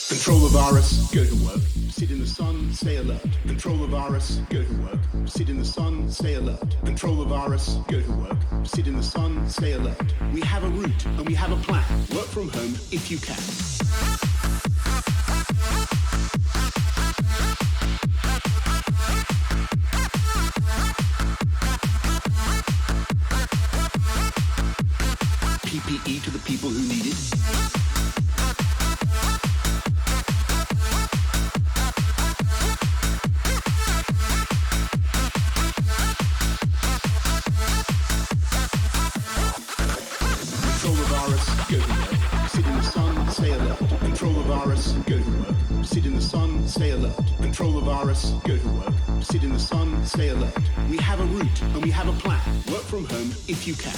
Control the virus, go to work. Sit in the sun, stay alert. Control the virus, go to work. Sit in the sun, stay alert. Control the virus, go to work. Sit in the sun, stay alert. We have a route and we have a plan. Work from home if you can. PPE to the people who need it. Control the virus, go to work. Sit in the sun, stay alert. Control the virus, go to work. Sit in the sun, stay alert. Control the virus, go to work. Sit in the sun, stay alert. We have a route and we have a plan. Work from home if you can.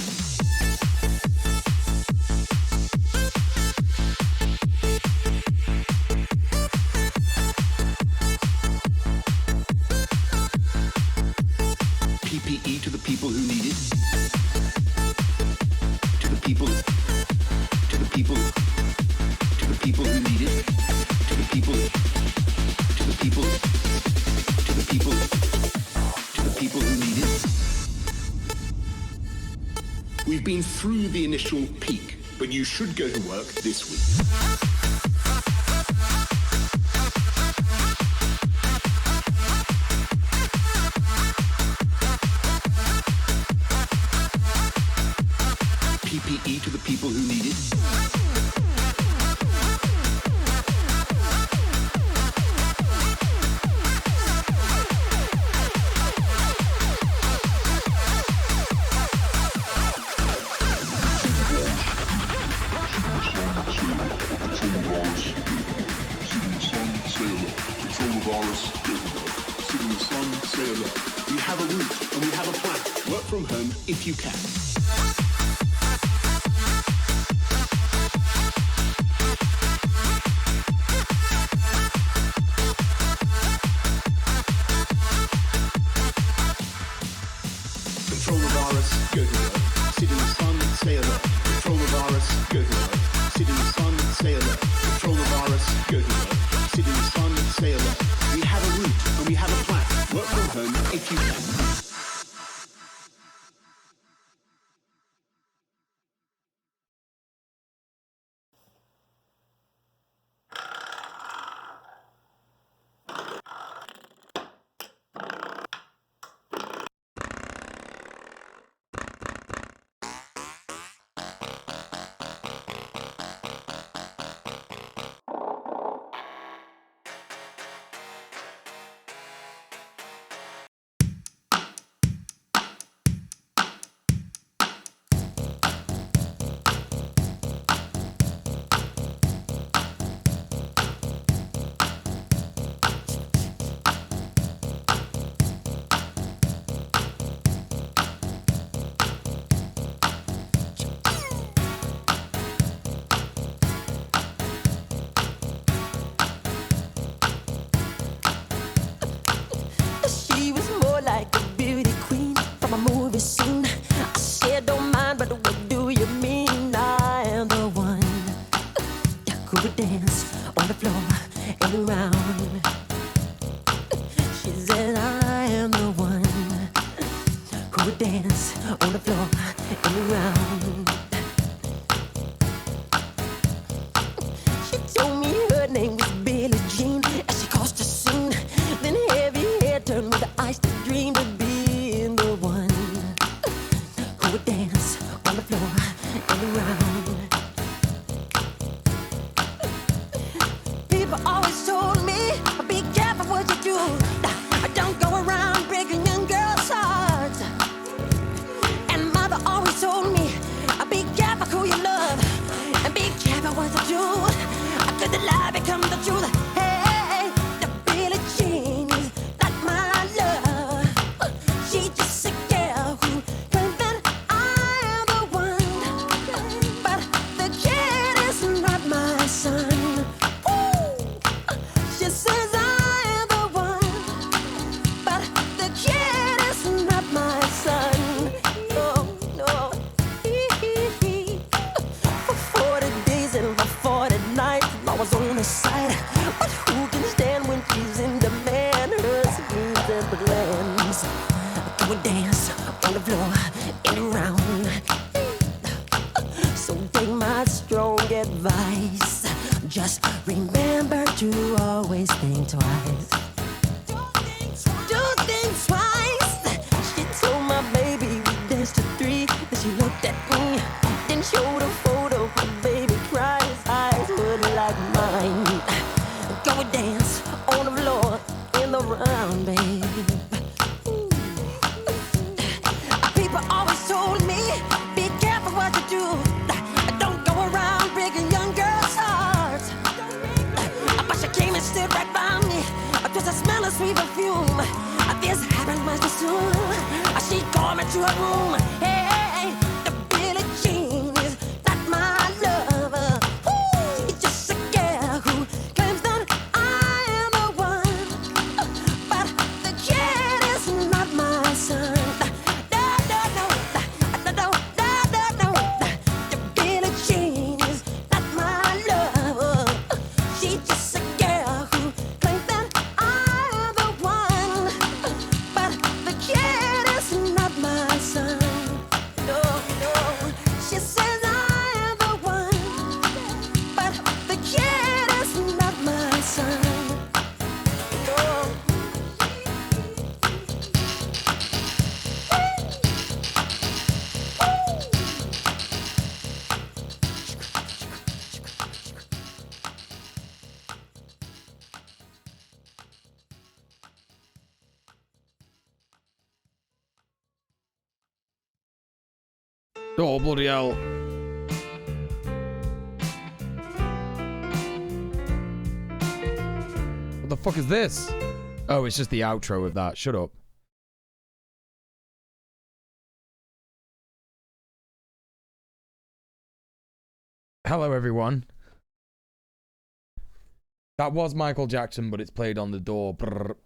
PPE to the people who need it. To the people. To the people. To the people who need it. To the people. To the people. To the people. To the people who need it. We've been through the initial peak, but you should go to work this week. PPE to the people who need it. Control the virus, sit in the sun, stay alert. We have a route and we have a plan. Work from home if you can. Control the virus, go to work. Sit in the sun, stay alert. Control the virus, go to work. Sit in the sun, stay alert. Control the virus, go to work. Sit in the sun, stay alert. We have a route and we have a plan. Work from home if you can. She was more like a beauty queen from a movie scene. I said, don't mind, but what do you mean? I am the one who would dance on the floor and around. She said, I am the one who would dance on the floor and around. She told me her name was Billie Jean as she caused a scene. Then heavy hair turned with the ice that dreamed of being the one who would dance on the floor and around. People always told me, be careful what you do. Don't go around breaking young girls' hearts. And mother always told me, be careful who you love and be careful what you do. Could the lie become the truth? Hey, the Billie Jean is not my love. She just a girl who claims that I am the one, but the kid is not my son. Ooh, she says I am the one, but the kid is not my son. No, no. For 40 days and for 40 nights, I was on the side. Just remember to always think twice. Do things twice. She told my baby we danced to 3. Then she looked at me, then showed a photo. My baby cried, his eyes were like mine. Go and dance on the floor in the round, babe. People always told me, be careful what you do. Don't go around breaking young girls' hearts. But she came and stood right by me, just a smell of sweet perfume. This happened much too soon. She called me to her room. Hey, the Billie Jean is not my lover. She's just a girl who claims that I am the one. But the kid is not my son. The Billie Jean is not my lover. She's just a girl who claims that I am the one. But the kid is not my son. No, no. She says I am the one. But the kid is not my son. No. Oh, bloody hell. What the fuck is this? Oh, it's just the outro of that. Shut up. Hello, everyone. That was Michael Jackson, but it's played on the door. Brrr.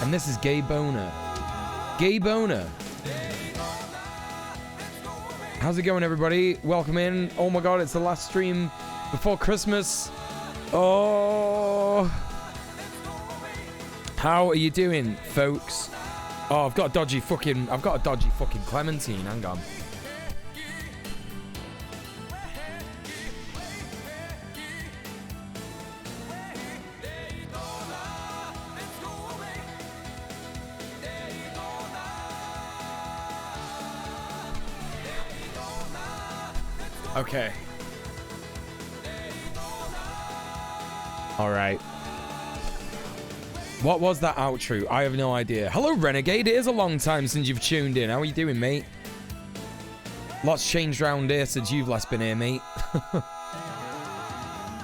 And this is Gay Boner. Gay Boner. How's it going, everybody? Welcome in. Oh my god, it's the last stream before Christmas. Oh. How are you doing, folks? Oh, I've got a dodgy fucking Clementine. Hang on. Okay. All right. What was that outro? I have no idea. Hello, Renegade. It is a long time since you've tuned in. How are you doing, mate? Lots changed round here since you've last been here, mate.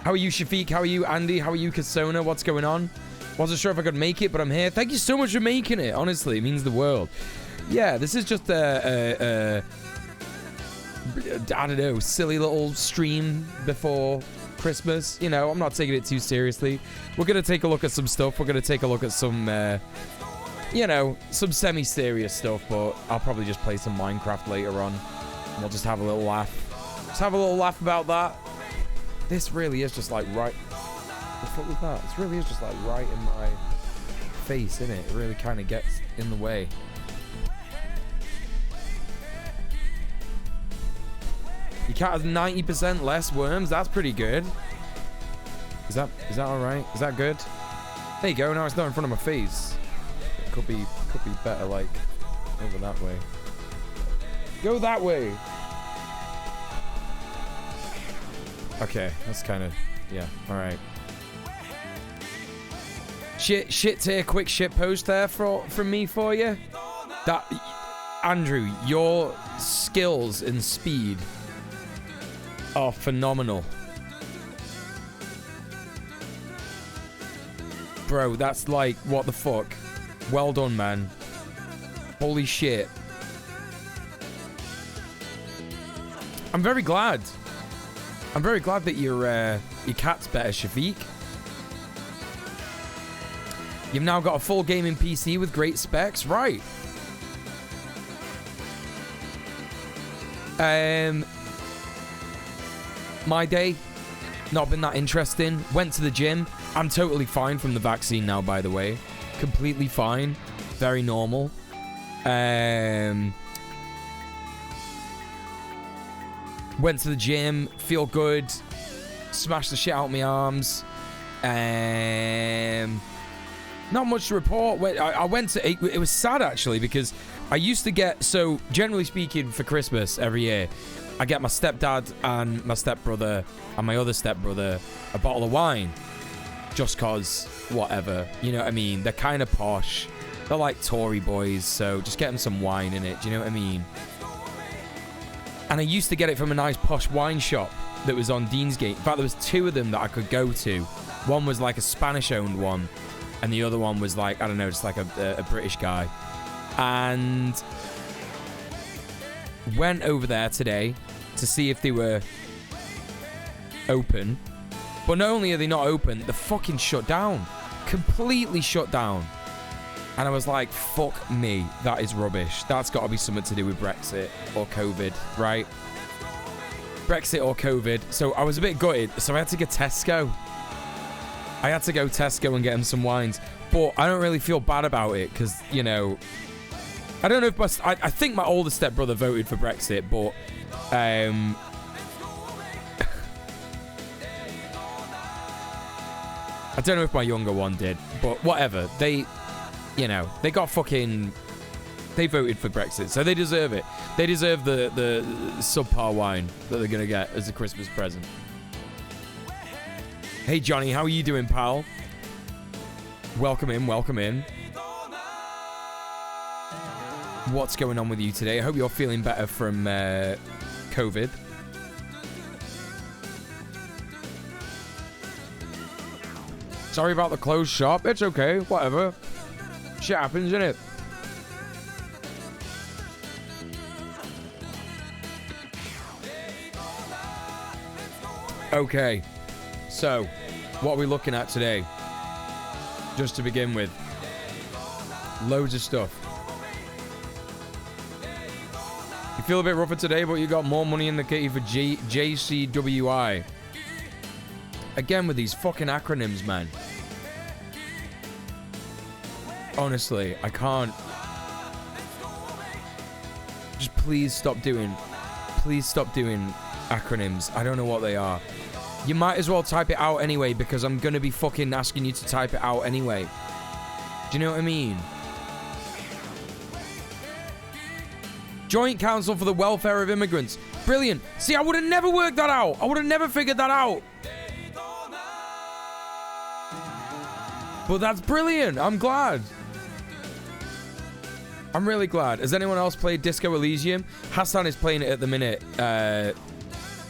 How are you, Shafiq? How are you, Andy? How are you, Kasona? What's going on? Wasn't sure if I could make it, but I'm here. Thank you so much for making it. Honestly, it means the world. Yeah, this is just I don't know, silly little stream before Christmas. You know, I'm not taking it too seriously. We're going to take a look at some stuff. We're going to take a look at some, you know, some semi-serious stuff, but I'll probably just play some Minecraft later on. And we'll just have a little laugh. Just have a little laugh about that. This really is just like right... What the fuck was that? This really is just like right in my face, innit? It really kind of gets in the way. Your cat has 90% less worms. That's pretty good. Is that all right? Is that good? There you go. Now it's not in front of my face. It could be better, like over that way. Go that way. Okay, that's kind of yeah. All right. Shit tier, quick shit post there from me for you. That Andrew, your skills and speed are phenomenal. Bro, that's like, what the fuck? Well done, man. Holy shit. I'm very glad. I'm very glad that your cat's better, Shafiq. You've now got a full gaming PC with great specs, right? My day, not been that interesting. Went to the gym. I'm totally fine from the vaccine now, by the way. Completely fine. Very normal. Went to the gym. Feel good. Smashed the shit out of my arms. Not much to report. I went to... It was sad, actually, because I used to get... So, generally speaking, for Christmas every year, I get my stepdad and my stepbrother and my other stepbrother a bottle of wine. Just cause, whatever. You know what I mean? They're kind of posh. They're like Tory boys, so just get them some wine in it. Do you know what I mean? And I used to get it from a nice posh wine shop that was on Deansgate. In fact, there was 2 of them that I could go to. One was like a Spanish-owned one, and the other one was like, I don't know, just like a British guy. And went over there today to see if they were open. But not only are they not open, they're fucking shut down. Completely shut down. And I was like, fuck me, that is rubbish. That's got to be something to do with Brexit or COVID, right? Brexit or COVID. So I was a bit gutted, so I had to get Tesco. I had to go Tesco and get him some wines. But I don't really feel bad about it, because, you know... I don't know if I think my older stepbrother voted for Brexit, but... I don't know if my younger one did, but whatever. They, you know, they got fucking... They voted for Brexit, so they deserve it. They deserve the subpar wine that they're going to get as a Christmas present. Hey, Johnny, how are you doing, pal? Welcome in, welcome in. What's going on with you today? I hope you're feeling better from COVID. Sorry about the closed shop. It's okay. Whatever. Shit happens, innit? Okay. So, what are we looking at today? Just to begin with. Loads of stuff. You feel a bit rougher today, but you got more money in the kitty for JCWI. Again with these fucking acronyms, man. Honestly, I can't. Just please stop doing acronyms. I don't know what they are. You might as well type it out anyway, because I'm gonna be fucking asking you to type it out anyway. Do you know what I mean? Joint Council for the Welfare of Immigrants. Brilliant. See, I would have never worked that out. I would have never figured that out. But that's brilliant. I'm glad. I'm really glad. Has anyone else played Disco Elysium? Hassan is playing it at the minute.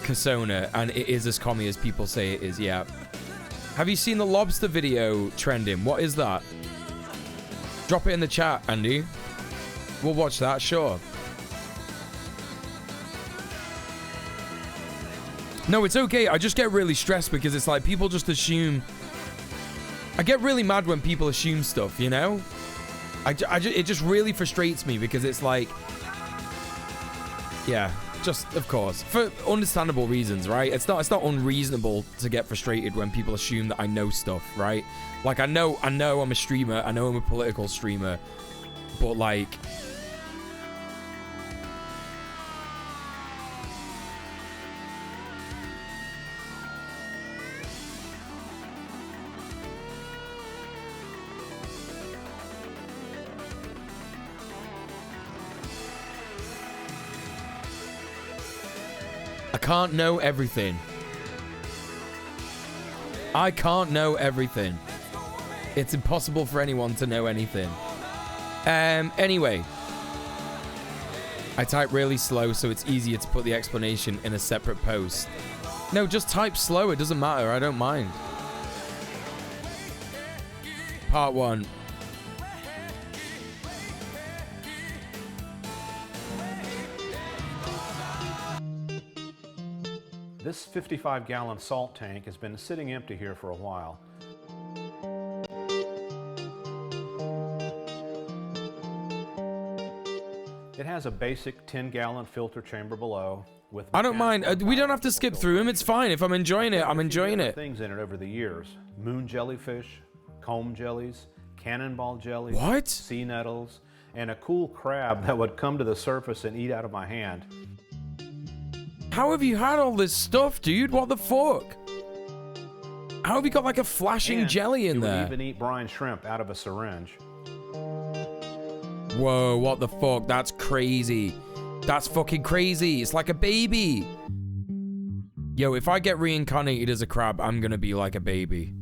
Kasona, and it is as commie as people say it is, yeah. Have you seen the lobster video trending? What is that? Drop it in the chat, Andy. We'll watch that, sure. No, it's okay. I just get really stressed because it's like people just assume... I get really mad when people assume stuff, you know? It just really frustrates me because it's like... Yeah, just, of course. For understandable reasons, right? It's not unreasonable to get frustrated when people assume that I know stuff, right? Like, I know I'm a streamer. I know I'm a political streamer. But, like... I can't know everything. I can't know everything. It's impossible for anyone to know anything. Anyway. I type really slow, so it's easier to put the explanation in a separate post. No, just type slow. It doesn't matter. I don't mind. Part 1. This 55-gallon salt tank has been sitting empty here for a while. It has a basic 10-gallon filter chamber below with... I don't mind. We don't have to skip through them. It's fine. If I'm enjoying it, I'm enjoying it. Things in it over the years. Moon jellyfish, comb jellies, cannonball jellies, what? Sea nettles, and a cool crab that would come to the surface and eat out of my hand. How have you had all this stuff, dude? What the fuck? How have you got like a flashing And jelly in it would there? even eat brine shrimp out of a syringe. Whoa, what the fuck? That's crazy. That's fucking crazy. It's like a baby. Yo, if I get reincarnated as a crab, I'm gonna be like a baby.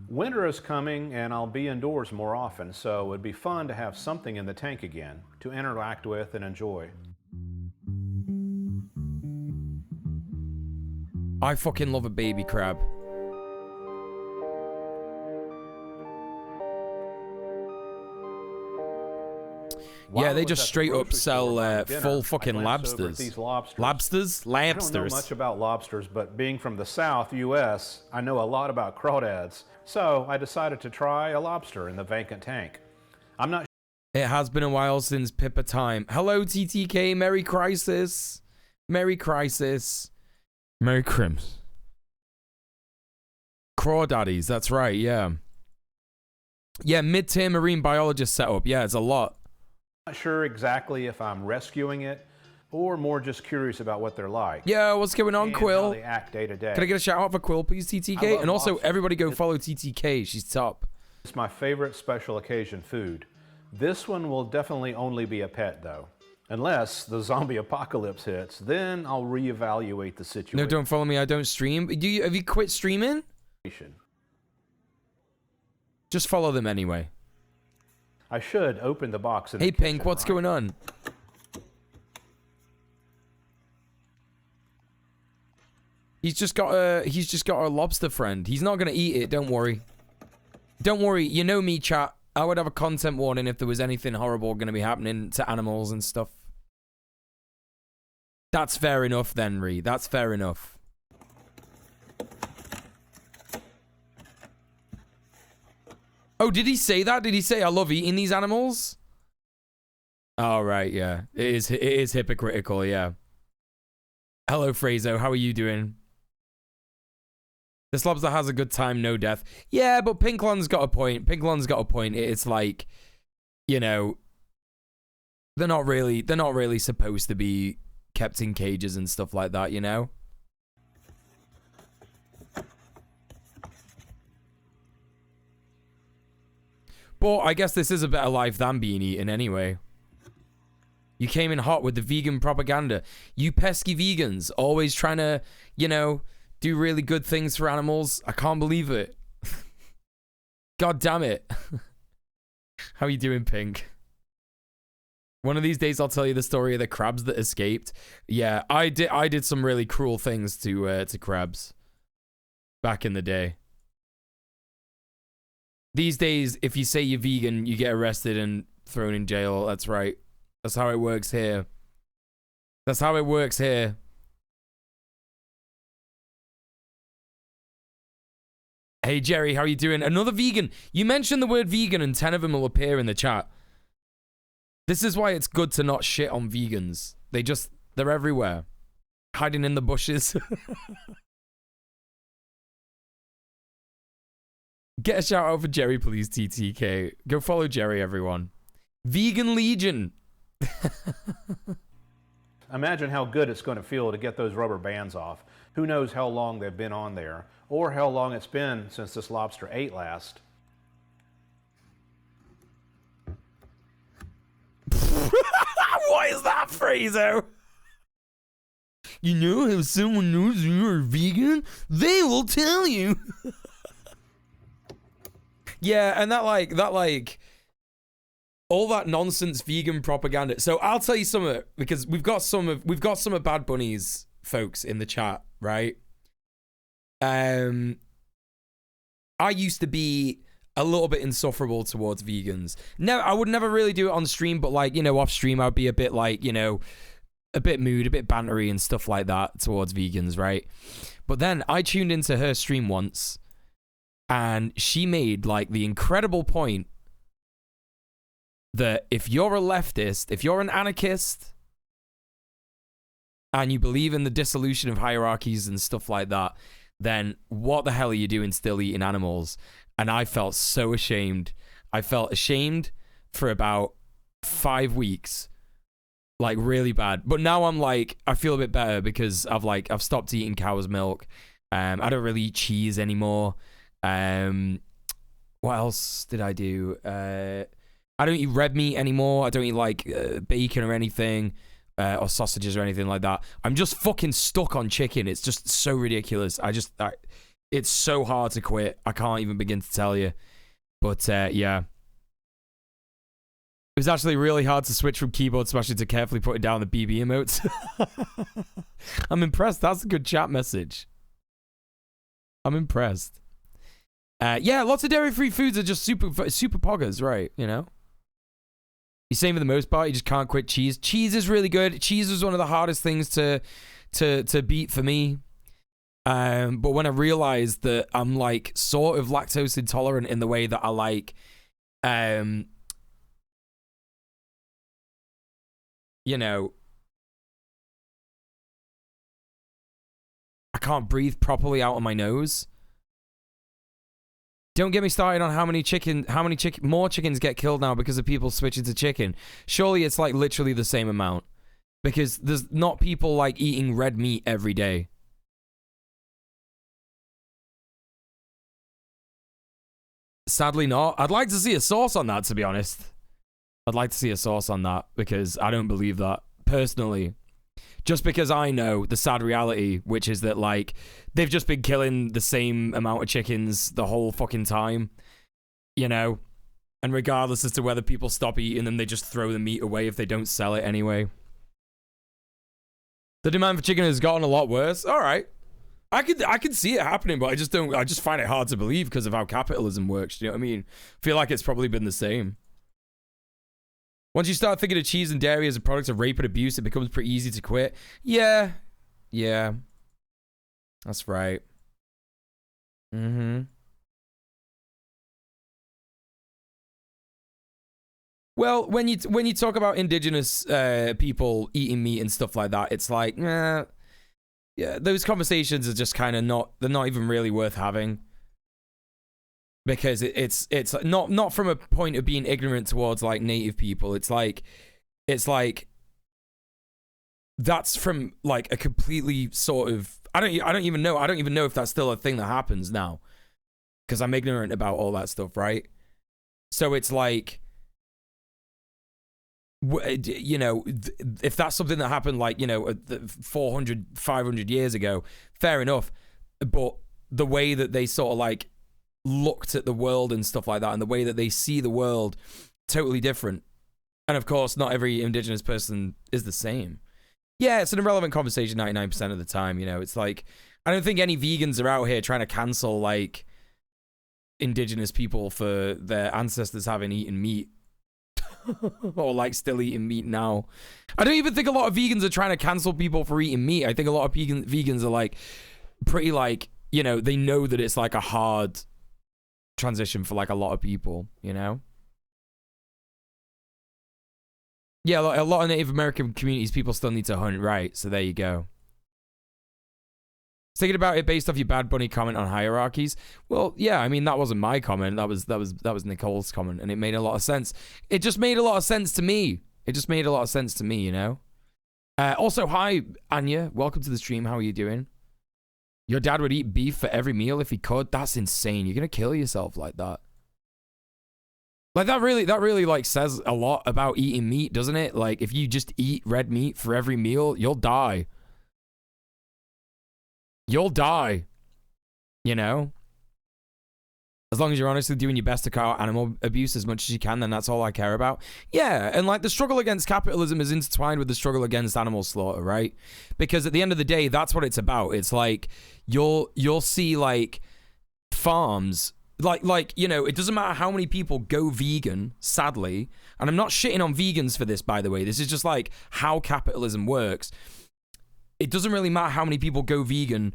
Winter is coming and I'll be indoors more often, so it'd be fun to have something in the tank again to interact with and enjoy. I fucking love a baby crab. While Yeah, I they was just at the straight up grocery store sell buying dinner, full I fucking glanced over at lobsters. these lobsters. Lobsters? I don't know Labsters. much about lobsters, but being from the South, U.S., I know a lot about crawdads. So I decided to try a lobster in the vacant tank. I'm not It has been a while since Pippa time. Hello, TTK. Merry Crisis. Merry Crisis. Merry Crims. Crawdaddies. That's right. Yeah. Yeah, mid-tier marine biologist setup. Yeah, it's a lot. sure exactly if I'm rescuing it or more just curious about what they're like. Yeah, what's going on, and Quill? how they act day to day. Can I get a shout out for Quill, please, I TTK? love And also, lobster. everybody go follow TTK. She's top. It's my favorite special occasion food. This one will definitely only be a pet though. Unless the zombie apocalypse hits, then I'll reevaluate the situation. No, don't follow me. I don't stream. Have you quit streaming? Just follow them anyway. I should open the box in Hey, the kitchen, Pink, what's right? going on? He's just got a lobster friend. He's not gonna eat it. Don't worry. Don't worry. You know me, chat. I would have a content warning if there was anything horrible gonna be happening to animals and stuff. That's fair enough, then, Ree. That's fair enough. Oh, did he say that? Did he say I love eating these animals? Oh, right, yeah. It is hypocritical, yeah. Hello, Frazo. How are you doing? This lobster has a good time, no death. Yeah, but Pinklon's got a point. Pinklon's got a point. It's like, you know, they're not really supposed to be kept in cages and stuff like that, you know? But I guess this is a better life than being eaten anyway. You came in hot with the vegan propaganda. You pesky vegans, always trying to, you know, do really good things for animals. I can't believe it. God damn it. How are you doing, Pink? One of these days I'll tell you the story of the crabs that escaped. Yeah, I did some really cruel things to crabs back in the day. These days, if you say you're vegan, you get arrested and thrown in jail. That's right. That's how it works here. That's how it works here. Hey, Jerry, how are you doing? Another vegan. You mentioned the word vegan and 10 of them will appear in the chat. This is why it's good to not shit on vegans. They're everywhere. Hiding in the bushes. Get a shout out for Jerry, please, TTK. Go follow Jerry, everyone. Vegan Legion. Imagine how good it's going to feel to get those rubber bands off. Who knows how long they've been on there, or how long it's been since this lobster ate last. What is that, Frazo? You know how someone knows you're vegan? They will tell you. Yeah, and that all that nonsense vegan propaganda. So I'll tell you some of it, because we've got some of Bad Bunny's folks in the chat, right? I used to be a little bit insufferable towards vegans. No, I would never really do it on stream, but like, you know, off stream I'd be a bit like, you know, a bit mood, a bit bantery and stuff like that towards vegans, right? But then I tuned into her stream once, and she made like the incredible point that if you're a leftist, if you're an anarchist, and you believe in the dissolution of hierarchies and stuff like that, then what the hell are you doing still eating animals? And I felt so ashamed. I felt ashamed for about 5 weeks. Like really bad. But now I'm like, I feel a bit better because I've stopped eating cow's milk. I don't really eat cheese anymore. What else did I do? I don't eat red meat anymore. I don't eat like bacon or anything, or sausages or anything like that. I'm just fucking stuck on chicken. It's just so ridiculous. It's so hard to quit. I can't even begin to tell you. But yeah. It was actually really hard to switch from keyboard smashing to carefully putting down the BB emotes. I'm impressed. That's a good chat message. I'm impressed. Yeah, lots of dairy-free foods are just super poggers, right? You know? You're saying for the most part, you just can't quit cheese. Cheese is really good. Cheese is one of the hardest things to beat for me. But when I realized that I'm like sort of lactose intolerant in the way that I like, you know, I can't breathe properly out of my nose. Don't get me started on how many more chickens get killed now because of people switching to chicken. Surely it's like literally the same amount. Because there's not people like eating red meat every day. Sadly not. I'd like to see a source on that, to be honest. I'd like to see a source on that because I don't believe that, personally. Just because I know the sad reality, which is that, like, they've just been killing the same amount of chickens the whole fucking time, you know? And regardless as to whether people stop eating them, they just throw the meat away if they don't sell it anyway. The demand for chicken has gotten a lot worse. All right. I could see it happening, but I just find it hard to believe because of how capitalism works. Do you know what I mean? I feel like it's probably been the same. Once you start thinking of cheese and dairy as a product of rape and abuse, it becomes pretty easy to quit. Yeah. Yeah. That's right. Well, when you talk about indigenous people eating meat and stuff like that, it's like, yeah, those conversations are just kind of they're not even really worth having. Because it's not from a point of being ignorant towards like native people. It's like that's from like a completely sort of I don't even know if that's still a thing that happens now because I'm ignorant about all that stuff, right? So it's like, you know, if that's something that happened like, you know, 400 500 years ago, fair enough, but the way that they sort of like looked at the world and stuff like that and the way that they see the world, totally different. And of course, not every indigenous person is the same. Yeah, it's an irrelevant conversation 99% of the time, you know. It's like, I don't think any vegans are out here trying to cancel like indigenous people for their ancestors having eaten meat or like still eating meat now. I don't even think a lot of vegans are trying to cancel people for eating meat. I think a lot of vegans are like pretty like, you know, they know that it's like a hard transition for like a lot of people, you know? Yeah, a lot of Native American communities, people still need to hunt, right? So there you go. Thinking about it based off your Bad Bunny comment on hierarchies. Well, yeah, I mean that wasn't my comment. That was Nicole's comment, and it made a lot of sense. It just made a lot of sense to me. You know. Also, hi Anya, welcome to the stream. How are you doing? Your dad would eat beef for every meal if he could. That's insane. You're gonna kill yourself like that. Like that really like says a lot about eating meat, doesn't it? Like if you just eat red meat for every meal, you'll die. You'll die. You know? As long as you're honestly doing your best to cut out animal abuse as much as you can, then that's all I care about. Yeah, and like the struggle against capitalism is intertwined with the struggle against animal slaughter, right? Because at the end of the day, that's what it's about. It's like you'll see like farms, like you know, it doesn't matter how many people go vegan, sadly, and I'm not shitting on vegans for this, by the way. This is just like how capitalism works. It doesn't really matter how many people go vegan,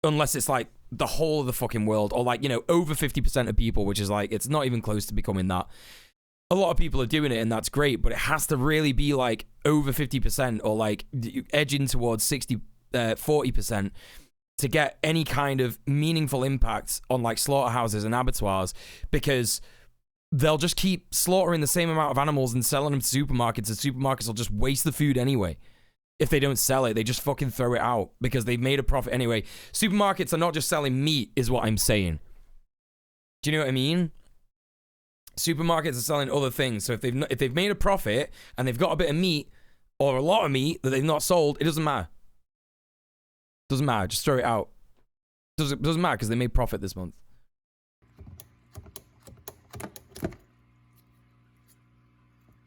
unless it's like the whole of the fucking world, or like, you know, over 50% of people, which is like, it's not even close to becoming that. A lot of people are doing it and that's great, but it has to really be like over 50% or like edging towards 40% to get any kind of meaningful impact on like slaughterhouses and abattoirs, because they'll just keep slaughtering the same amount of animals and selling them to supermarkets, and supermarkets will just waste the food anyway. if they don't sell it. They just fucking throw it out because they've made a profit anyway. Supermarkets are not just selling meat, is what I'm saying. Do you know what I mean? Supermarkets are selling other things. So if they've made a profit and they've got a bit of meat or a lot of meat that they've not sold, it doesn't matter. Doesn't matter. Just throw it out. Doesn't matter because they made profit this month.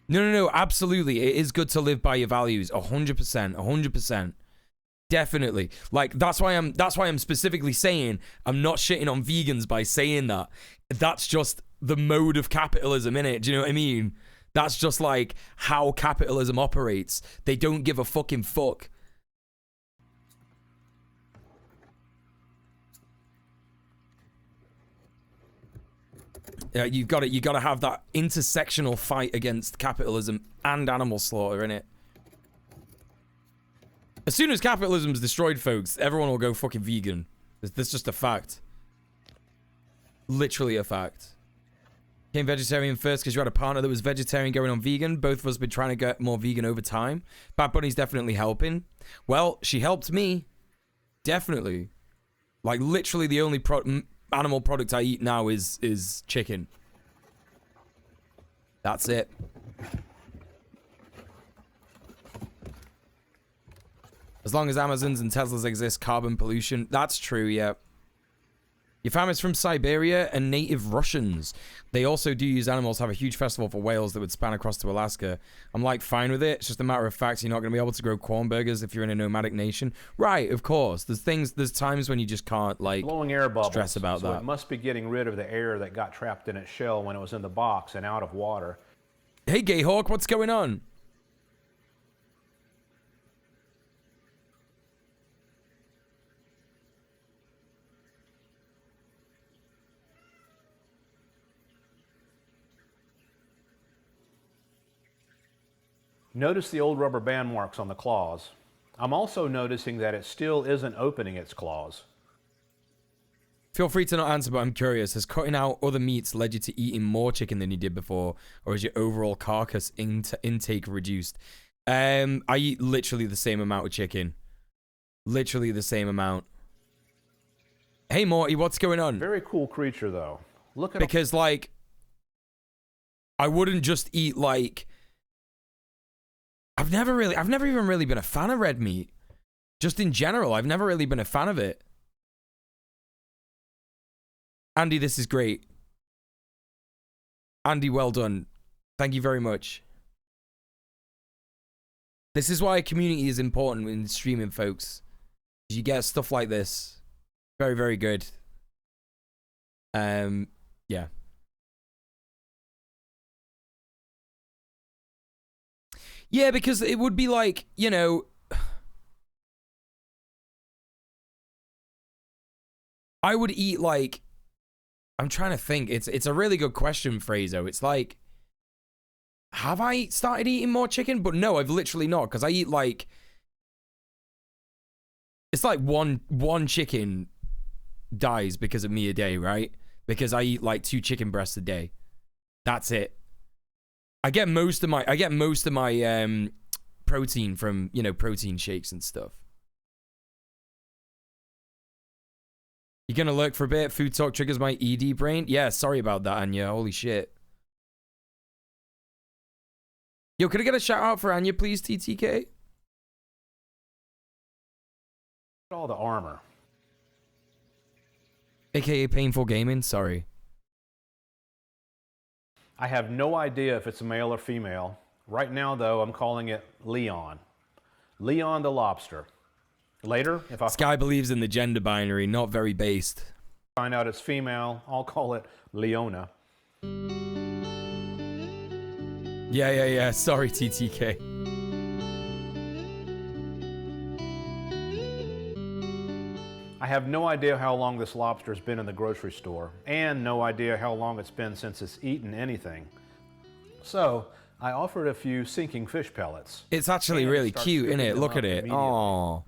No, absolutely. It is good to live by your values. 100%, 100%. Definitely. Like, that's why I'm specifically saying I'm not shitting on vegans by saying that. That's just the mode of capitalism, innit? Do you know what I mean? That's just like how capitalism operates. They don't give a fucking fuck. Yeah, you got to have that intersectional fight against capitalism and animal slaughter, innit? As soon as capitalism's destroyed, folks, everyone will go fucking vegan. That's just a fact. Literally a fact. Became vegetarian first because you had a partner that was vegetarian going on vegan. Both of us been trying to get more vegan over time. Bad Bunny's definitely helping. Well, she helped me. Definitely. Like, literally the only animal product I eat now is chicken. That's it. As long as Amazons and Teslas exist, carbon pollution. That's true, yeah. Your family's from Siberia and native Russians. They also do use animals, have a huge festival for whales that would span across to Alaska. I'm like fine with it. It's just a matter of fact you're not going to be able to grow corn burgers if you're in a nomadic nation. Right, of course. There's times when you just can't like blowing air bubbles. Stress about so that. It must be getting rid of the air that got trapped in its shell when it was in the box and out of water. Hey, Gay Hawk, what's going on? Notice the old rubber band marks on the claws. I'm also noticing that it still isn't opening its claws. Feel free to not answer, but I'm curious. Has cutting out other meats led you to eating more chicken than you did before? Or is your overall carcass intake reduced? I eat literally the same amount of chicken. Literally the same amount. Hey, Morty, what's going on? Very cool creature, though. Look at because, like, I wouldn't just eat, like... I've never even really been a fan of red meat. Just in general, I've never really been a fan of it. Andy, this is great. Andy, well done. Thank you very much. This is why community is important in streaming, folks. You get stuff like this. Very, very good. Yeah. Yeah, because it would be like, you know, I would eat like, I'm trying to think. It's a really good question, Fraser. It's like, have I started eating more chicken? But no, I've literally not, because I eat like, it's like one chicken dies because of me a day, right? Because I eat like 2 chicken breasts a day. That's it. I get most of my protein from, you know, protein shakes and stuff. You're gonna lurk for a bit. Food talk triggers my ED brain. Yeah, sorry about that, Anya. Holy shit. Yo, could I get a shout out for Anya, please, TTK? all the armor. AKA painful gaming. Sorry. I have no idea if it's a male or female. Right now, though, I'm calling it Leon. Leon the lobster. Later, if I Sky believes in the gender binary, not very based. find out it's female, I'll call it Leona. Yeah. Sorry, TTK. I have no idea how long this lobster's been in the grocery store, and no idea how long it's been since it's eaten anything. So, I offered a few sinking fish pellets. It's actually And really start cute, scooping isn't it? them Look up at it. immediately. Oh.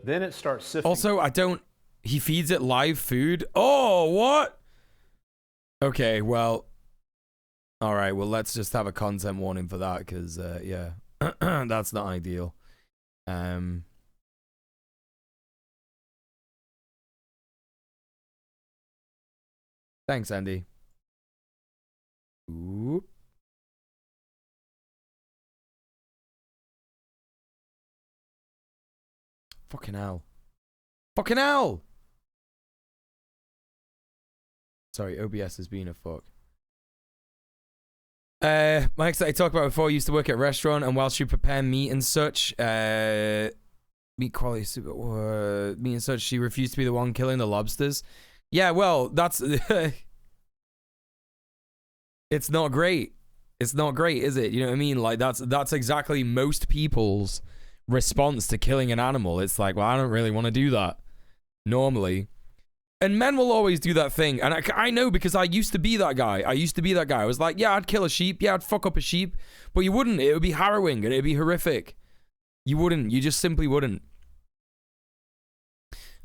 Then it starts sifting. Also, he feeds it live food. Oh, what? Okay, well. All right, well, let's just have a content warning for that because, yeah, that's not ideal. Thanks, Andy. Oop. Fucking hell. Fucking hell! Sorry, OBS has been a fuck. Like I talked about before, I used to work at a restaurant, and whilst you prepare meat and such, meat quality, meat and such, she refused to be the one killing the lobsters. Yeah, well, that's... It's not great. It's not great, is it? You know what I mean? Like, that's exactly most people's response to killing an animal. It's like, well, I don't really want to do that normally. And men will always do that thing. And I know because I used to be that guy. I was like, yeah, I'd kill a sheep. Yeah, I'd fuck up a sheep. But you wouldn't. It would be harrowing and it would be horrific. You wouldn't. You just simply wouldn't.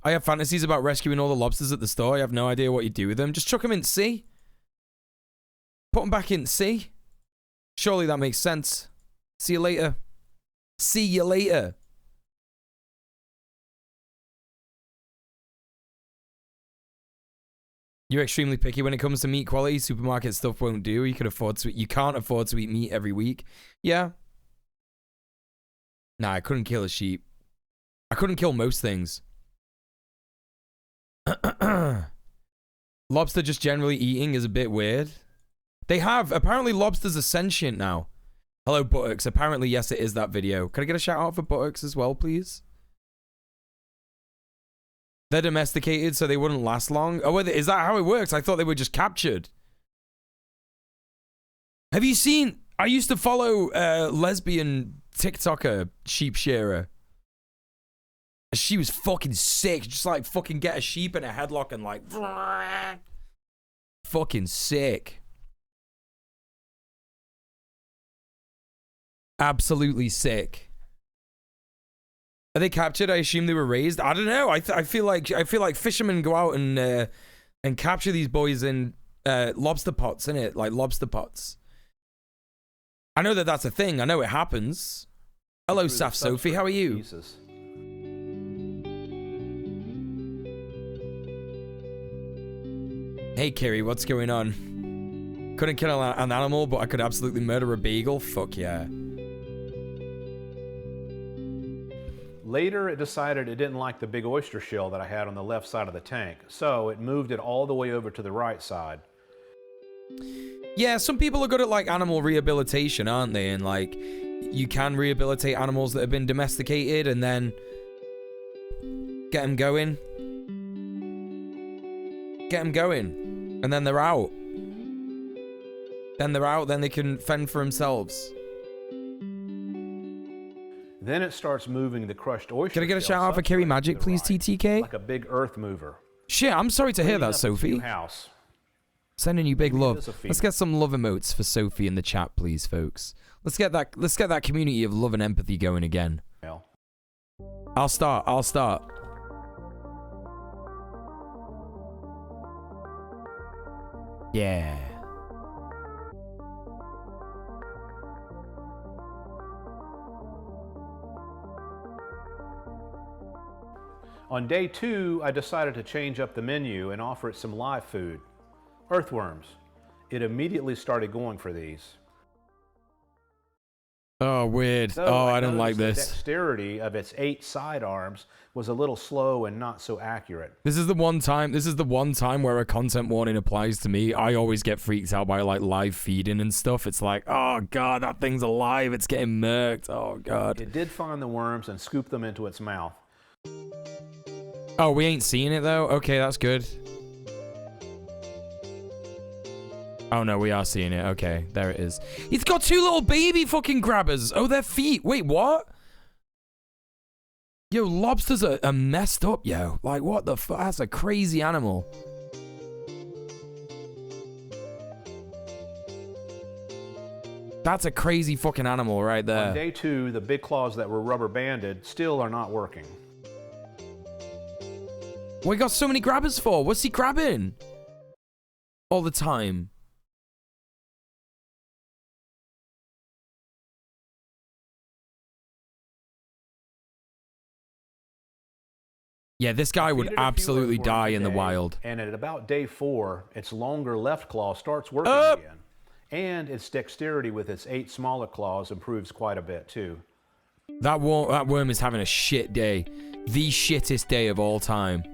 I have fantasies about rescuing all the lobsters at the store. I have no idea what you do with them. Just chuck them in the sea. Put them back in the sea. Surely that makes sense. See you later. See you later. You're extremely picky when it comes to meat quality. Supermarket stuff won't do. You can't afford to eat meat every week. Yeah. Nah, I couldn't kill a sheep. I couldn't kill most things. Lobster just generally eating is a bit weird. They have. Apparently lobsters are sentient now. Hello, Buttocks. Apparently, yes, it is that video. Can I get a shout out for Buttocks as well, please? They're domesticated, so they wouldn't last long. Oh, is that how it works? I thought they were just captured. Have you seen... I used to follow lesbian TikToker, sheep shearer. She was fucking sick. Just like fucking get a sheep in a headlock and like... Fucking sick. Absolutely sick. Are they captured? I assume they were raised. I don't know. I feel like fishermen go out and capture these boys in lobster pots, innit? Like lobster pots. I know that that's a thing. I know it happens. Hello, Saf Sophie. How are you? Hey, Kiri. What's going on? Couldn't kill an animal, but I could absolutely murder a beagle. Fuck yeah. Later, it decided it didn't like the big oyster shell that I had on the left side of the tank, so it moved it all the way over to the right side. Yeah, some people are good at, like, animal rehabilitation, aren't they? And, like, you can rehabilitate animals that have been domesticated and then get them going. Get them going. And then they're out. Then they can fend for themselves. Then it starts moving the crushed oyster. Can I get a shout out for Kerry Magic, please, TTK? Like a big earth mover. Shit, I'm sorry to hear that, Sophie. Sending you big love. Let's get some love emotes for Sophie in the chat, please, folks. Let's get that community of love and empathy going again. I'll start. Yeah. On day 2, I decided to change up the menu and offer it some live food. Earthworms. It immediately started going for these. Oh, weird. So I don't like this. The dexterity of its 8 side arms was a little slow and not so accurate. This is the one time where a content warning applies to me. I always get freaked out by like live feeding and stuff. It's like, oh god, that thing's alive. It's getting murked. Oh god. It did find the worms and scoop them into its mouth. Oh, we ain't seeing it though? Okay, that's good. Oh no, we are seeing it. Okay, there it is. It's got 2 little baby fucking grabbers. Oh, their feet. Wait, what? Yo, lobsters are messed up, yo. Like, what the fuck? That's a crazy animal. That's a crazy fucking animal right there. On day 2, the big claws that were rubber banded still are not working. What he got so many grabbers for? What's he grabbing? All the time. Yeah, this guy would absolutely die in the wild. And at about day 4, its longer left claw starts working again. And its dexterity with its 8 smaller claws improves quite a bit too. That worm is having a shit day. The shittest day of all time.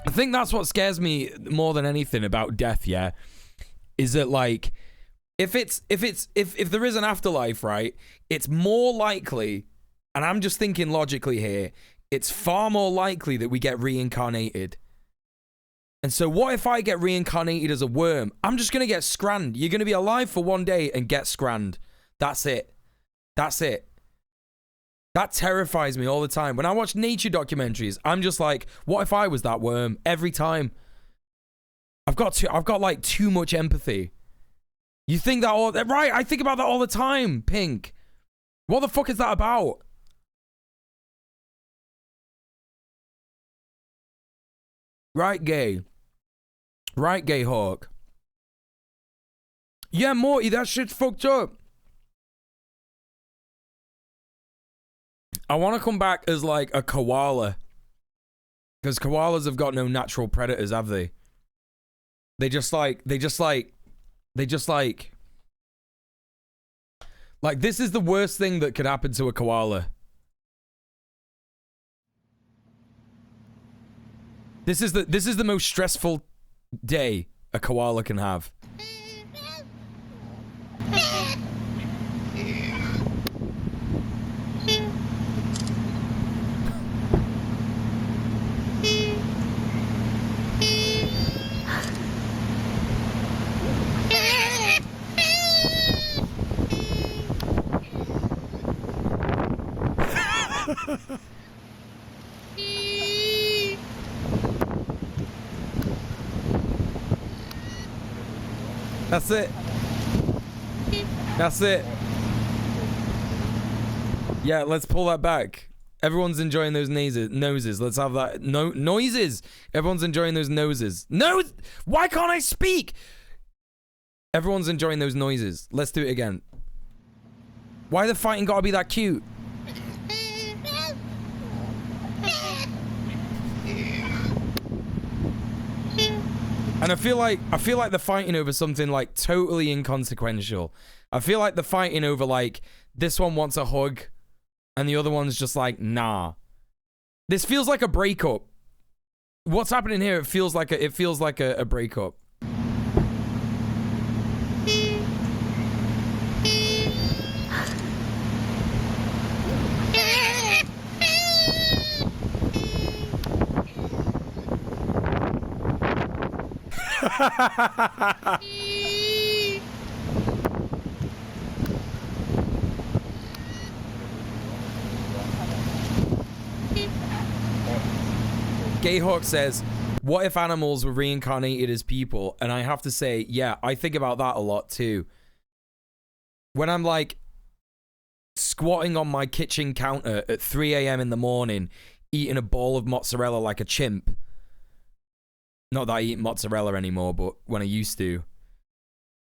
I think that's what scares me more than anything about death, yeah? Is that like if there is an afterlife, right? It's more likely, and I'm just thinking logically here, it's far more likely that we get reincarnated. And so what if I get reincarnated as a worm? I'm just going to get scranned. You're going to be alive for one day and get scranned. That's it. That's it. That terrifies me all the time. When I watch nature documentaries, I'm just like, what if I was that worm? Every time. I've got like too much empathy. You think that all... Right, I think about that all the time, Pink. What the fuck is that about? Right, Gay. Right, Gay Hawk. Yeah, Morty, that shit's fucked up. I want to come back as like a koala. Because koalas have got no natural predators, have they? They just like, this is the worst thing that could happen to a koala. This is the most stressful day a koala can have. That's it. That's it. Yeah, let's pull that back. Everyone's enjoying those noses. Let's have that. No noises. Everyone's enjoying those noses. No, why can't I speak? Everyone's enjoying those noises. Let's do it again. Why the fighting gotta be that cute? And I feel like they're fighting over something like totally inconsequential. I feel like they're fighting over like this one wants a hug and the other one's just like, nah. This feels like a breakup. What's happening here? It feels like a breakup. Gayhawk says, what if animals were reincarnated as people? And I have to say, yeah, I think about that a lot too. When I'm like squatting on my kitchen counter at 3 a.m. in the morning, eating a bowl of mozzarella like a chimp. Not that I eat mozzarella anymore, but when I used to.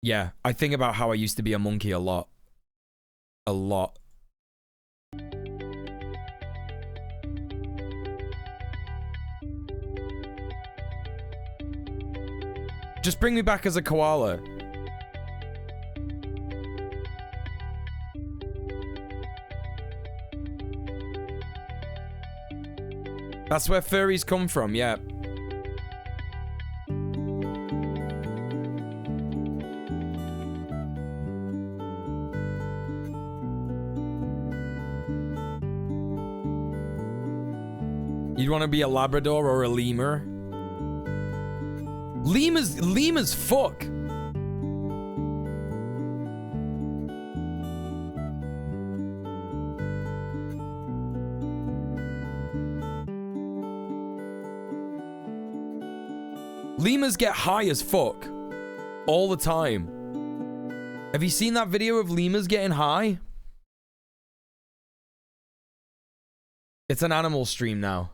Yeah, I think about how I used to be a monkey a lot. A lot. Just bring me back as a koala. That's where furries come from, yeah. You'd want to be a Labrador or a lemur? Lemurs fuck. Lemurs get high as fuck all the time. Have you seen that video of lemurs getting high? It's an animal stream now.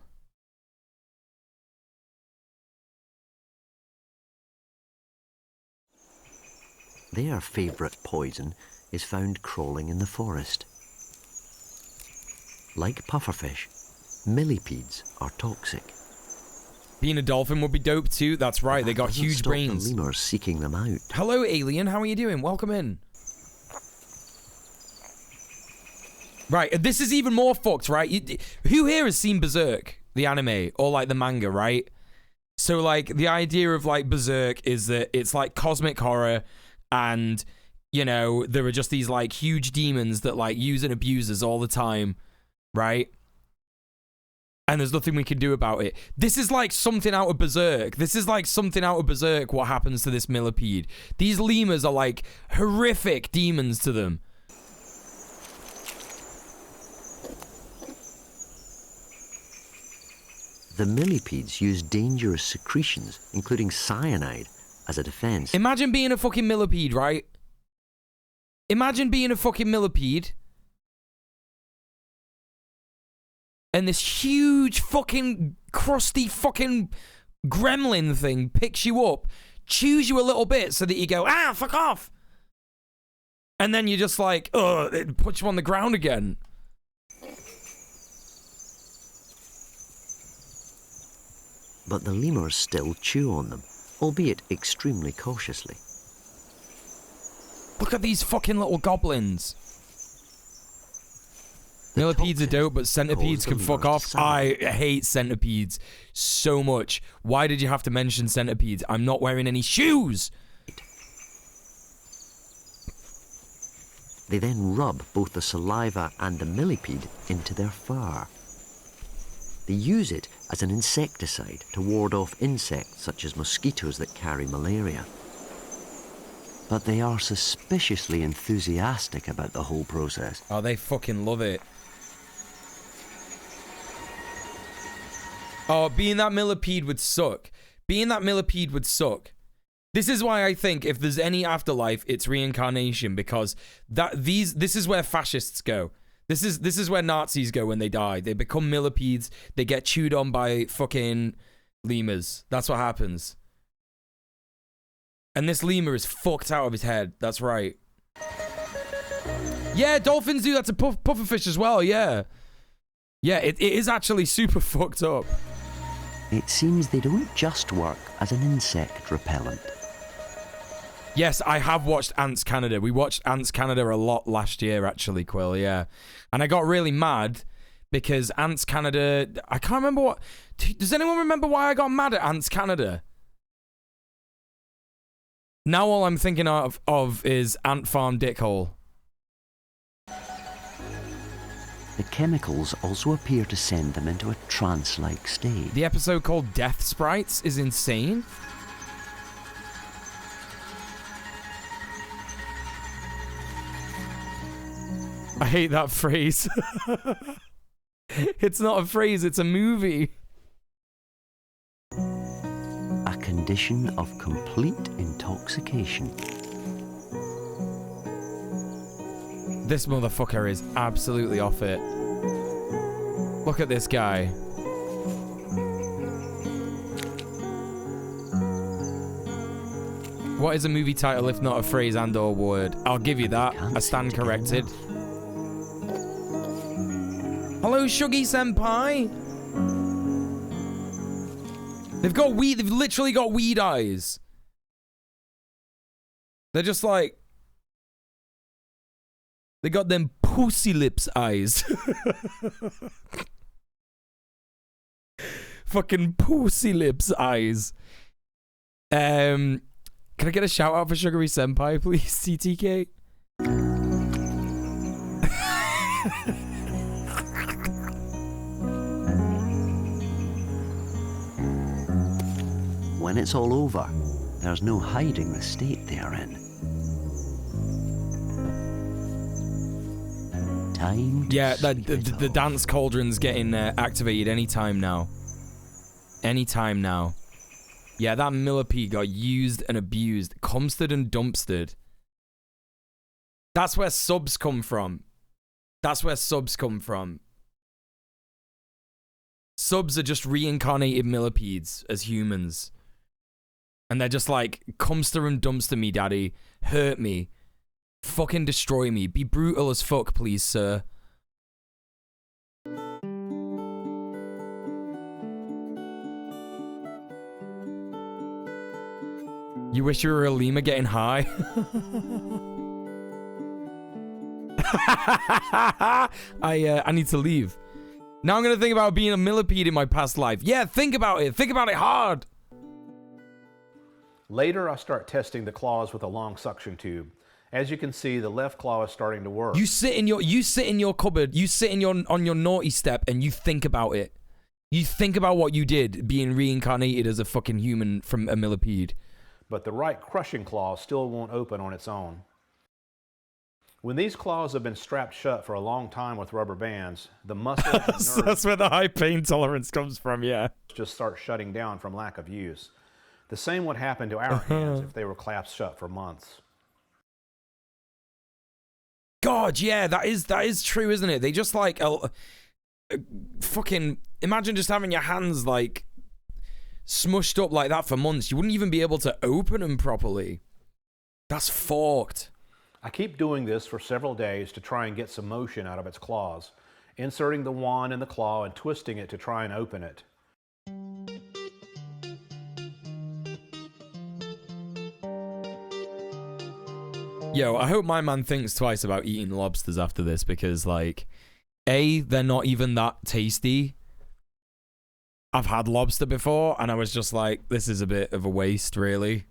Their favourite poison is found crawling in the forest. Like pufferfish, millipedes are toxic. Being a dolphin would be dope too. That's right, they got huge brains. The lemurs seeking them out. Hello, alien. How are you doing? Welcome in. Right, this is even more fucked, right? Who here has seen Berserk, the anime, or like the manga, right? So like the idea of like Berserk is that it's like cosmic horror, and you know there are just these like huge demons that like use and abuse us all the time, right? And there's nothing we can do about it. This is like something out of Berserk. This is like something out of Berserk, what happens to this millipede. These lemurs are like horrific demons to them. The millipedes use dangerous secretions, including cyanide, as a defense. Imagine being a fucking millipede, right? Imagine being a fucking millipede. And this huge fucking crusty fucking gremlin thing picks you up, chews you a little bit so that you go, ah, fuck off. And then you're just like, ugh, it puts you on the ground again. But the lemurs still chew on them, albeit extremely cautiously. Look at these fucking little goblins. Millipedes are dope, but centipedes can fuck off. I hate centipedes so much. Why did you have to mention centipedes? I'm not wearing any shoes. They then rub both the saliva and the millipede into their fur. They use it as an insecticide to ward off insects such as mosquitoes that carry malaria. But they are suspiciously enthusiastic about the whole process. Oh, they fucking love it. Oh, being that millipede would suck. Being that millipede would suck. This is why I think if there's any afterlife, it's reincarnation, because this is where fascists go. This is where Nazis go when they die. They become millipedes. They get chewed on by fucking lemurs. That's what happens. And this lemur is fucked out of his head. That's right. Yeah, dolphins do that to pufferfish as well. Yeah. Yeah, it is actually super fucked up. It seems they don't just work as an insect repellent. Yes, I have watched Ants Canada. We watched Ants Canada a lot last year, actually, Quill, yeah. And I got really mad because Ants Canada... I can't remember what... Does anyone remember why I got mad at Ants Canada? Now all I'm thinking of is Ant Farm Dickhole. The chemicals also appear to send them into a trance-like state. The episode called Death Sprites is insane. I hate that phrase. It's not a phrase, it's a movie. A condition of complete intoxication. This motherfucker is absolutely off it. Look at this guy. What is a movie title if not a phrase and or word? I'll give you that. I stand corrected. Hello, Shuggy Senpai. They've literally got weed eyes. They're just like... They got them pussy lips eyes. Fucking pussy lips eyes. Can I get a shout out for Sugary Senpai, please? CTK. When it's all over, there's no hiding the state they are in. Time to the dance cauldron's getting activated anytime now. Anytime now. Yeah, that millipede got used and abused. Comstered and dumpstered. That's where subs come from. That's where subs come from. Subs are just reincarnated millipedes as humans. And they're just like, cumster and dumpster me, daddy. Hurt me. Fucking destroy me. Be brutal as fuck, please, sir. You wish you were a lemur getting high? I need to leave. Now I'm gonna think about being a millipede in my past life. Yeah, think about it. Think about it hard. Later, I start testing the claws with a long suction tube. As you can see, the left claw is starting to work. You sit in your cupboard. You sit on your naughty step and you think about it. You think about what you did being reincarnated as a fucking human from a millipede. But the right crushing claw still won't open on its own. When these claws have been strapped shut for a long time with rubber bands, the muscles and nerves That's where the high pain tolerance comes from, yeah. just start shutting down from lack of use. The same would happen to our hands if they were clasped shut for months. God, yeah, that is true, isn't it? They just like fucking imagine just having your hands like smushed up like that for months. You wouldn't even be able to open them properly. That's forked. I keep doing this for several days to try and get some motion out of its claws, inserting the wand in the claw and twisting it to try and open it. Yo, I hope my man thinks twice about eating lobsters after this because, like, A, they're not even that tasty. I've had lobster before, and I was just like, this is a bit of a waste, really.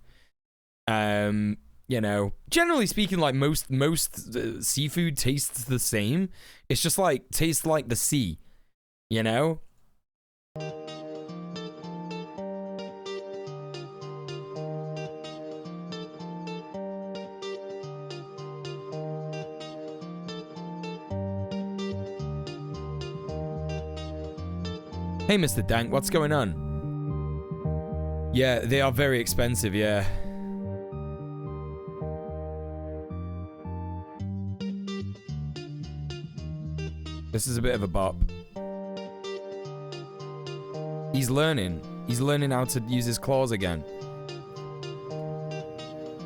You know, generally speaking, like, most seafood tastes the same. It's just, like, tastes like the sea, you know? Hey, Mr. Dank, what's going on? Yeah, they are very expensive, yeah. This is a bit of a bop. He's learning. He's learning how to use his claws again.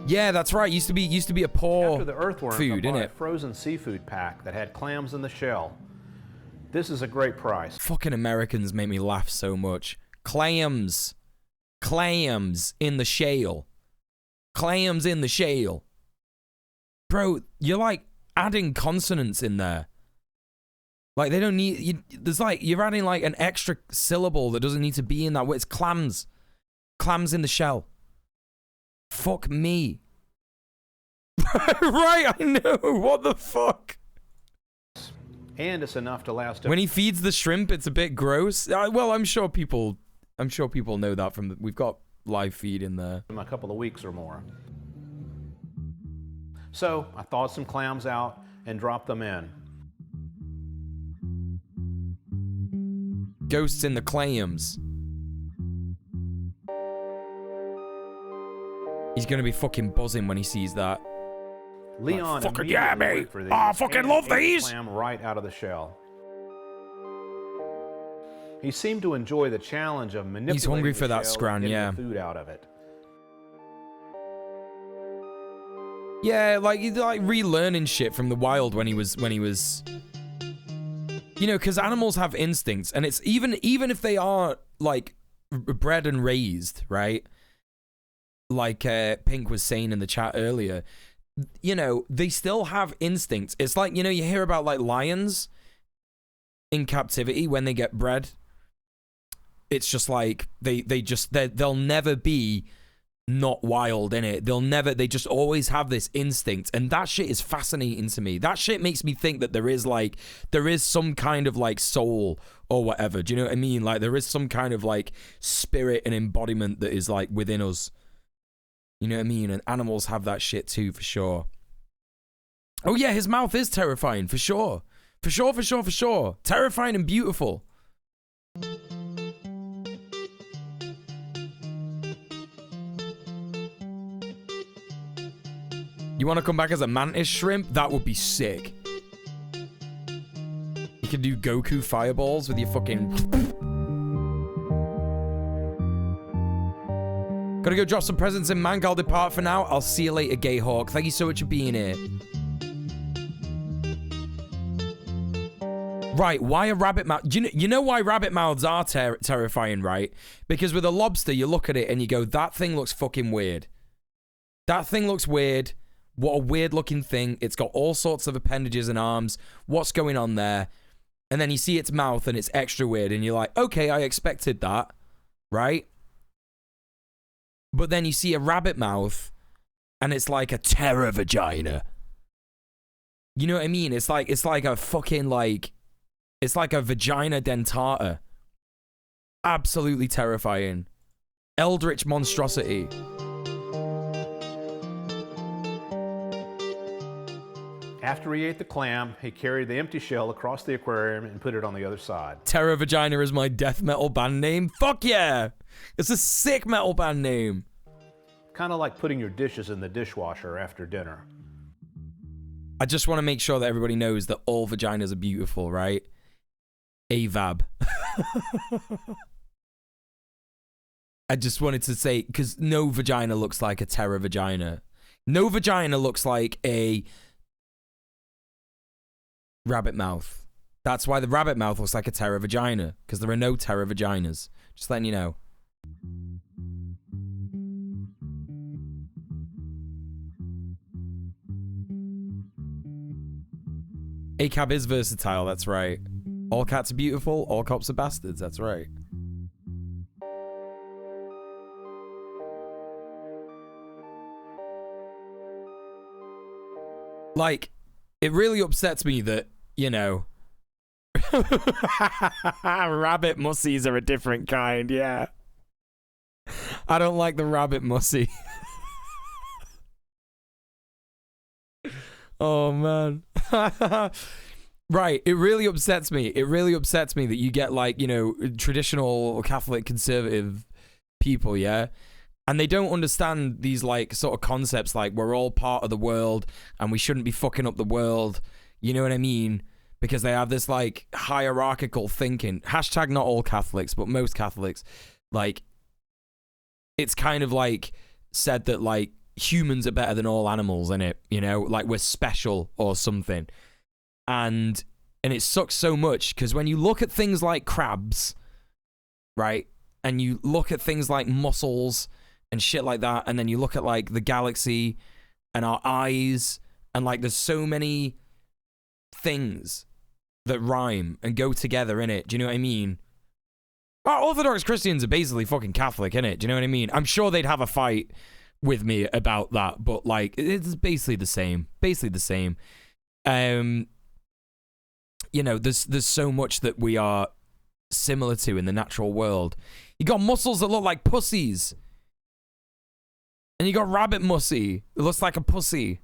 Yeah, that's right. Used to be a poor After the earthworms, food, I bought innit? a frozen seafood pack that had clams in the shell. This is a great price. Fucking Americans make me laugh so much. Clams. Clams in the shale. Clams in the shale. Bro, you're like adding consonants in there. Like they don't need, there's like, you're adding like an extra syllable that doesn't need to be in that word. It's clams. Clams in the shell. Fuck me. Right, I know. What the fuck? And it's enough to last. When he feeds the shrimp, it's a bit gross. Well, I'm sure people know that from we've got live feed in there. A couple of weeks or more. So I thawed some clams out and dropped them in. Ghosts in the clams. He's gonna be fucking buzzing when he sees that. Leon fucking yeah, immediately mate. went for these Oh, I fucking and love ate the these. clam right out of the shell. He seemed to enjoy the challenge of manipulating He's hungry for the that shell scran, and getting yeah. the food out of it. Yeah, like he's like relearning shit from the wild when he was you know, because animals have instincts, and it's even if they are like bred and raised, right? Like Pink was saying in the chat earlier, you know, they still have instincts. It's like, you know, you hear about like lions in captivity when they get bred. It's just like they'll never be not wild, innit? They just always have this instinct, and that shit is fascinating to me. That shit makes me think that there is some kind of like soul or whatever. Do you know what I mean? Like there is some kind of like spirit and embodiment that is like within us. You know what I mean? And animals have that shit too, for sure. Oh yeah, his mouth is terrifying, for sure. For sure. Terrifying and beautiful. You want to come back as a mantis shrimp? That would be sick. You can do Goku fireballs with your fucking... Gotta go drop some presents in Mank. I'll depart for now. I'll see you later, Gay Hawk. Thank you so much for being here. Right, why a rabbit mouth? You know why rabbit mouths are terrifying, right? Because with a lobster, you look at it and you go, that thing looks fucking weird. That thing looks weird. What a weird looking thing. It's got all sorts of appendages and arms. What's going on there? And then you see its mouth and it's extra weird and you're like, okay, I expected that, right? But then you see a rabbit mouth and it's like a terror vagina. You know what I mean? It's like a fucking like... It's like a vagina dentata. Absolutely terrifying. Eldritch monstrosity. After he ate the clam, he carried the empty shell across the aquarium and put it on the other side. Terror Vagina is my death metal band name. Fuck yeah! It's a sick metal band name. Kind of like putting your dishes in the dishwasher after dinner. I just want to make sure that everybody knows that all vaginas are beautiful, right? AVAB. I just wanted to say, because no vagina looks like a terror vagina. No vagina looks like a rabbit mouth. That's why the rabbit mouth looks like a terror vagina, because there are no terror vaginas. Just letting you know. ACAB is versatile, that's right. All cats are beautiful, all cops are bastards, that's right. Like, it really upsets me that, you know... rabbit mussies are a different kind, yeah. I don't like the rabbit mussy. Oh, man. Right, it really upsets me. It really upsets me that you get, like, you know, traditional Catholic conservative people, yeah? And they don't understand these, like, sort of concepts like we're all part of the world and we shouldn't be fucking up the world. You know what I mean? Because they have this, like, hierarchical thinking. Hashtag not all Catholics, but most Catholics. Like, it's kind of, like, said that, like, humans are better than all animals, innit? You know? Like, we're special or something. And it sucks so much because when you look at things like crabs, right? And you look at things like mussels and shit like that, and then you look at, like, the galaxy and our eyes, and, like, there's so many things that rhyme and go together in it. Do you know what I mean? Orthodox Christians are basically fucking Catholic, innit? Do you know what I mean? I'm sure they'd have a fight with me about that, but, like, it's basically the same. Basically the same. You know, there's so much that we are similar to in the natural world. You got mussels that look like pussies. And you got rabbit mussy. It looks like a pussy.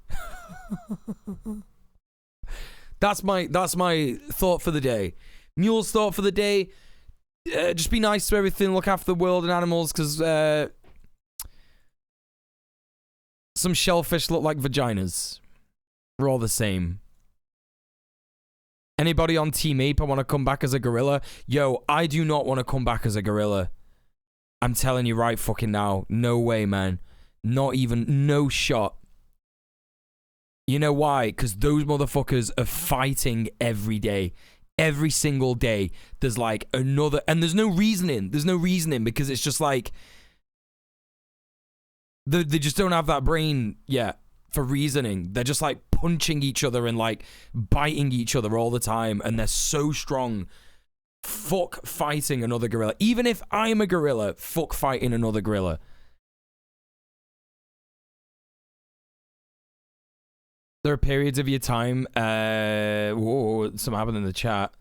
That's my thought for the day. Mule's thought for the day. Just be nice to everything. Look after the world and animals, because some shellfish look like vaginas. We're all the same. Anybody on Team Ape want to come back as a gorilla? Yo, I do not want to come back as a gorilla. I'm telling you right fucking now. No way, man. Not even, no shot. You know why? Because those motherfuckers are fighting every day. Every single day. There's like another... And there's no reasoning. There's no reasoning because it's just like... They just don't have that brain yet for reasoning. They're just like punching each other and like biting each other all the time. And they're so strong. Fuck fighting another gorilla. Even if I'm a gorilla, fuck fighting another gorilla. There are periods of your time, whoa, something happened in the chat.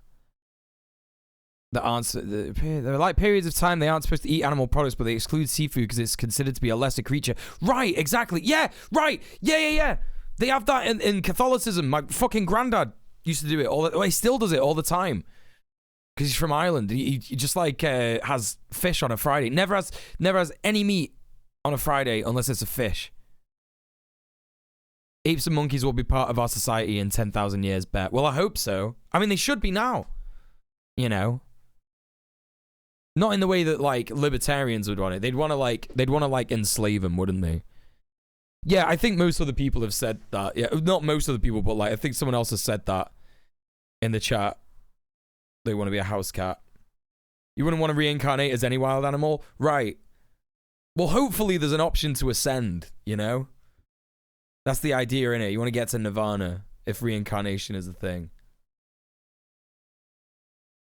There are like periods of time they aren't supposed to eat animal products, but they exclude seafood because it's considered to be a lesser creature. Right, exactly. Yeah, right. Yeah. They have that in Catholicism. My fucking granddad used to do it well, he still does it all the time. Because he's from Ireland. He just like has fish on a Friday. Never has any meat on a Friday unless it's a fish. Apes and monkeys will be part of our society in 10,000 years, bet. Well, I hope so. I mean, they should be now. You know? Not in the way that, like, libertarians would want it. They'd want to, like, enslave them, wouldn't they? Yeah, I think most of the people have said that. Yeah, not most of the people, but, like, I think someone else has said that in the chat. They want to be a house cat. You wouldn't want to reincarnate as any wild animal? Right. Well, hopefully there's an option to ascend, you know? That's the idea, innit? You want to get to nirvana if reincarnation is a thing.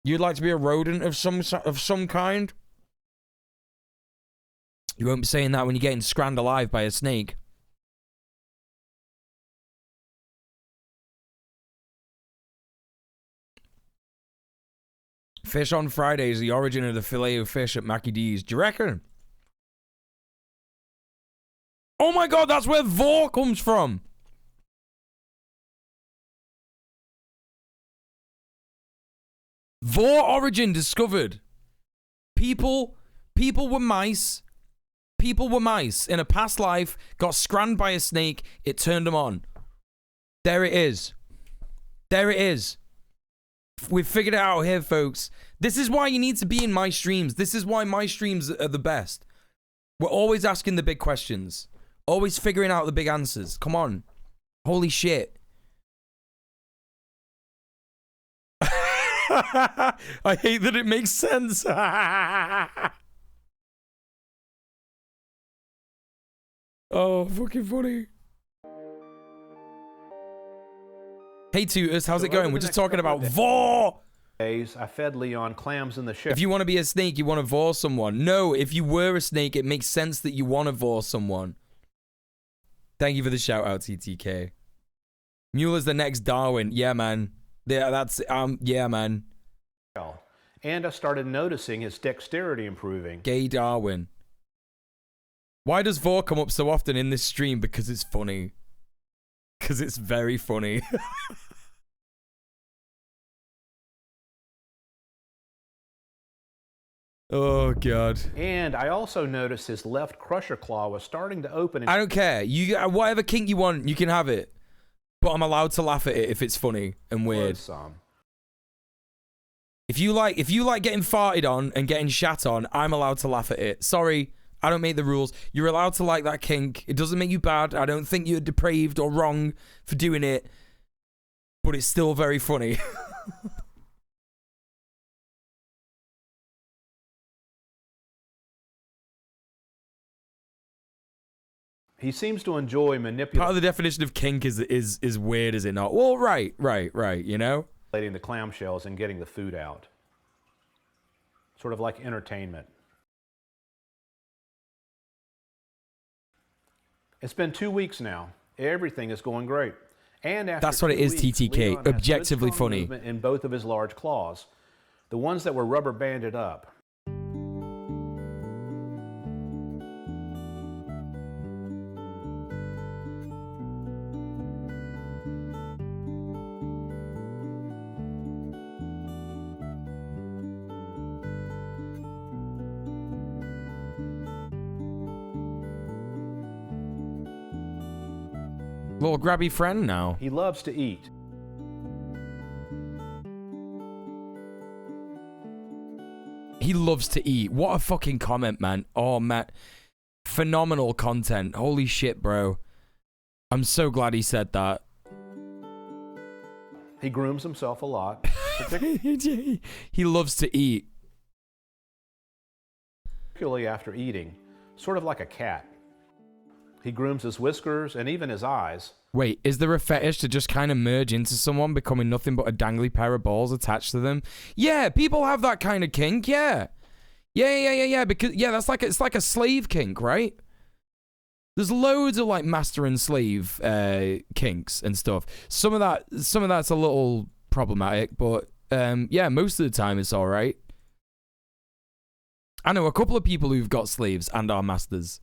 You'd like to be a rodent of some kind? You won't be saying that when you're getting scrammed alive by a snake. Fish on Friday is the origin of the filet of fish at Mackie D's. Do you reckon? Oh my god, that's where vor comes from. Vor origin discovered. People were mice. People were mice in a past life, got scrammed by a snake, it turned them on. There it is. There it is. We've figured it out here, folks. This is why you need to be in my streams. This is why my streams are the best. We're always asking the big questions. Always figuring out the big answers. Come on. Holy shit. I hate that it makes sense. Oh, fucking funny. Hey, Tutors, how's it going? We're just talking about vor. I fed Leon clams in the ship. If you want to be a snake, you want to vor someone. No, if you were a snake, it makes sense that you want to vor someone. Thank you for the shout out, TTK. Muel is the next Darwin. Yeah, man. Yeah, that's, yeah, man. And I started noticing his dexterity improving. Gay Darwin. Why does vor come up so often in this stream? Because it's funny. Because it's very funny. Oh, God. And I also noticed his left crusher claw was starting to open. I don't care. You whatever kink you want, you can have it. But I'm allowed to laugh at it if it's funny and weird. If you like getting farted on and getting shat on, I'm allowed to laugh at it. Sorry, I don't make the rules. You're allowed to like that kink. It doesn't make you bad. I don't think you're depraved or wrong for doing it. But it's still very funny. He seems to enjoy manipulating. Part of the definition of kink is weird, is it not? Well, right, you know? The clamshells and getting the food out. Sort of like entertainment. It's been 2 weeks now. Everything is going great. And after that's what it is, weeks, TTK. Leon Objectively has good funny. movement in both of his large claws. The ones that were rubber banded up. Little grabby friend now. He loves to eat. He loves to eat. What a fucking comment, man. Oh, man. Phenomenal content. Holy shit, bro. I'm so glad he said that. He grooms himself a lot. He loves to eat. Particularly after eating. Sort of like a cat. He grooms his whiskers and even his eyes. Wait, is there a fetish to just kind of merge into someone, becoming nothing but a dangly pair of balls attached to them? Yeah, people have that kind of kink, yeah. Yeah, because, yeah, that's like, it's like a slave kink, right? There's loads of, like, master and slave kinks and stuff. Some of that's a little problematic, but, yeah, most of the time it's all right. I know a couple of people who've got slaves and are masters.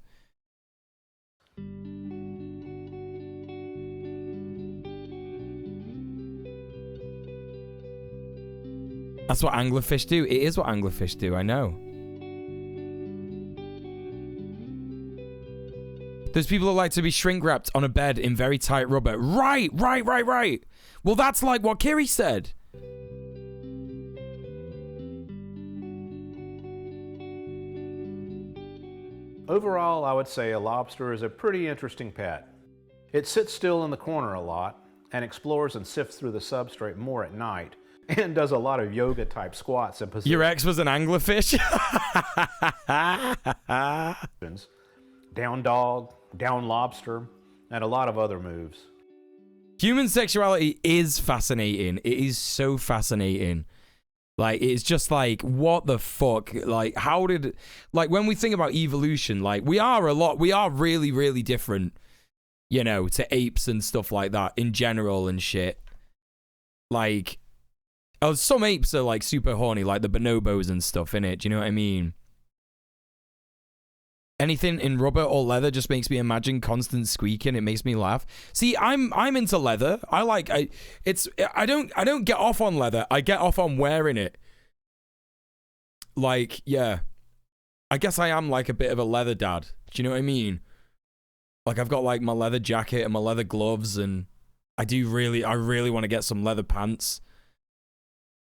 That's what anglerfish do. It is what anglerfish do, I know. There's people that like to be shrink wrapped on a bed in very tight rubber. Right. Well, that's like what Kiri said. Overall, I would say a lobster is a pretty interesting pet. It sits still in the corner a lot and explores and sifts through the substrate more at night and does a lot of yoga type squats and positions. Your ex was an anglerfish? Down dog, down lobster, and a lot of other moves. Human sexuality is fascinating. It is so fascinating. Like, it's just like, what the fuck? Like, how did... Like, when we think about evolution, like, we are really, really different, you know, to apes and stuff like that in general and shit. Like, some apes are, like, super horny, like the bonobos and stuff, innit? Do you know what I mean? Anything in rubber or leather just makes me imagine constant squeaking. It makes me laugh. See, I'm into leather. I don't get off on leather. I get off on wearing it. Like, yeah. I guess I am like a bit of a leather dad. Do you know what I mean? Like, I've got like my leather jacket and my leather gloves, and I really want to get some leather pants.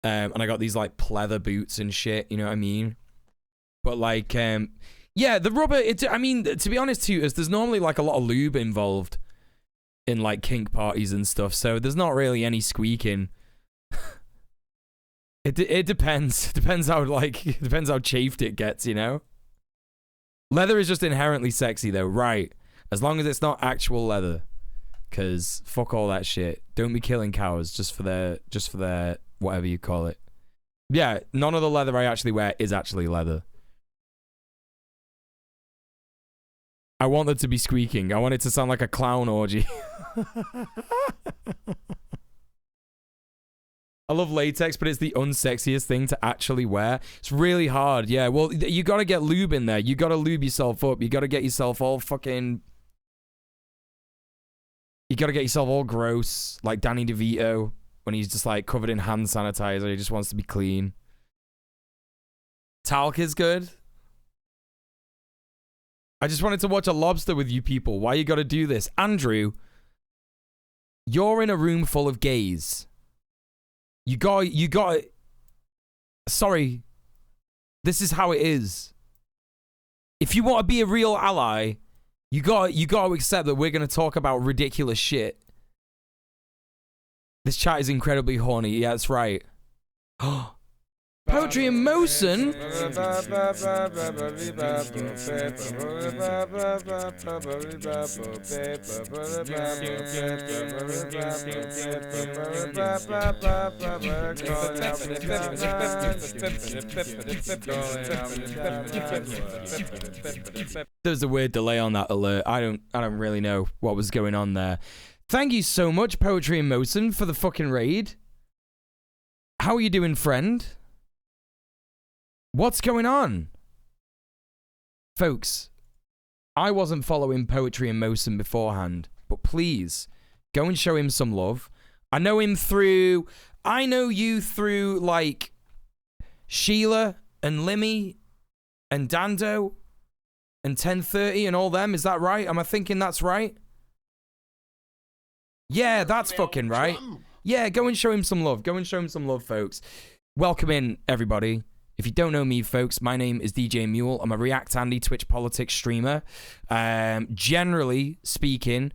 And I got these like pleather boots and shit, you know what I mean? But like, yeah, the rubber, I mean, to be honest too, there's normally like a lot of lube involved in like kink parties and stuff, so there's not really any squeaking. It depends. Depends how chafed it gets, you know? Leather is just inherently sexy though, right? As long as it's not actual leather. Cause fuck all that shit. Don't be killing cows just for their whatever you call it. Yeah, none of the leather I actually wear is actually leather. I want it to be squeaking. I want it to sound like a clown orgy. I love latex, but it's the unsexiest thing to actually wear. It's really hard. Yeah, well, you gotta get lube in there. You gotta lube yourself up. You gotta get yourself all fucking... You gotta get yourself all gross, like Danny DeVito, when he's just like covered in hand sanitizer. He just wants to be clean. Talc is good. I just wanted to watch a lobster with you people. Why you gotta do this? Andrew, you're in a room full of gays. You got. Sorry. This is how it is. If you want to be a real ally, you got to accept that we're gonna talk about ridiculous shit. This chat is incredibly horny. Yeah, that's right. Poetry in motion. There's a weird delay on that alert. I don't really know what was going on there. Thank you so much, Poetry in Motion, for the fucking raid. How are you doing, friend? What's going on? Folks, I wasn't following Poetry in Motion beforehand, but please, go and show him some love. I know you through, like, Sheila and Limmy and Dando and 1030 and all them. Is that right? Am I thinking that's right? Yeah, that's fucking right. Yeah, go and show him some love. Go and show him some love, folks. Welcome in, everybody. If you don't know me, folks, my name is djmuel. I'm a React Andy Twitch politics streamer. Generally speaking,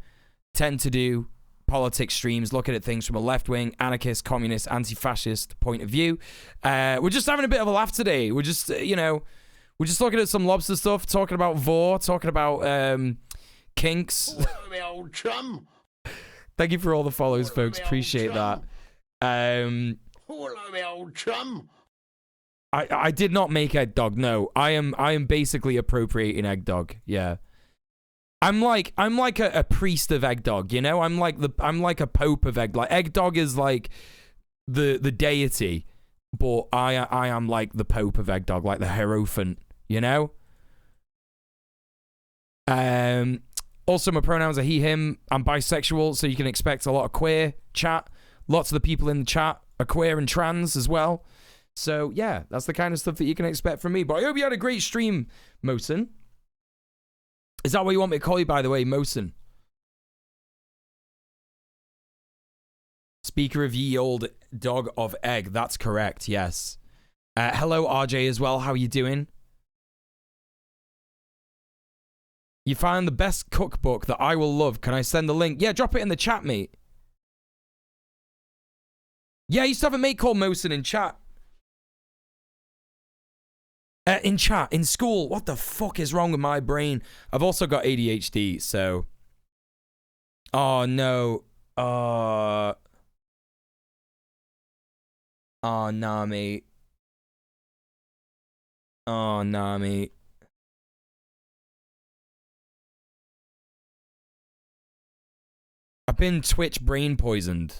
tend to do politics streams, looking at things from a left-wing, anarchist, communist, anti-fascist point of view. We're just having a bit of a laugh today. We're just, we're just looking at some lobster stuff, talking about vor, talking about kinks. Hello, me old chum. Thank you for all the follows, folks. Appreciate that. Hello, me old chum. I did not make egg dog. No, I am basically appropriating egg dog. Yeah, I'm like a priest of egg dog. You know, I'm like a pope of egg. Like egg dog is like the deity, but I am like the pope of egg dog, like the hierophant. You know. Also, my pronouns are he, him. I'm bisexual, so you can expect a lot of queer chat. Lots of the people in the chat are queer and trans as well. So, yeah, that's the kind of stuff that you can expect from me. But I hope you had a great stream, Mosin. Is that what you want me to call you, by the way, Mosin? Speaker of ye old dog of egg. That's correct, yes. Hello, RJ, as well. How are you doing? You found the best cookbook that I will love. Can I send the link? Yeah, drop it in the chat, mate. Yeah, I used to have a mate called Mosin in chat. In school. What the fuck is wrong with my brain? I've also got ADHD, so... Oh, no. Oh, nah, mate. Oh, nah, mate. I've been Twitch brain poisoned.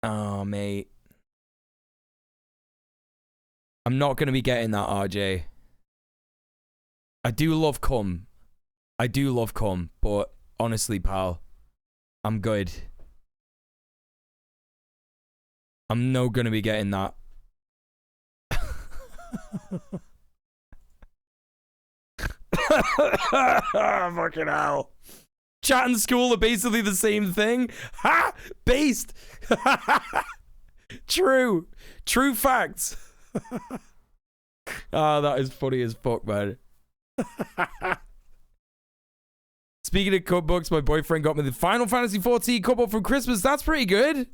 Oh, mate. I'm not going to be getting that, RJ. I do love cum. I do love cum, but honestly, pal, I'm good. I'm not going to be getting that. Fucking hell. Chat and school are basically the same thing. Ha! Based. True. True facts. Oh, that is funny as fuck, man. Speaking of cookbooks, my boyfriend got me the Final Fantasy XIV cookbook for Christmas. That's pretty good.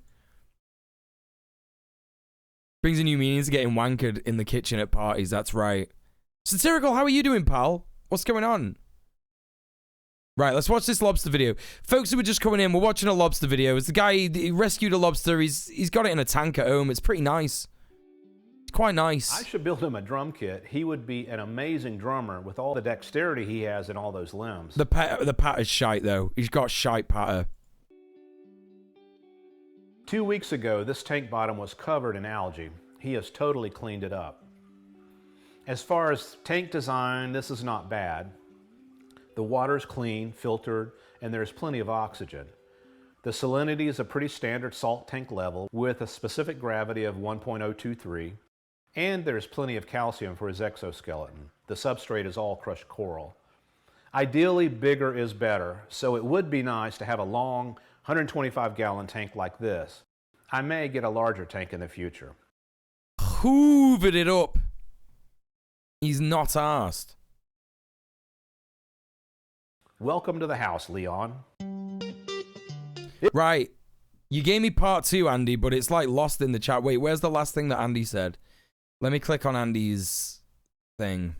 Brings a new meaning to getting wankered in the kitchen at parties. That's right. Satirical, how are you doing, pal? What's going on? Right, let's watch this lobster video. Folks who were just coming in, we're watching a lobster video. It's the guy, he rescued a lobster. He's got it in a tank at home. It's pretty nice. It's quite nice. I should build him a drum kit. He would be an amazing drummer with all the dexterity he has in all those limbs. The patter's shite, though. He's got shite patter. 2 weeks ago, this tank bottom was covered in algae. He has totally cleaned it up. As far as tank design, this is not bad. The water's clean, filtered, and there's plenty of oxygen. The salinity is a pretty standard salt tank level with a specific gravity of 1.023, and there's plenty of calcium for his exoskeleton. The substrate is all crushed coral. Ideally, bigger is better, so it would be nice to have a long 125-gallon tank like this. I may get a larger tank in the future. Hoovered it up. He's not asked. Welcome to the house, Leon. Right. You gave me part 2, Andy, but it's like lost in the chat. Wait, where's the last thing that Andy said? Let me click on Andy's thing.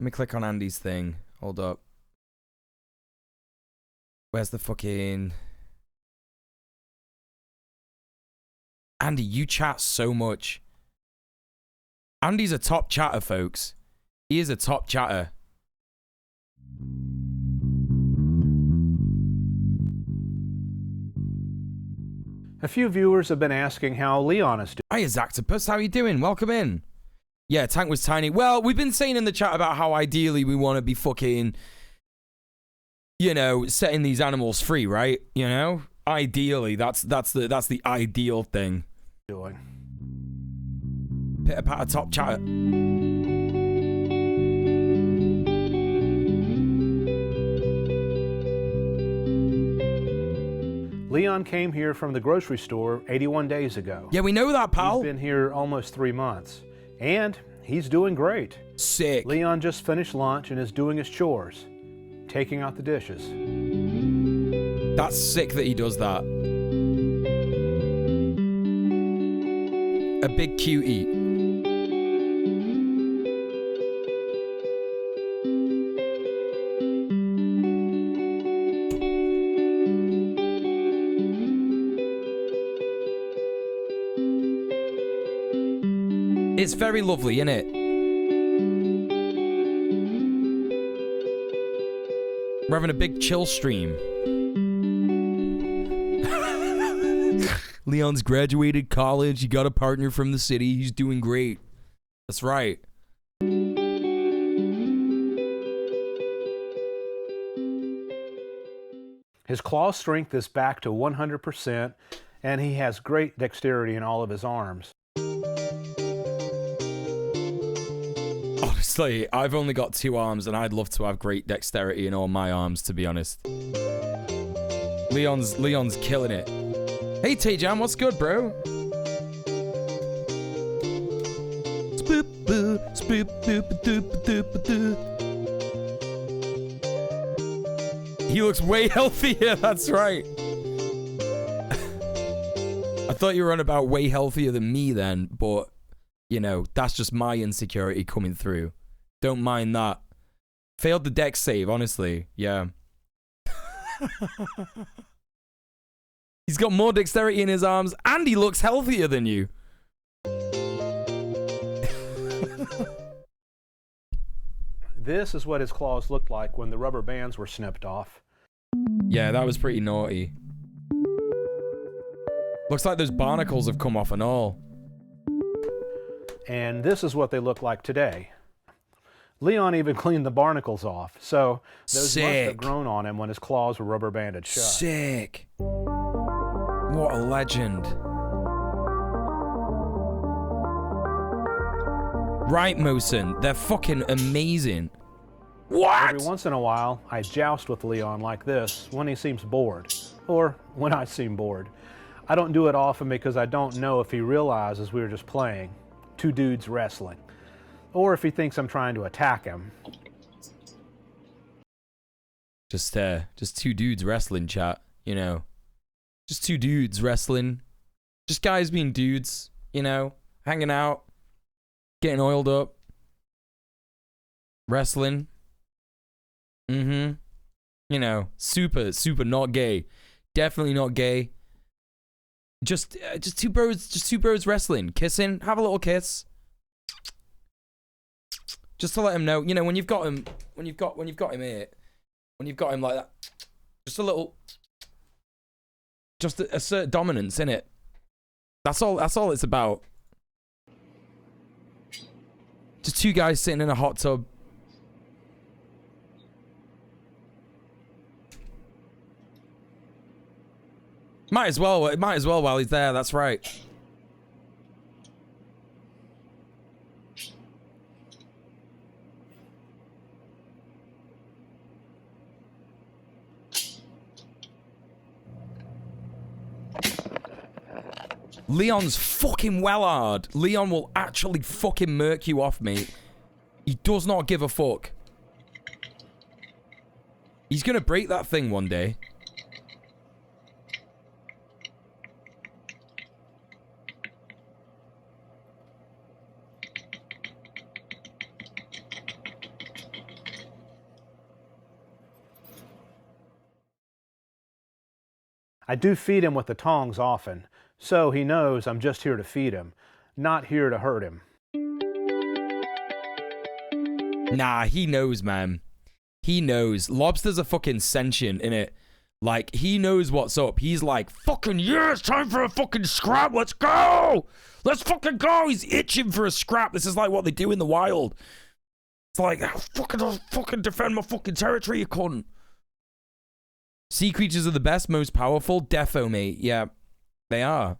Let me click on Andy's thing. Hold up. Where's the fucking... Andy, you chat so much. Andy's a top chatter, folks. He is a top chatter. A few viewers have been asking how Leon is doing. Hiya, Zactopus. How you doing? Welcome in. Yeah, tank was tiny. Well, we've been saying in the chat about how ideally we want to be fucking, you know, setting these animals free, right? You know, ideally, that's the ideal thing. Pitter patter top chatter. Leon came here from the grocery store 81 days ago. Yeah, we know that, pal. He's been here almost 3 months, and he's doing great. Sick. Leon just finished lunch and is doing his chores, taking out the dishes. That's sick that he does that. A big cutie. It's very lovely, isn't it? We're having a big chill stream. Leon's graduated college. He got a partner from the city. He's doing great. That's right. His claw strength is back to 100%, and he has great dexterity in all of his arms. Honestly, I've only got 2 arms, and I'd love to have great dexterity in all my arms, to be honest. Leon's killing it. Hey, T-Jam, what's good, bro? He looks way healthier, that's right. I thought you were on about way healthier than me then, but, you know, that's just my insecurity coming through. Don't mind that. Failed the dex save, honestly. Yeah. He's got more dexterity in his arms, and he looks healthier than you. This is what his claws looked like when the rubber bands were snipped off. Yeah, that was pretty naughty. Looks like those barnacles have come off and all. And this is what they look like today. Leon even cleaned the barnacles off, so those must have grown on him when his claws were rubber banded shut. Sick. What a legend. Right, Mosen, they're fucking amazing. What? Every once in a while, I joust with Leon like this when he seems bored, or when I seem bored. I don't do it often because I don't know if he realizes we were just playing, 2 dudes wrestling, or if he thinks I'm trying to attack him. Just 2 dudes wrestling, chat, you know. Just 2 dudes wrestling. Just guys being dudes, you know, hanging out, getting oiled up, wrestling. You know, super not gay. Definitely not gay. Just 2 bros wrestling, kissing, have a little kiss. Just to let him know, you know, when you've got him here, when you've got him like that, just a little, just assert dominance in it. That's all it's about. Just 2 guys sitting in a hot tub. Might as well while he's there, that's right. Leon's fucking well hard. Leon will actually fucking murk you off, mate. He does not give a fuck. He's gonna break that thing one day. I do feed him with the tongs often, so he knows I'm just here to feed him, not here to hurt him. Nah, he knows, man. He knows. Lobsters are fucking sentient, innit? Like, he knows what's up. He's like, fucking yeah, it's time for a fucking scrap. Let's go. Let's fucking go. He's itching for a scrap. This is like what they do in the wild. It's like, I'll fucking defend my fucking territory, you cunt. Sea creatures are the best, most powerful. Defo, mate. Yeah, they are.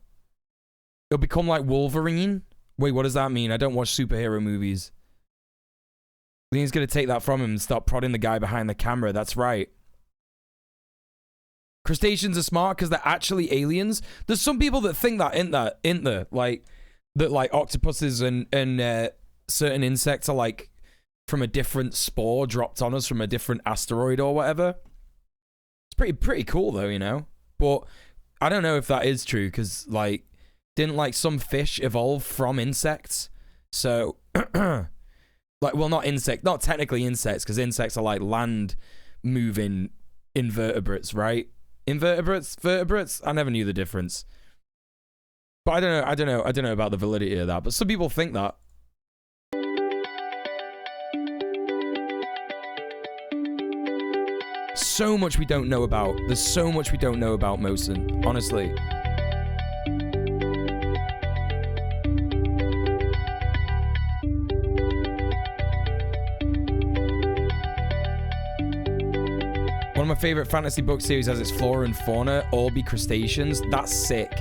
It'll become like Wolverine. Wait, what does that mean? I don't watch superhero movies. Leon's gonna take that from him and start prodding the guy behind the camera. That's right. Crustaceans are smart because they're actually aliens. There's some people that think that, ain't there? Like, that like octopuses and certain insects are like from a different spore dropped on us from a different asteroid or whatever. Pretty cool though, you know, but I don't know if that is true because like didn't like some fish evolve from insects? So like, well, not technically insects, because insects are like land moving invertebrates, right? Vertebrates, I never knew the difference, but I don't know about the validity of that, but some people think that. So much we don't know about. There's so much we don't know about Mosen, honestly. One of my favorite fantasy book series has its flora and fauna all be crustaceans. That's sick.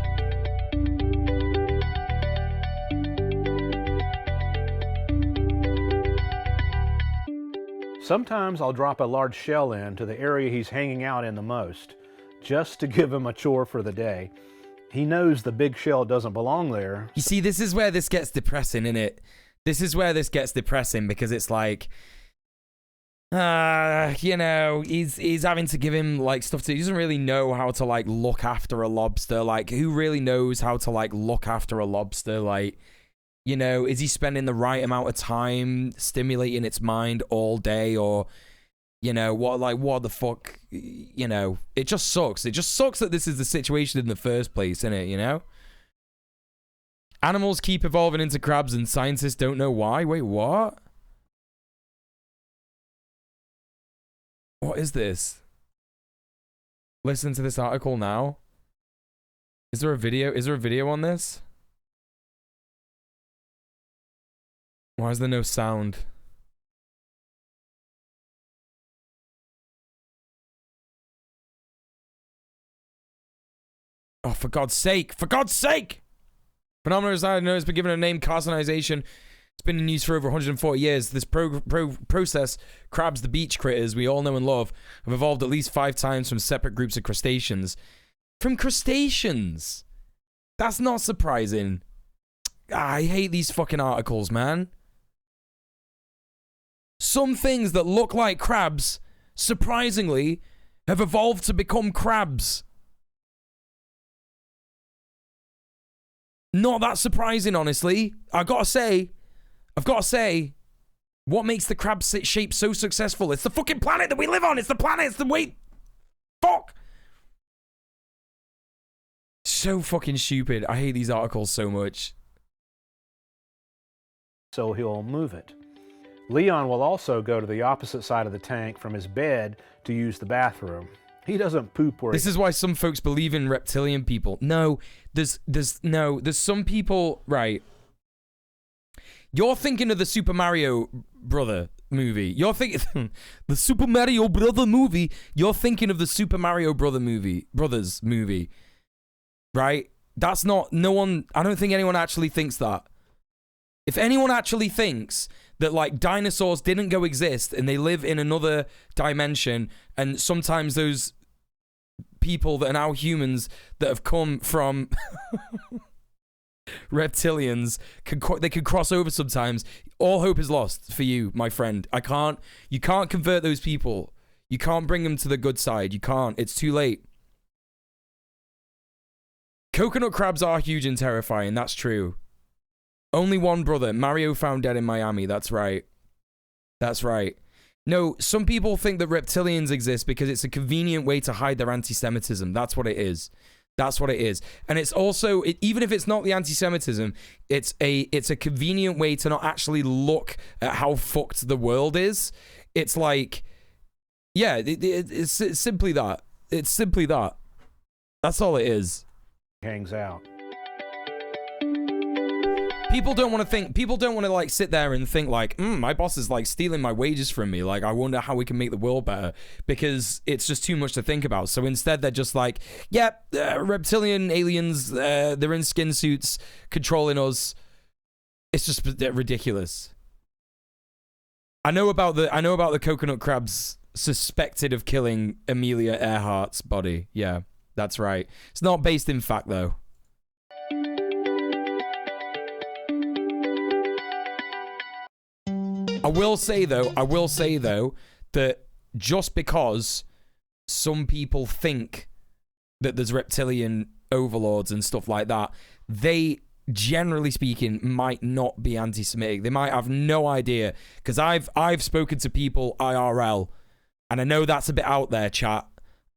Sometimes I'll drop a large shell in to the area he's hanging out in the most, just to give him a chore for the day. He knows the big shell doesn't belong there. You see, this is where this gets depressing, innit? This is where this gets depressing, because it's like, you know, he's having to give him like stuff to. He doesn't really know how to like look after a lobster. Like, who really knows how to like look after a lobster? Like, you know, is he spending the right amount of time stimulating its mind all day, or, you know, what the fuck? You know, it just sucks. It just sucks that this is the situation in the first place, innit? You know. Animals keep evolving into crabs, and scientists don't know why. Wait, what? What is this? Listen to this article now. Is there a video? Is there a video on this? Why is there no sound? Oh, for God's sake! For God's sake! Phenomenon is now known has been given a name, carcinization. It's been in use for over 140 years. This process, crabs, the beach critters we all know and love, have evolved at least 5 times from separate groups of crustaceans. From crustaceans? That's not surprising. I hate these fucking articles, man. Some things that look like crabs, surprisingly, have evolved to become crabs. Not that surprising, honestly. I've got to say, what makes the crab shape so successful? It's the fucking planet that we live on. It's the planet. It's the way. Fuck. So fucking stupid. I hate these articles so much. So he'll move it. Leon will also go to the opposite side of the tank from his bed to use the bathroom. He doesn't poop where This is why some folks believe in reptilian people. No, there's some people, right. You're thinking of the Super Mario Brother movie. You're thinking the Super Mario Brother movie. You're thinking of the Super Mario Brothers movie. Right? That's not, no one, I don't think anyone actually thinks that. If anyone actually thinks that like dinosaurs didn't go exist and they live in another dimension, and sometimes those people that are now humans that have come from reptilians they could cross over sometimes, all hope is lost for you, my friend. You can't convert those people. You can't bring them to the good side. You can't. It's too late. Coconut crabs are huge and terrifying. That's true. Only one brother. Mario found dead in Miami. That's right. That's right. No, some people think that reptilians exist because it's a convenient way to hide their anti-Semitism. That's what it is. That's what it is. And it's also, even if it's not the anti-Semitism, it's a convenient way to not actually look at how fucked the world is. It's like, yeah, it's simply that. It's simply that. That's all it is. Hangs out. People don't want to like sit there and think like, my boss is like stealing my wages from me. Like, I wonder how we can make the world better, because it's just too much to think about. So instead they're just like, reptilian aliens, they're in skin suits controlling us. It's just ridiculous. I know about the coconut crabs suspected of killing Amelia Earhart's body. Yeah, that's right. It's not based in fact though. I will say though that just because some people think that there's reptilian overlords and stuff like that, they, generally speaking, might not be anti-Semitic. They might have no idea, because I've spoken to people IRL, and I know that's a bit out there, chat.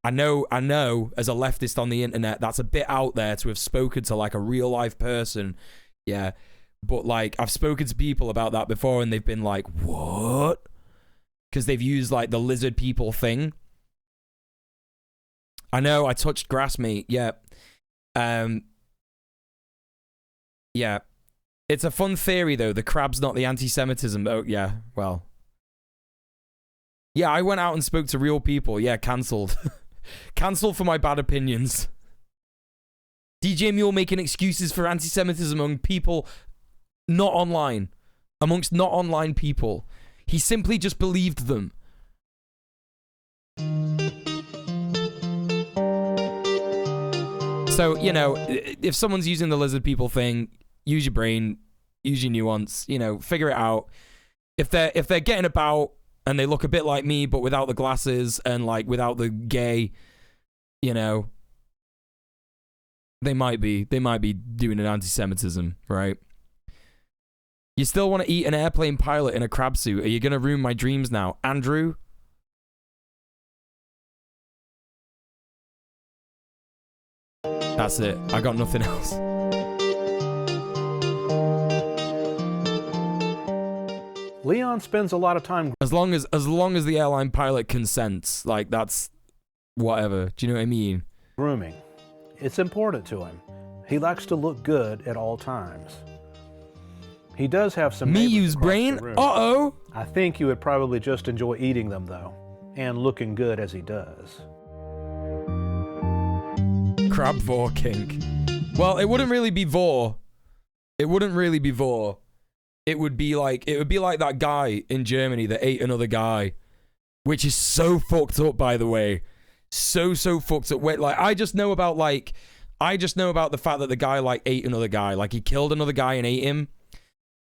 I know, as a leftist on the internet, that's a bit out there to have spoken to like a real life person. Yeah. But, like, I've spoken to people about that before, and they've been like, what? Because they've used, like, the lizard people thing. I know, I touched grass, mate. Yeah. Yeah. It's a fun theory, though. The crab's not the anti-Semitism. Oh, yeah. Well. Yeah, I went out and spoke to real people. Yeah, cancelled. Cancelled for my bad opinions. DJ Muel making excuses for anti-Semitism among people not online. Amongst not online people. He simply just believed them. So, you know, if someone's using the lizard people thing, use your brain, use your nuance, you know, figure it out. If they're getting about and they look a bit like me, but without the glasses and like without the gay, you know, they might be doing an anti-Semitism, right? You still want to eat an airplane pilot in a crab suit? Are you going to ruin my dreams now? Andrew? That's it. I got nothing else. Leon spends a lot of time As long as the airline pilot consents, like that's whatever. Do you know what I mean? grooming. It's important to him. He likes to look good at all times. He does have some Me neighbors use across brain? the room. Uh-oh. I think you would probably just enjoy eating them, though, and looking good as he does. Crab vor kink. Well, it wouldn't really be vor. It wouldn't really be vor. It would be like that guy in Germany that ate another guy, which is so fucked up, by the way. So fucked up. Wait, like I just know about the fact that the guy like ate another guy, like he killed another guy and ate him,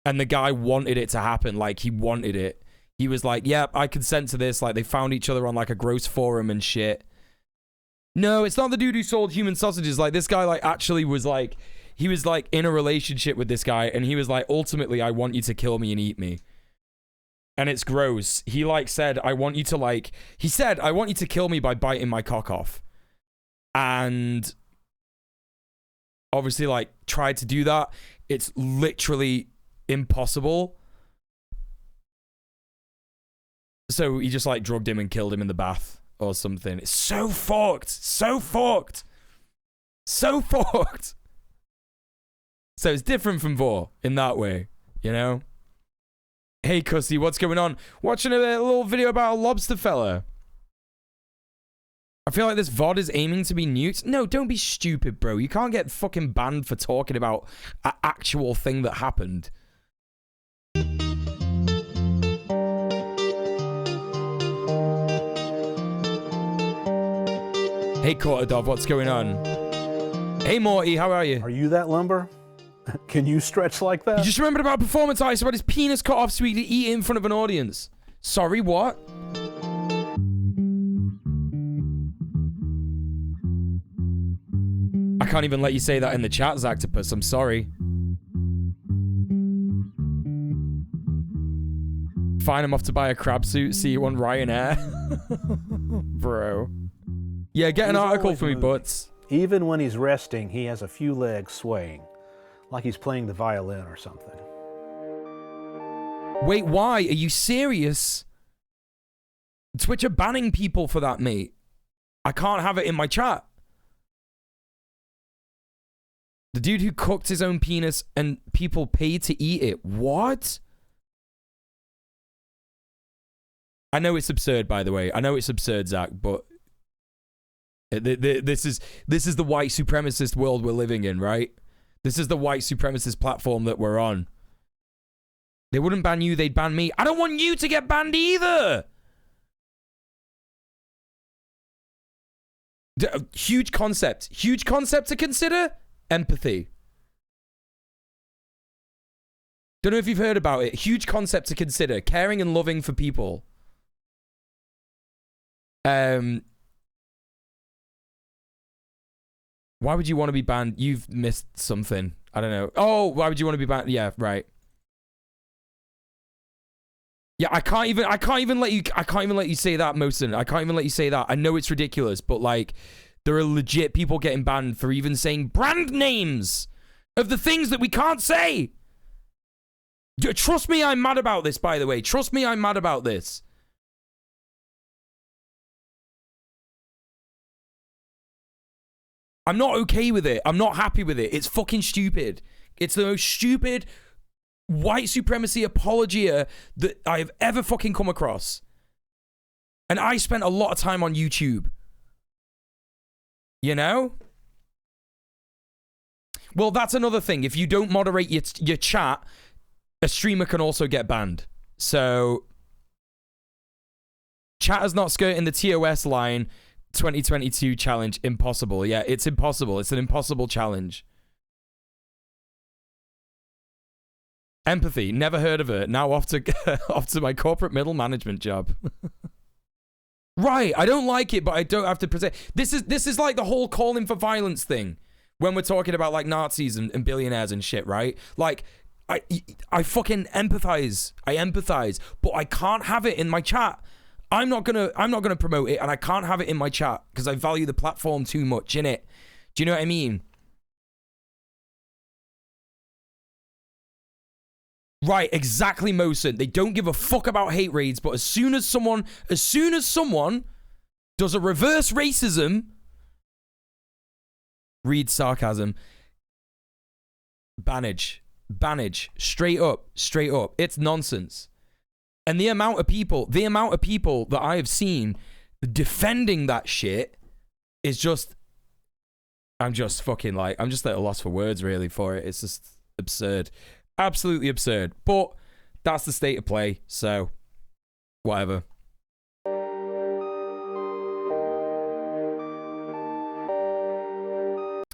and the guy wanted it to happen, like he wanted it. He was like, "Yep, I consent to this." Like they found each other on like a gross forum and shit. No, it's not the dude who sold human sausages. Like this guy, like actually was like, he was like in a relationship with this guy, and he was like, ultimately, I want you to kill me and eat me. And it's gross. He like said, I want you to kill me by biting my cock off. And obviously like tried to do that. It's literally impossible. So he just like drugged him and killed him in the bath or something. It's so fucked. So fucked. So fucked. So it's different from vor in that way, you know? Hey, Cussy, what's going on? Watching a little video about a lobster fella. I feel like this VOD is aiming to be nuked. No, don't be stupid, bro. You can't get fucking banned for talking about an actual thing that happened. Hey, Quarterdov, what's going on? Hey, Morty, how are you? Are you that lumber? Can you stretch like that? You just remembered about performance ice about his penis cut off so he could eat it in front of an audience. Sorry, what? I can't even let you say that in the chat, Zactopus. I'm sorry. Fine, I'm off to buy a crab suit. See you on Ryanair. Bro. Yeah, get an article for me, butts. Even when he's resting, he has a few legs swaying, like he's playing the violin or something. Wait, why? Are you serious? Twitch are banning people for that, mate. I can't have it in my chat. The dude who cooked his own penis and people paid to eat it. What? I know it's absurd, by the way. I know it's absurd, Zach, but this is the white supremacist world we're living in, right? This is the white supremacist platform that we're on. They wouldn't ban you, they'd ban me. I don't want you to get banned either! Huge concept. Huge concept to consider? Empathy. Don't know if you've heard about it. Huge concept to consider. Caring and loving for people. Why would you want to be banned? You've missed something. I don't know. Oh, why would you want to be banned? Yeah, right. Yeah, I can't even let you say that, Mosin. I can't even let you say that. I know it's ridiculous, but like there are legit people getting banned for even saying brand names of the things that we can't say. Trust me, I'm mad about this, by the way. Trust me, I'm mad about this. I'm not okay with it. I'm not happy with it. It's fucking stupid. It's the most stupid white supremacy apologia that I've ever fucking come across. And I spent a lot of time on YouTube. You know? Well, that's another thing. If you don't moderate your chat, a streamer can also get banned. So, chatters not skirting the TOS line 2022 challenge impossible. Yeah, it's impossible. It's an impossible challenge. Empathy, never heard of it. Now off to off to my corporate middle management job. Right, I don't like it, but I don't have to present. This is like the whole calling for violence thing when we're talking about like Nazis and billionaires and shit, right? Like I fucking empathize. I empathize, but I can't have it in my chat. I'm not gonna promote it, and I can't have it in my chat because I value the platform too much, innit? Do you know what I mean? Right, exactly, Mosen. They don't give a fuck about hate raids, but as soon as someone does a reverse racism, read sarcasm, bannage, straight up, it's nonsense. And the amount of people that I have seen defending that shit is just, I'm just at a loss for words really for it. It's just absurd. Absolutely absurd. But that's the state of play, so whatever.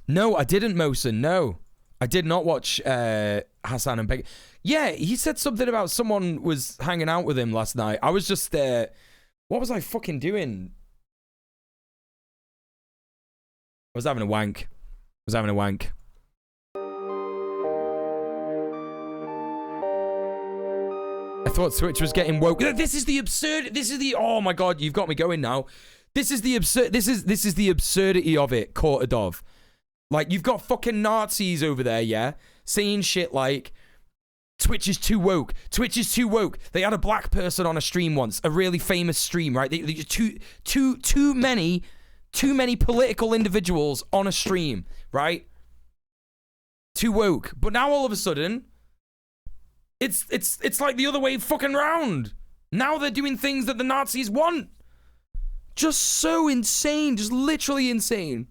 No, I didn't, Mosen. No. I did not watch Hassan and Peggy. Yeah, he said something about someone was hanging out with him last night. I was just what was I fucking doing? I was having a wank. I thought Twitch was getting woke. This is the oh my god, you've got me going now. This is the absurdity of it, Kortadov. Like, you've got fucking Nazis over there, yeah, saying shit like Twitch is too woke. They had a black person on a stream once, a really famous stream, right? They too many political individuals on a stream, right? Too woke. But now all of a sudden, it's like the other way fucking round. Now they're doing things that the Nazis want. Just so insane, just literally insane.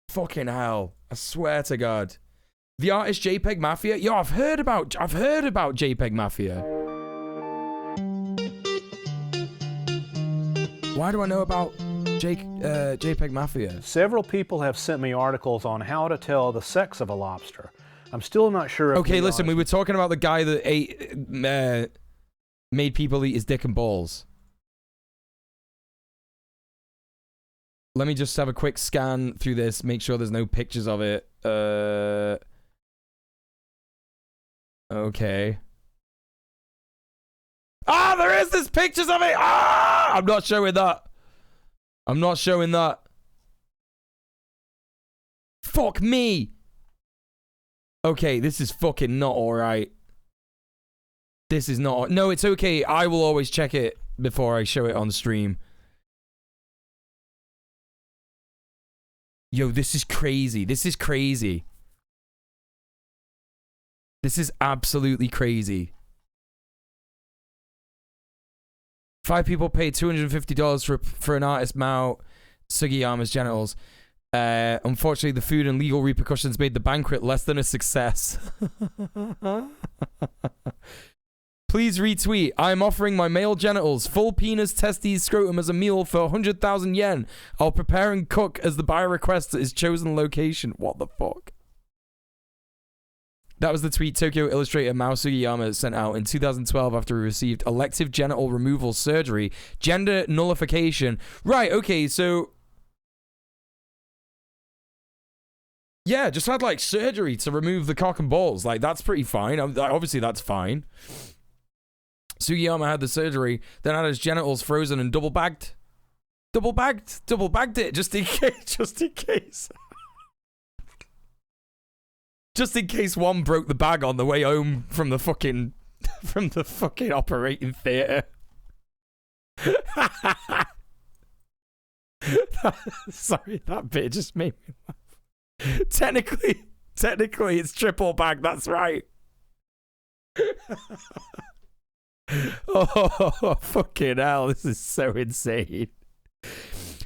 Fucking hell. I swear to God. The artist JPEG Mafia? Yo, I've heard about JPEG Mafia. Why do I know about JPEG Mafia? Several people have sent me articles on how to tell the sex of a lobster. I'm still not sure if... Okay, listen, we were talking about the guy that made people eat his dick and balls. Let me just have a quick scan through this, make sure there's no pictures of it. Okay. Ah, there is! There's pictures of it! Ah! I'm not showing that. Fuck me! Okay, this is fucking not alright. This is not... No, it's okay. I will always check it before I show it on stream. Yo, this is crazy. This is absolutely crazy. 5 people paid $250 for an artist mount Sugiyama's genitals. Unfortunately, the food and legal repercussions made the banquet less than a success. Please retweet. I'm offering my male genitals, full penis, testes, scrotum as a meal for 100,000 yen. I'll prepare and cook as the buyer requests his chosen location. What the fuck? That was the tweet Tokyo illustrator Mao Sugiyama sent out in 2012 after he received elective genital removal surgery, gender nullification. Right, okay, so... Yeah, just had like surgery to remove the cock and balls. Like, that's pretty fine. Obviously, that's fine. Sugiyama had the surgery, then had his genitals frozen and double bagged it just in case. Just in case one broke the bag on the way home from the fucking operating theater. Sorry, that bit just made me laugh. Technically it's triple bag, that's right. Oh, fucking hell, this is so insane.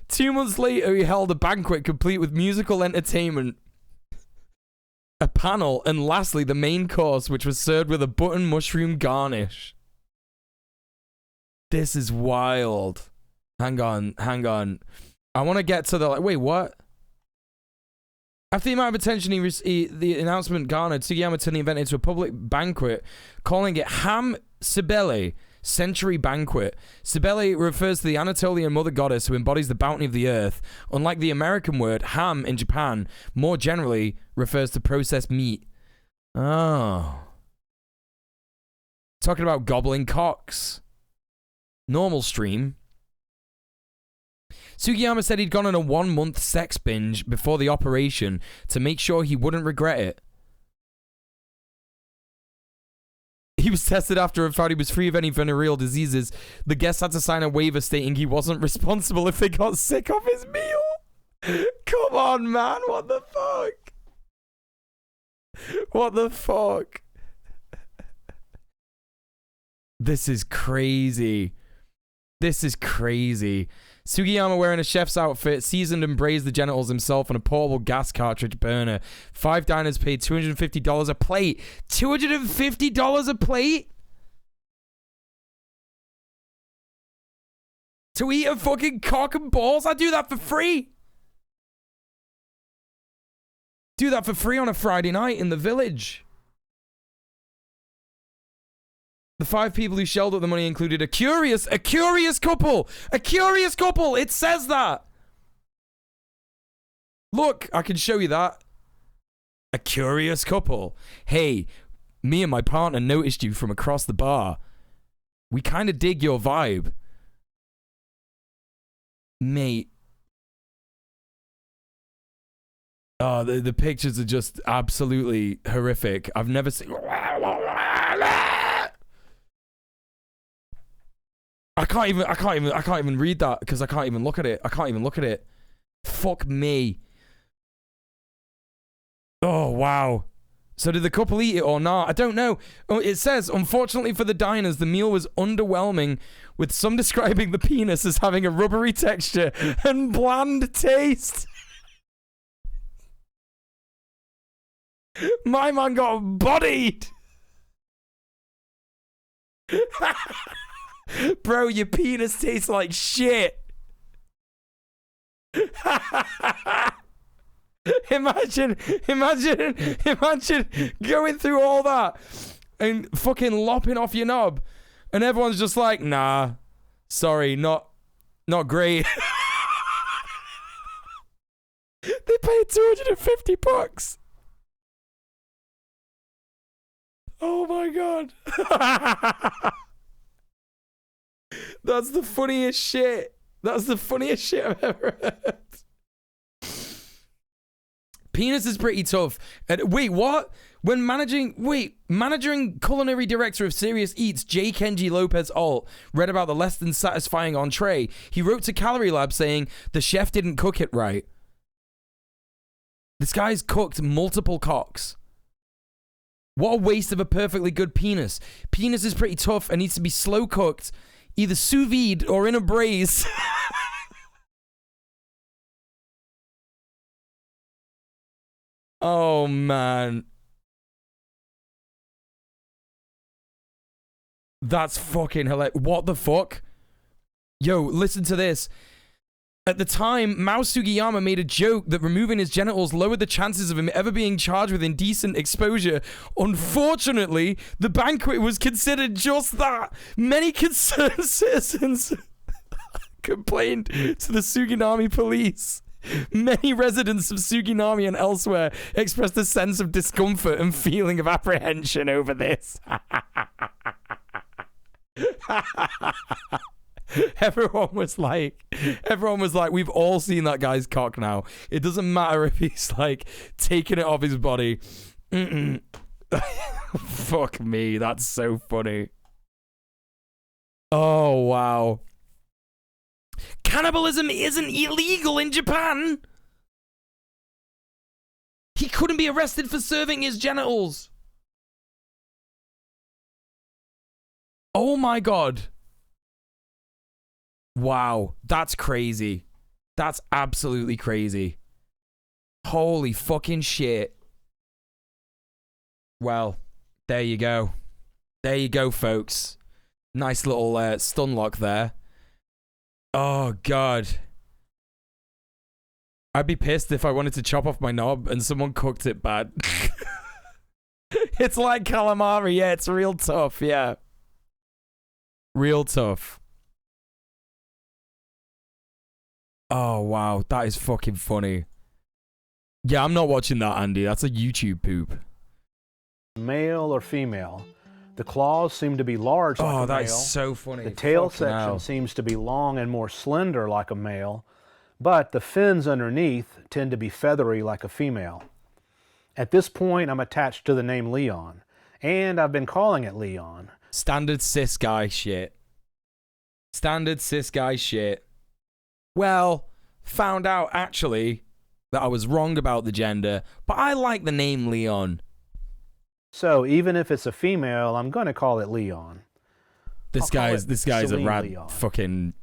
2 months later, he held a banquet complete with musical entertainment, a panel, and lastly, the main course, which was served with a button mushroom garnish. This is wild. Hang on. I want to get to the... Like, wait, what? After the amount of attention the announcement garnered, Sugiyama turned the event into a public banquet, calling it Ham Cybele Century Banquet. Cybele refers to the Anatolian mother goddess who embodies the bounty of the earth. Unlike the American word, ham in Japan more generally refers to processed meat. Oh. Talking about gobbling cocks. Normal stream. Sugiyama said he'd gone on a 1-month sex binge before the operation to make sure he wouldn't regret it. He was tested after and found he was free of any venereal diseases. The guests had to sign a waiver stating he wasn't responsible if they got sick off his meal. Come on, man. What the fuck? What the fuck? This is crazy. This is crazy. Sugiyama wearing a chef's outfit, seasoned and braised the genitals himself on a portable gas cartridge burner. 5 diners paid $250 a plate. $250 a plate? To eat a fucking cock and balls? I do that for free. Do that for free on a Friday night in the village. The 5 people who shelled out the money included a curious couple. A curious couple. It says that. Look, I can show you that. A curious couple. Hey, me and my partner noticed you from across the bar. We kind of dig your vibe. Mate. Oh, the pictures are just absolutely horrific. I've never seen... I can't even read that because I can't even look at it. Fuck me. Oh, wow. So did the couple eat it or not? I don't know. Oh, it says, unfortunately for the diners, the meal was underwhelming, with some describing the penis as having a rubbery texture and bland taste. My man got bodied. Bro, your penis tastes like shit. Imagine going through all that and fucking lopping off your knob, and everyone's just like, nah, sorry, not great. They paid $250. Oh my god. That's the funniest shit. That's the funniest shit I've ever heard. Penis is pretty tough. And wait, what? When managing culinary director of Serious Eats, J. Kenji Lopez Alt, read about the less than satisfying entree, he wrote to Calorie Lab saying the chef didn't cook it right. This guy's cooked multiple cocks. What a waste of a perfectly good penis. Penis is pretty tough and needs to be slow cooked, either sous vide or in a braise. Oh, man. That's fucking hilarious. What the fuck? Yo, listen to this. At the time, Mao Sugiyama made a joke that removing his genitals lowered the chances of him ever being charged with indecent exposure. Unfortunately, the banquet was considered just that. Many concerned citizens complained to the Suginami police. Many residents of Suginami and elsewhere expressed a sense of discomfort and feeling of apprehension over this. Everyone was like, we've all seen that guy's cock now. It doesn't matter if he's like taking it off his body. Fuck me, that's so funny. Oh, wow. Cannibalism isn't illegal in Japan. He couldn't be arrested for serving his genitals. Oh my god. Wow, that's crazy. That's absolutely crazy. Holy fucking shit. Well, there you go. There you go, folks. Nice little stun lock there. Oh, God. I'd be pissed if I wanted to chop off my knob and someone cooked it bad. It's like calamari. Yeah, it's real tough. Yeah. Real tough. Oh, wow. That is fucking funny. Yeah, I'm not watching that, Andy. That's a YouTube poop. Male or female. The claws seem to be large like a male. Oh, that is so funny. The tail Fucking section hell. seems to be long and more slender like a male, but the fins underneath tend to be feathery like a female. At this point, I'm attached to the name Leon, and I've been calling it Leon. Standard cis guy shit. Standard cis guy shit. Well, found out actually that I was wrong about the gender, but I like the name Leon. So even if it's a female, I'm going to call it Leon. This guy's a Celine rad Leon. fucking,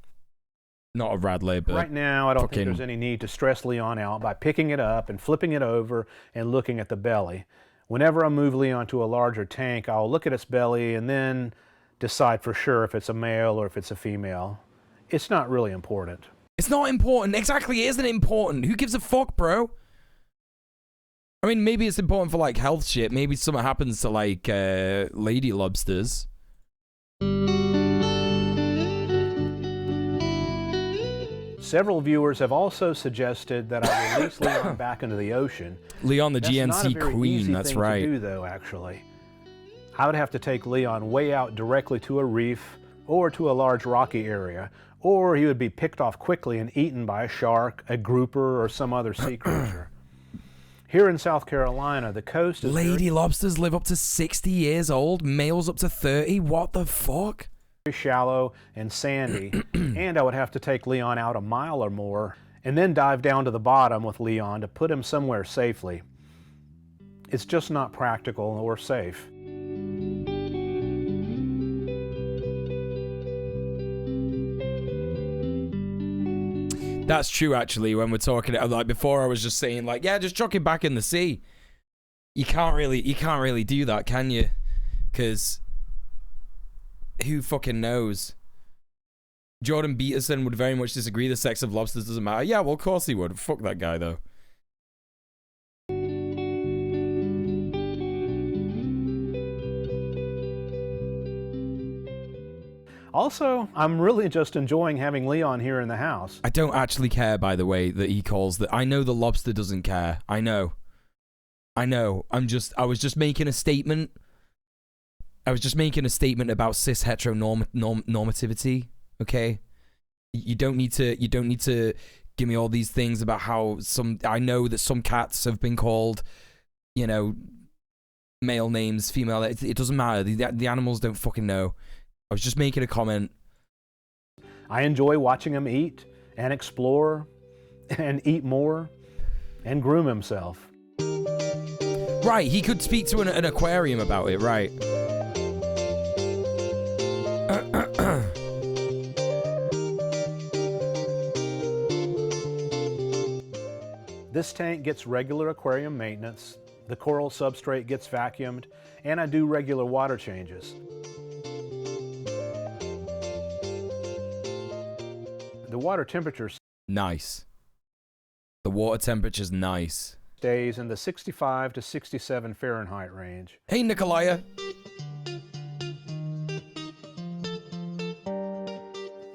not a radley, but Right now, I don't think fucking- there's any need to stress Leon out by picking it up and flipping it over and looking at the belly. Whenever I move Leon to a larger tank, I'll look at its belly and then decide for sure if it's a male or if it's a female. It's not really important. it's not important. Exactly, it isn't important. Who gives a fuck, bro? I mean, maybe it's important for like health shit. Maybe something happens to like lady lobsters. Several viewers have also suggested that I release Leon back into the ocean. Leon, the That's not a GNC very queen. easy That's thing right. to do, though, actually. I would have to take Leon way out directly to a reef or to a large rocky area, or he would be picked off quickly and eaten by a shark, a grouper, or some other sea creature. Here in South Carolina, the coast is Lady lobsters live up to 60 years old. Males up to 30. What the fuck? very shallow and sandy, and I would have to take Leon out a mile or more and then dive down to the bottom with Leon to put him somewhere safely. It's just not practical or safe. That's true, actually, when we're talking, like, before I was just saying, like, yeah, just chuck it back in the sea. You can't really do that, can you? Because who fucking knows? Jordan Peterson would very much disagree the sex of lobsters doesn't matter. Yeah, well, of course he would. Fuck that guy, though. Also, I'm really just enjoying having Leon here in the house. I don't actually care, by the way, that he calls that. I know the lobster doesn't care. I know. I was just making a statement. I was just making a statement about cis heteronormativity. Okay, you don't need to give me all these things about how I know that some cats have been called, you know, male names, female. It doesn't matter. The animals don't fucking know. I was just making a comment. I enjoy watching him eat and explore and eat more and groom himself. Right, he could speak to an aquarium about it, right? This tank gets regular aquarium maintenance, the coral substrate gets vacuumed, and I do regular water changes. The water temperature Nice. The water temperature's nice. stays in the 65 to 67 Fahrenheit range. Hey, Nikolaya.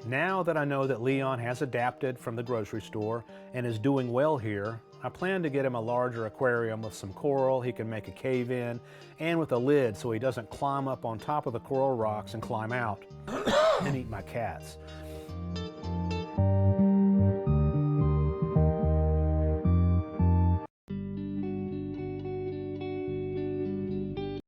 Now that I know that Leon has adapted from the grocery store and is doing well here, I plan to get him a larger aquarium with some coral he can make a cave in, and with a lid so he doesn't climb up on top of the coral rocks and climb out and eat my cats.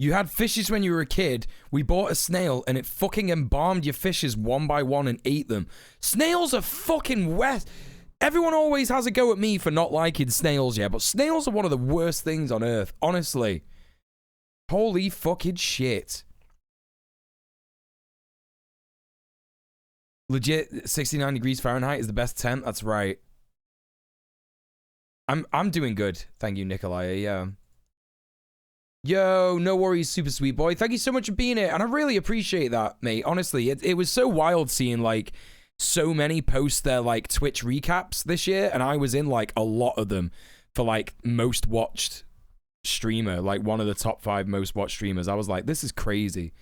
You had fishes when you were a kid. We bought a snail and it fucking embalmed your fishes one by one and ate them. Snails are fucking wet. Everyone always has a go at me for not liking snails, yeah, but snails are one of the worst things on earth, honestly. Holy fucking shit. Legit, 69 degrees Fahrenheit is the best temp. That's right. I'm doing good. Thank you, Nikolai. Yeah. Yo, no worries, super sweet boy. Thank you so much for being here, and I really appreciate that, mate. Honestly, it was so wild seeing, like, so many post their like Twitch recaps this year, and I was in like a lot of them for like most watched streamer, like one of the top 5 most watched streamers. I was like, this is crazy.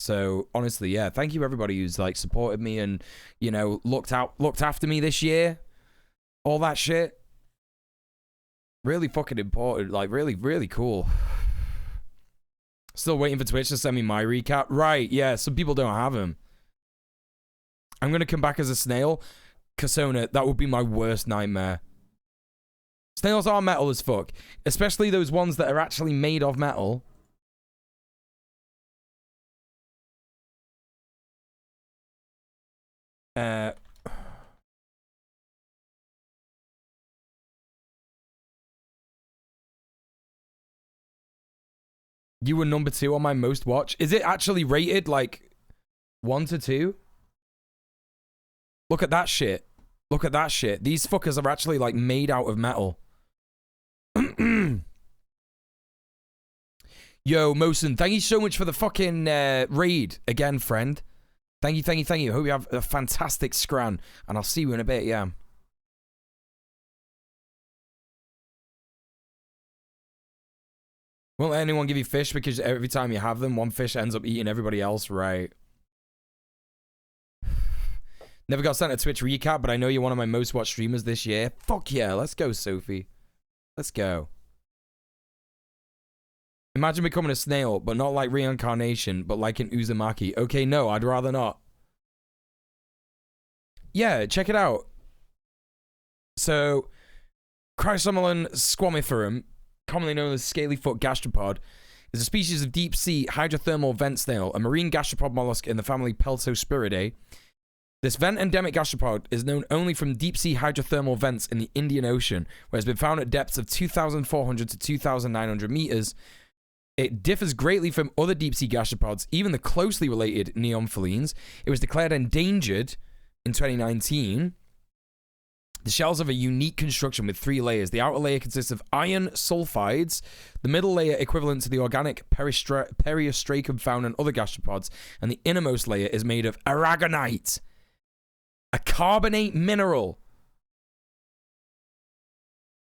So honestly, yeah, thank you everybody who's like supported me and, you know, looked after me this year. All that shit. Really fucking important. Like really, really cool. Still waiting for Twitch to send me my recap. Right, yeah, some people don't have them. I'm gonna come back as a snail. Kasona, that would be my worst nightmare. Snails are metal as fuck. Especially those ones that are actually made of metal. You were number 2 on my most watch. Is it actually rated like 1 to 2? Look at that shit. Look at that shit. These fuckers are actually like made out of metal. Yo, Mosen, thank you so much for the fucking raid again, friend. Thank you, thank you, thank you. Hope you have a fantastic scran, and I'll see you in a bit, yeah. Won't let anyone give you fish because every time you have them, one fish ends up eating everybody else, right? Never got sent a Twitch recap, but I know you're one of my most watched streamers this year. Fuck yeah, let's go, Sophie. Let's go. Imagine becoming a snail, but not like reincarnation, but like an Uzumaki. Okay, no, I'd rather not. Yeah, check it out. So, Chrysomolon squamiferum, commonly known as scaly-foot gastropod, is a species of deep-sea hydrothermal vent snail, a marine gastropod mollusk in the family Peltospiridae. This vent-endemic gastropod is known only from deep-sea hydrothermal vents in the Indian Ocean, where it's been found at depths of 2,400 to 2,900 meters. It differs greatly from other deep-sea gastropods, even the closely related neomphalines. It was declared endangered in 2019. The shells have a unique construction with 3 layers. The outer layer consists of iron sulfides, the middle layer equivalent to the organic periostracum found in other gastropods, and the innermost layer is made of aragonite, a carbonate mineral.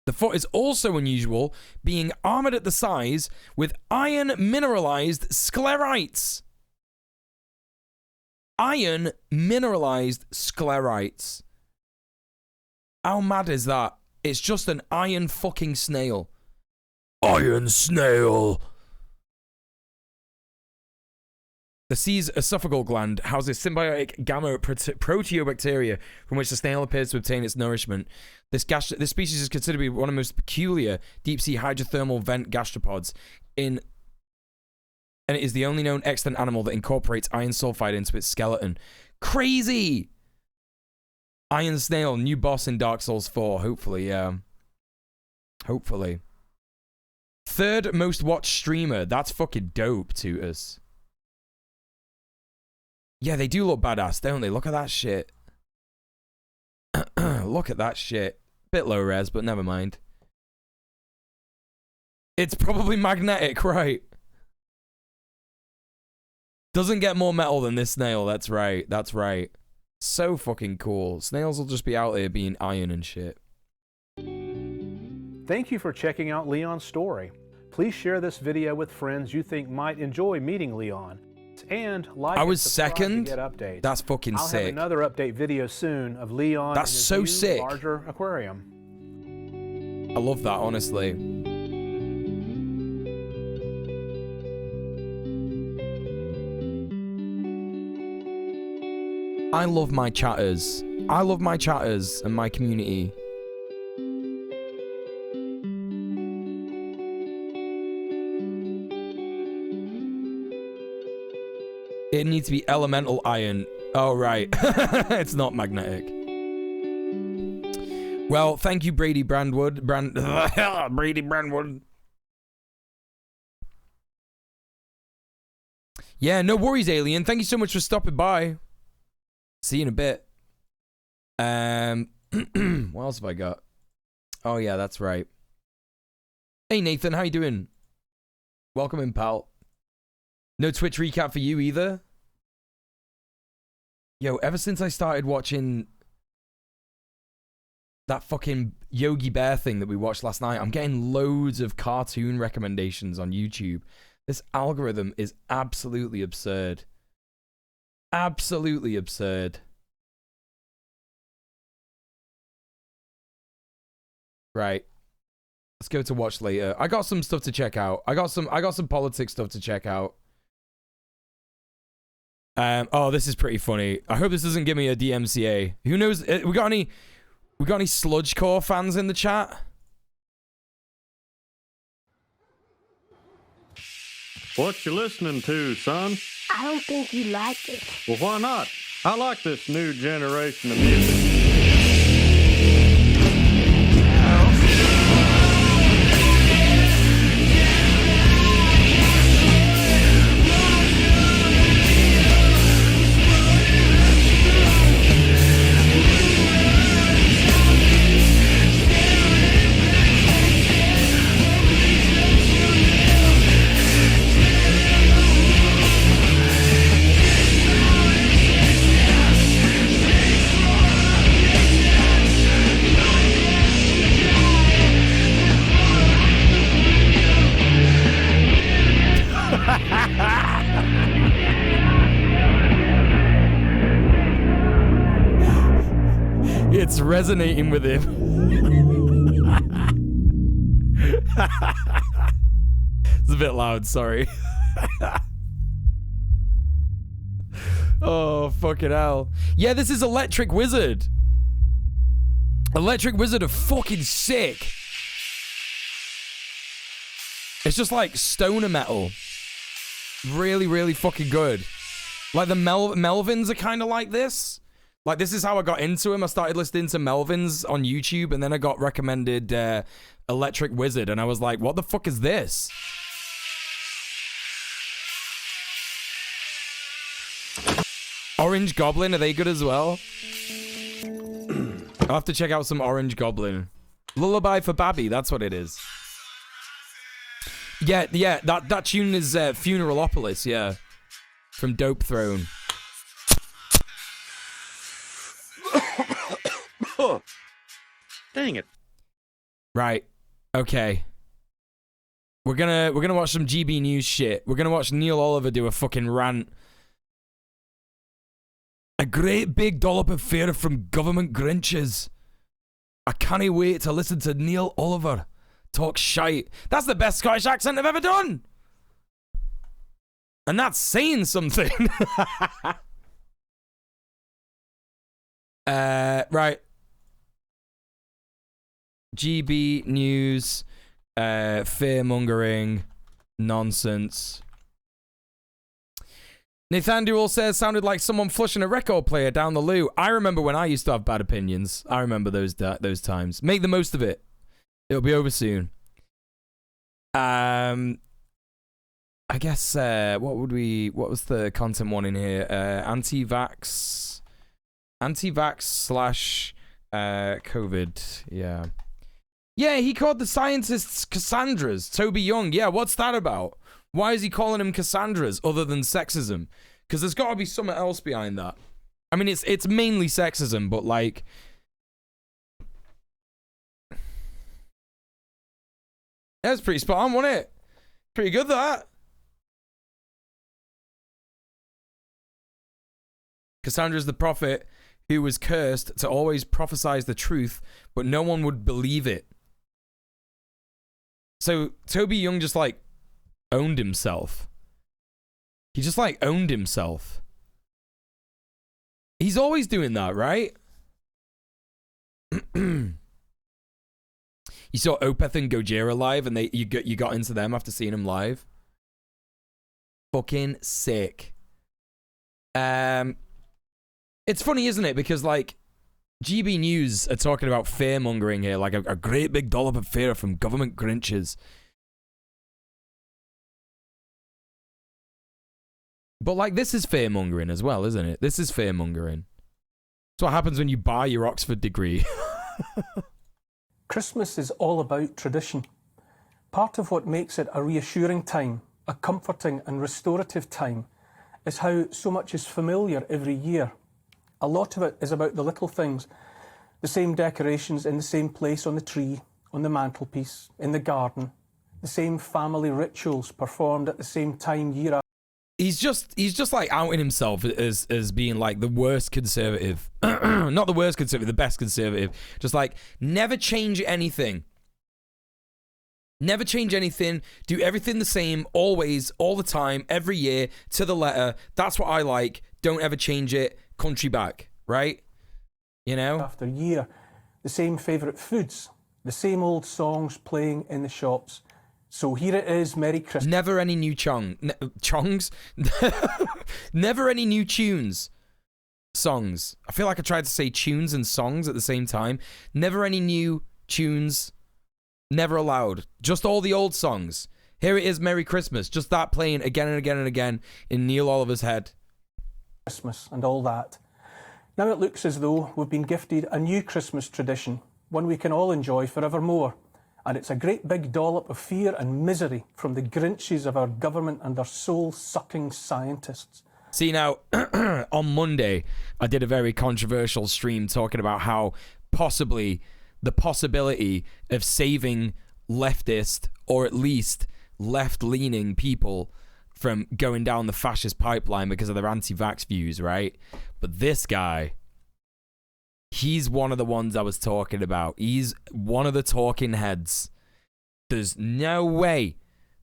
The foot is also unusual, being armored at the sides with iron mineralized sclerites. Iron mineralized sclerites. How mad is that? It's just an iron fucking snail. Iron snail. The sea's esophageal gland houses symbiotic gamma proteobacteria from which the snail appears to obtain its nourishment. This species is considered to be one of the most peculiar deep-sea hydrothermal vent gastropods, and it is the only known extant animal that incorporates iron sulfide into its skeleton. Crazy! Iron Snail, new boss in Dark Souls 4, hopefully, yeah. Hopefully. 3rd most watched streamer, that's fucking dope to us. Yeah, they do look badass, don't they? Look at that shit. Look at that shit. Bit low res, but never mind. It's probably magnetic, right? Doesn't get more metal than this snail, that's right, that's right. So fucking cool. Snails will just be out there being iron and shit. Thank you for checking out Leon's story. Please share this video with friends you think might enjoy meeting Leon. And like I was and subscribe second. to get updates. That's fucking I'll sick. have another update video soon of Leon That's and his so new, sick. larger aquarium. I love that, honestly. I love my chatters. I love my chatters and my community. It needs to be elemental iron. Oh, right. It's not magnetic. Well, thank you, Brady Brandwood. Brady Brandwood. Yeah, no worries, Alien. Thank you so much for stopping by. See you in a bit. What else have I got? Oh, yeah, that's right. Hey, Nathan, how you doing? Welcome in, pal. No Twitch recap for you either? Yo, ever since I started watching that fucking Yogi Bear thing that we watched last night, I'm getting loads of cartoon recommendations on YouTube. This algorithm is absolutely absurd. Absolutely absurd. Right. Let's go to watch later. I got some stuff to check out. I got some politics stuff to check out. Oh, this is pretty funny. I hope this doesn't give me a DMCA. Who knows? We got any Sludgecore fans in the chat? What you listening to, son? I don't think you like it. Well, why not? I like this new generation of music. It's resonating with him. It's a bit loud, sorry. Oh, fucking hell. Yeah, this is Electric Wizard. Electric Wizard are fucking sick. It's just like stoner metal. Really, really fucking good. Like the Melvins are kind of like this. Like, this is how I got into him. I started listening to Melvins on YouTube, and then I got recommended Electric Wizard, and I was like, what the fuck is this? Orange Goblin, are they good as well? I'll have to check out some Orange Goblin. Lullaby for Babby, that's what it is. Yeah, that tune is Funeralopolis, yeah. From Dope Throne. Oh, dang it. Right. Okay. We're gonna watch some GB News shit. We're gonna watch Neil Oliver do a fucking rant. A great big dollop of fear from government Grinches. I can't wait to listen to Neil Oliver talk shite. That's the best Scottish accent I've ever done. And that's saying something. Right. GB News, fear-mongering, nonsense. Nathanduel says, sounded like someone flushing a record player down the loo. I remember when I used to have bad opinions. I remember those times. Make the most of it. It'll be over soon. I guess, what was the content one in here? Anti-vax slash COVID, yeah. Yeah, he called the scientists Cassandras. Toby Young, yeah, what's that about? Why is he calling them Cassandras other than sexism? Because there's got to be something else behind that. I mean, it's mainly sexism, but like... That's pretty spot on, wasn't it? Pretty good, that. Cassandra's the prophet who was cursed to always prophesize the truth, but no one would believe it. So Toby Young just like owned himself. He just like owned himself. He's always doing that, right? You saw Opeth and Gojira live, and you got into them after seeing them live. Fucking sick. It's funny, isn't it? Because like GB News are talking about fear mongering here, like a great big dollop of fear from government Grinches. But like this is fear mongering as well, isn't it? This is fear mongering. It's what happens when you buy your Oxford degree. Christmas is all about tradition. Part of what makes it a reassuring time, a comforting and restorative time, is how so much is familiar every year. A lot of it is about the little things. The same decorations in the same place on the tree, on the mantelpiece, in the garden. The same family rituals performed at the same time year after. He's just like outing himself as being like the worst conservative. Not the worst conservative, the best conservative. Just like, never change anything. Never change anything. Do everything the same, always, all the time, every year, to the letter. That's what I like. Don't ever change it. Country back, right? You know? After year, the same favourite foods, the same old songs playing in the shops. So here it is, Merry Christmas. Never any new chongs? Never any new tunes. Songs. I feel like I tried to say tunes and songs at the same time. Never any new tunes. Never allowed. Just all the old songs. Here it is, Merry Christmas. Just that playing again and again and again in Neil Oliver's head. Christmas and all that. Now it looks as though we've been gifted a new Christmas tradition, one we can all enjoy forevermore. And it's a great big dollop of fear and misery from the Grinches of our government and their soul-sucking scientists. See, now, on Monday, I did a very controversial stream talking about how possibly the possibility of saving leftist, or at least left-leaning people from going down the fascist pipeline because of their anti-vax views, right? But this guy, he's one of the ones I was talking about. He's one of the talking heads. There's no way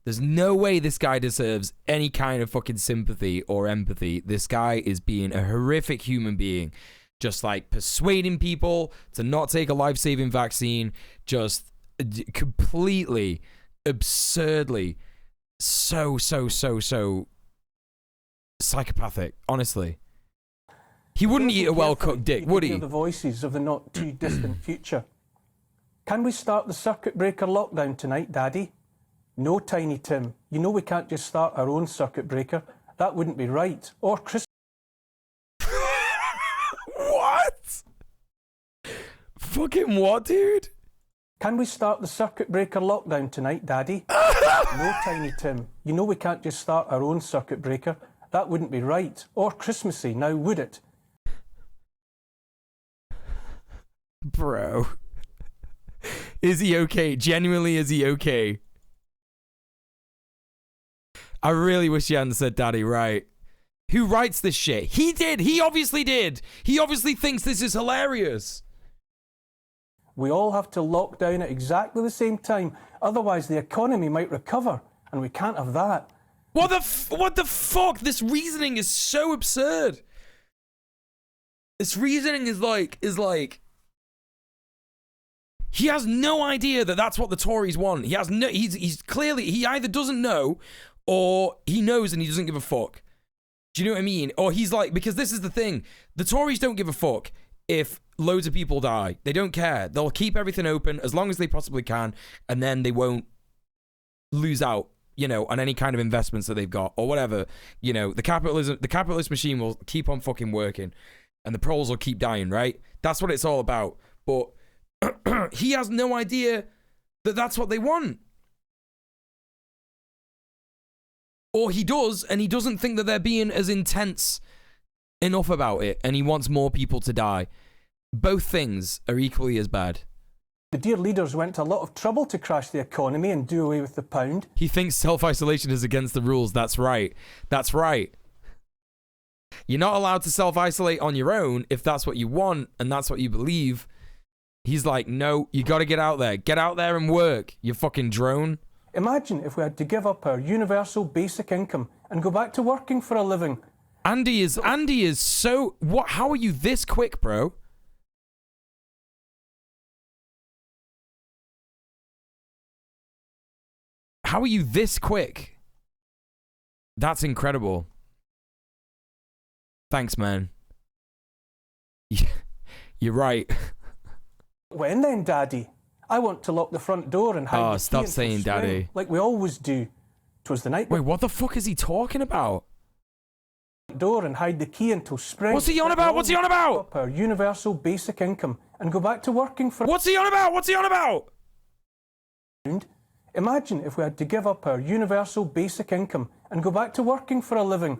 this guy deserves any kind of fucking sympathy or empathy. This guy is being a horrific human being. Just like persuading people to not take a life-saving vaccine. Just completely, absurdly, so psychopathic, honestly. He wouldn't eat a well-cooked dick, would he? Hear the voices of the not-too-distant future. Can we start the circuit breaker lockdown tonight, Daddy? No, Tiny Tim. You know we can't just start our own circuit breaker. That wouldn't be right. Or Christmas. What? Fucking what, dude? Can we start the circuit breaker lockdown tonight, Daddy? No, Tiny Tim. You know we can't just start our own circuit breaker. That wouldn't be right. Or Christmassy, now would it? Bro. Is he okay? Genuinely, is he okay? I really wish you hadn't said Daddy, right? Who writes this shit? He did. He obviously did. He obviously thinks this is hilarious. We all have to lock down at exactly the same time. Otherwise, the economy might recover, and we can't have that. What the fuck? This reasoning is so absurd. This reasoning is like... He has no idea that that's what the Tories want. He has no... He's clearly... He either doesn't know, or he knows and he doesn't give a fuck. Do you know what I mean? Or he's like... Because this is the thing. The Tories don't give a fuck if loads of people die. They don't care. They'll keep everything open as long as they possibly can, and then they won't lose out, you know, on any kind of investments that they've got or whatever. You know, the capitalist machine will keep on fucking working, and the proles will keep dying, right? That's what it's all about. But he has no idea that that's what they want. Or he does, and he doesn't think that they're being as intense enough about it, and he wants more people to die. Both things are equally as bad. The dear leaders went to a lot of trouble to crash the economy and do away with the pound. He thinks self-isolation is against the rules. That's right. That's right. You're not allowed to self-isolate on your own if that's what you want and that's what you believe. He's like, no, you got to get out there. Get out there and work, you fucking drone. Imagine if we had to give up our universal basic income and go back to working for a living. Andy is so... What? How are you this quick, bro? How are you this quick? That's incredible. Thanks, man. You're right. When then, Daddy? I want to lock the front door and hide the key stop until saying spring, Daddy. like we always do. 'Twas the night... Wait, what the fuck is he talking about? Door and hide the key until spring. What's he on about? What's he on about? Up our universal basic income and go back to working for... What's he on about? What's he on about? Imagine if we had to give up our universal basic income and go back to working for a living.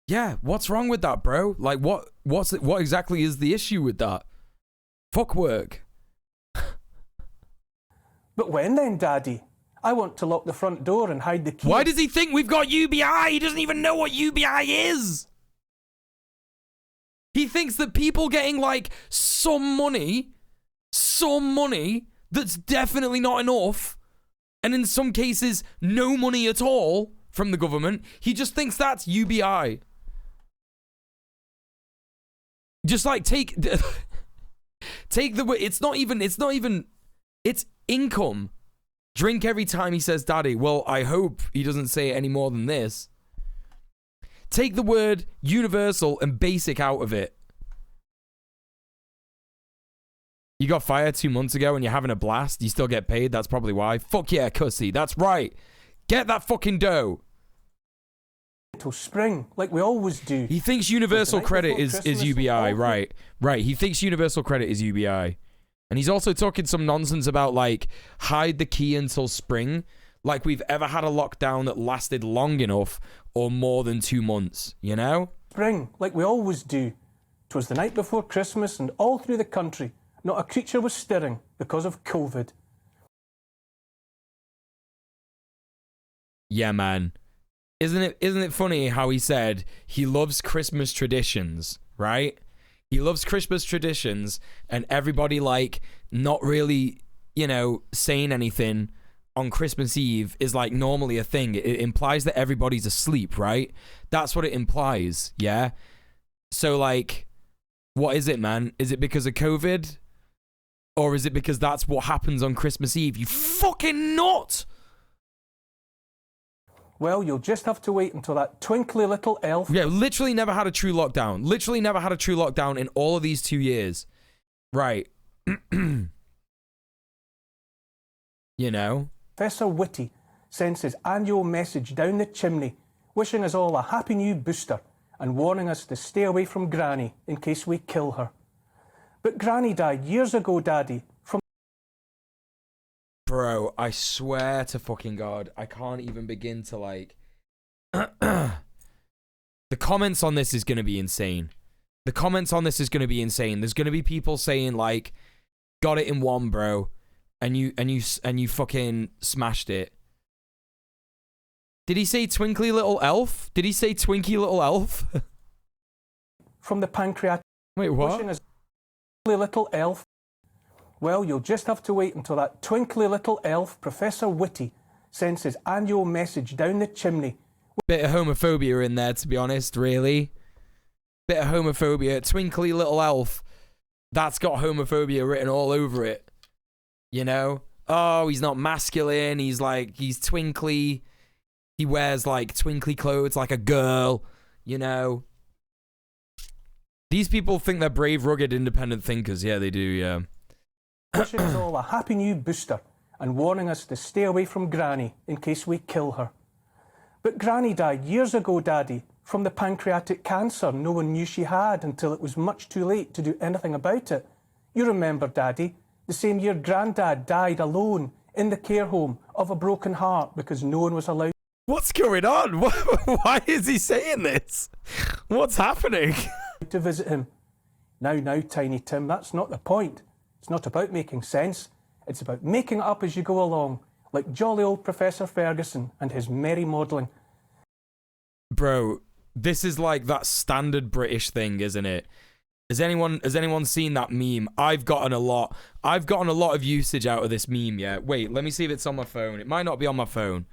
Yeah, what's wrong with that, bro? Like, what exactly is the issue with that? Fuck work. But when then, Daddy? I want to lock the front door and hide the key. Why does he think we've got UBI? He doesn't even know what UBI is. He thinks that people getting like some money that's definitely not enough, and in some cases no money at all from the government, he just thinks that's UBI. Just like take the it's income. Drink every time he says daddy. Well, I hope he doesn't say it any more than this. Take the word universal and basic out of it. You got fired 2 months ago and you're having a blast. You still get paid. That's probably why. Fuck yeah, cussy. That's right. Get that fucking dough. Till spring, like we always do. He thinks universal credit is UBI. Right. He thinks universal credit is UBI. And he's also talking some nonsense about, like, hide the key until spring. Like we've ever had a lockdown that lasted long enough or more than 2 months, you know? Spring, like we always do. 'Twas the night before Christmas and all through the country, not a creature was stirring because of COVID. Yeah, man. Isn't it funny how he said he loves Christmas traditions, right? He loves Christmas traditions, and everybody, like, not really, you know, saying anything on Christmas Eve is, like, normally a thing. It implies that everybody's asleep, right? That's what it implies, yeah? So, like, what is it, man? Is it because of COVID? Or is it because that's what happens on Christmas Eve? You fucking nut! Well, you'll just have to wait until that twinkly little elf... Yeah, literally never had a true lockdown. Literally never had a true lockdown in all of these 2 years. Right. You know? Professor Whitty sends his annual message down the chimney, wishing us all a happy new booster and warning us to stay away from Granny in case we kill her. But Granny died years ago, Daddy, from... Bro, I swear to fucking God, I can't even begin to, like... The comments on this is going to be insane. The comments on this is going to be insane. There's going to be people saying, like, got it in one, bro, and you fucking smashed it. Did he say twinkly little elf? Did he say twinky little elf? From the pancreatic... Wait, what? Wishing us little elf... Well, you'll just have to wait until that twinkly little elf, Professor Whitty, sends his annual message down the chimney. Bit of homophobia in there, to be honest, really. Bit of homophobia. Twinkly little elf. That's got homophobia written all over it. You know? Oh, he's not masculine. He's like, he's twinkly. He wears like twinkly clothes like a girl. You know? These people think they're brave, rugged, independent thinkers. Yeah, they do, yeah. Wishing us all a happy new booster and warning us to stay away from Granny in case we kill her. But Granny died years ago, Daddy, from the pancreatic cancer no one knew she had until it was much too late to do anything about it. You remember, Daddy, the same year Grandad died alone in the care home of a broken heart because no one was allowed... What's going on? Why is he saying this? What's happening? ...to visit him. Now, Tiny Tim, that's not the point. It's not about making sense. It's about making it up as you go along, like jolly old Professor Ferguson and his merry modelling. Bro, this is like that standard British thing, isn't it? Has anyone seen that meme? I've gotten a lot of usage out of this meme, yeah. Wait, let me see if it's on my phone. It might not be on my phone.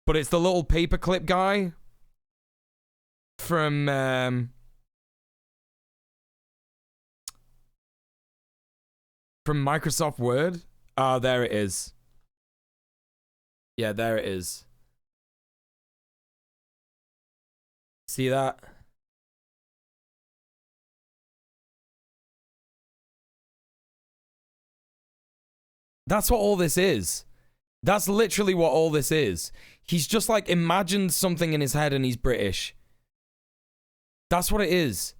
But it's the little paperclip guy from Microsoft Word. Ah, there it is. Yeah, there it is. See that? That's what all this is. That's literally what all this is. He's just like imagined something in his head and he's British. That's what it is.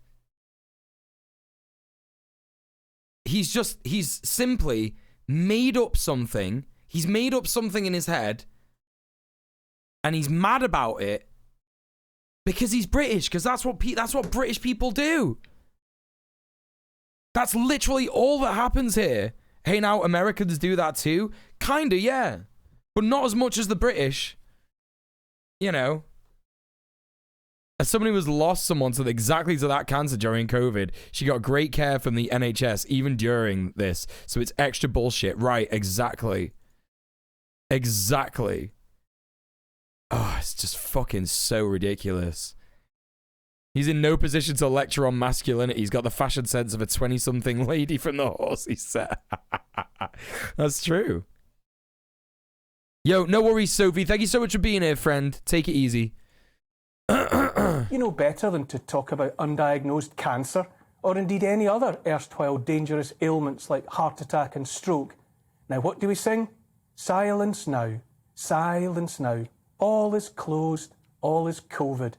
He's simply made up something. He's made up something in his head and he's mad about it. Because he's British, because that's what British people do. That's literally all that happens here. Hey, now Americans do that too? Kinda, yeah. But not as much as the British. You know. As somebody who's lost someone to exactly to that cancer during COVID, she got great care from the NHS even during this. So it's extra bullshit. Right, exactly. Exactly. Oh, it's just fucking so ridiculous. He's in no position to lecture on masculinity. He's got the fashion sense of a 20-something lady from the Horsey set. That's true. Yo, no worries, Sophie. Thank you so much for being here, friend. Take it easy. You know better than to talk about undiagnosed cancer, or indeed any other erstwhile dangerous ailments like heart attack and stroke. Now what do we sing? Silence now. Silence now. All is closed. All is COVID.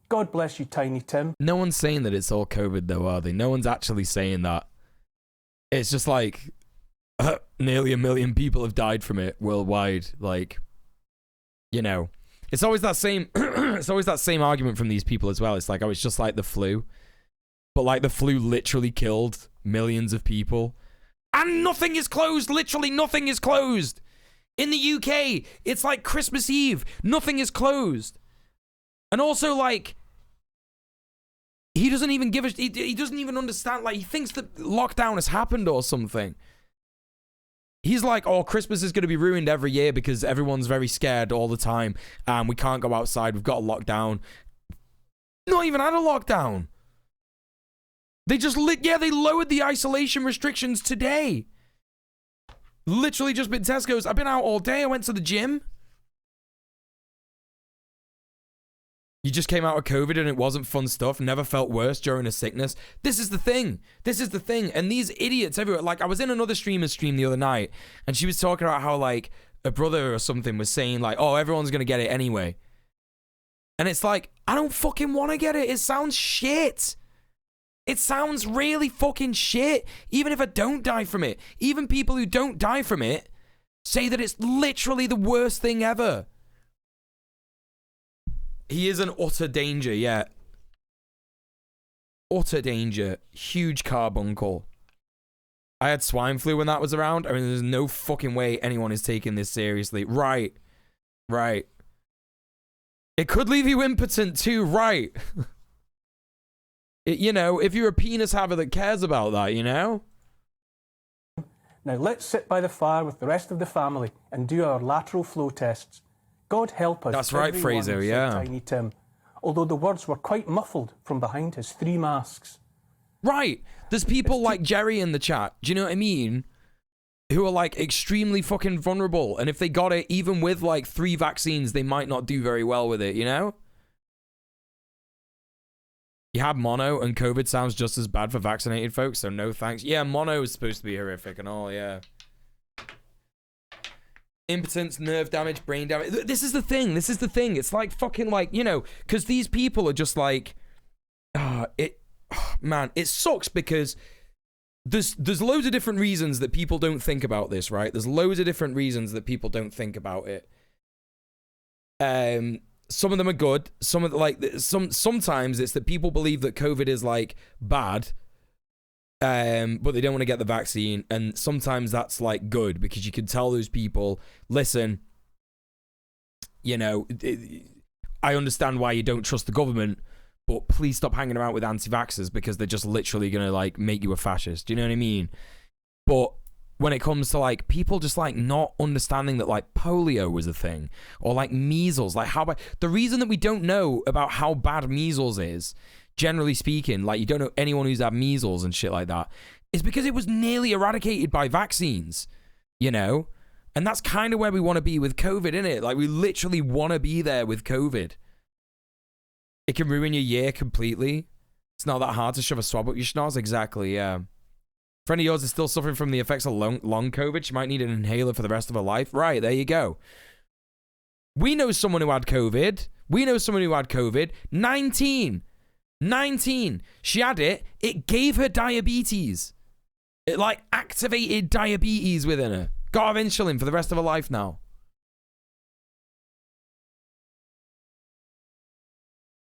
God bless you, Tiny Tim. No one's saying that it's all COVID, though, are they? No one's actually saying that. It's just like nearly 1 million people have died from it worldwide. Like, you know, it's always that same. It's always that same argument from these people as well. It's like, oh, it's just like the flu, but like the flu literally killed millions of people, and nothing is closed. Literally, nothing is closed. In the UK, it's like Christmas Eve. Nothing is closed, and also like. He doesn't even give a... He doesn't even understand. Like, he thinks that lockdown has happened or something. He's like, oh, Christmas is going to be ruined every year because everyone's very scared all the time. And we can't go outside. We've got a lockdown. Not even had a lockdown. They just... they lowered the isolation restrictions today. Literally just been Tesco's. I've been out all day. I went to the gym. You just came out of COVID and it wasn't fun stuff. Never felt worse during a sickness. This is the thing. This is the thing. And these idiots everywhere. Like, I was in another streamer's stream the other night, and she was talking about how, like, a brother or something was saying, like, oh, everyone's going to get it anyway. And it's like, I don't fucking want to get it. It sounds shit. It sounds really fucking shit. Even if I don't die from it. Even people who don't die from it say that it's literally the worst thing ever. He is an utter danger, yeah. Utter danger. Huge carbuncle. I had swine flu when that was around. I mean, there's no fucking way anyone is taking this seriously. Right. Right. It could leave you impotent too, right. You know, if you're a penis haver that cares about that, you know? Now let's sit by the fire with the rest of the family and do our lateral flow tests. God help us. That's right, Fraser, yeah. Tiny Tim, although the words were quite muffled from behind his 3 masks. Right. There's people like Jerry in the chat, do you know what I mean? Who are like extremely fucking vulnerable. And if they got it, even with like 3 vaccines, they might not do very well with it, you know? You have mono and COVID sounds just as bad for vaccinated folks, so no thanks. Yeah, mono is supposed to be horrific and all, yeah. Impotence, nerve damage, brain damage. This is the thing. This is the thing. It's like fucking like, you know, because these people are just like, man, it sucks because there's loads of different reasons that people don't think about this, right? There's loads of different reasons that people don't think about it. Some of them are good. Some of like sometimes it's that people believe that COVID is like bad. But they don't want to get the vaccine, and sometimes that's like good because you can tell those people, listen, you know, I understand why you don't trust the government, but please stop hanging around with anti-vaxxers because they're just literally gonna like make you a fascist. Do you know what I mean? But when it comes to like people just like not understanding that like polio was a thing, or like measles, like how bad, the reason that we don't know about how bad measles is, generally speaking, like you don't know anyone who's had measles and shit like that, is because it was nearly eradicated by vaccines, you know? And that's kind of where we want to be with COVID, innit? Like we literally want to be there with COVID. It can ruin your year completely. It's not that hard to shove a swab up your schnoz. Exactly, yeah. Friend of yours is still suffering from the effects of long COVID. She might need an inhaler for the rest of her life. Right, there you go. We know someone who had COVID. We know someone who had COVID. 19. She had it. It gave her diabetes. It like activated diabetes within her. Got her insulin for the rest of her life now.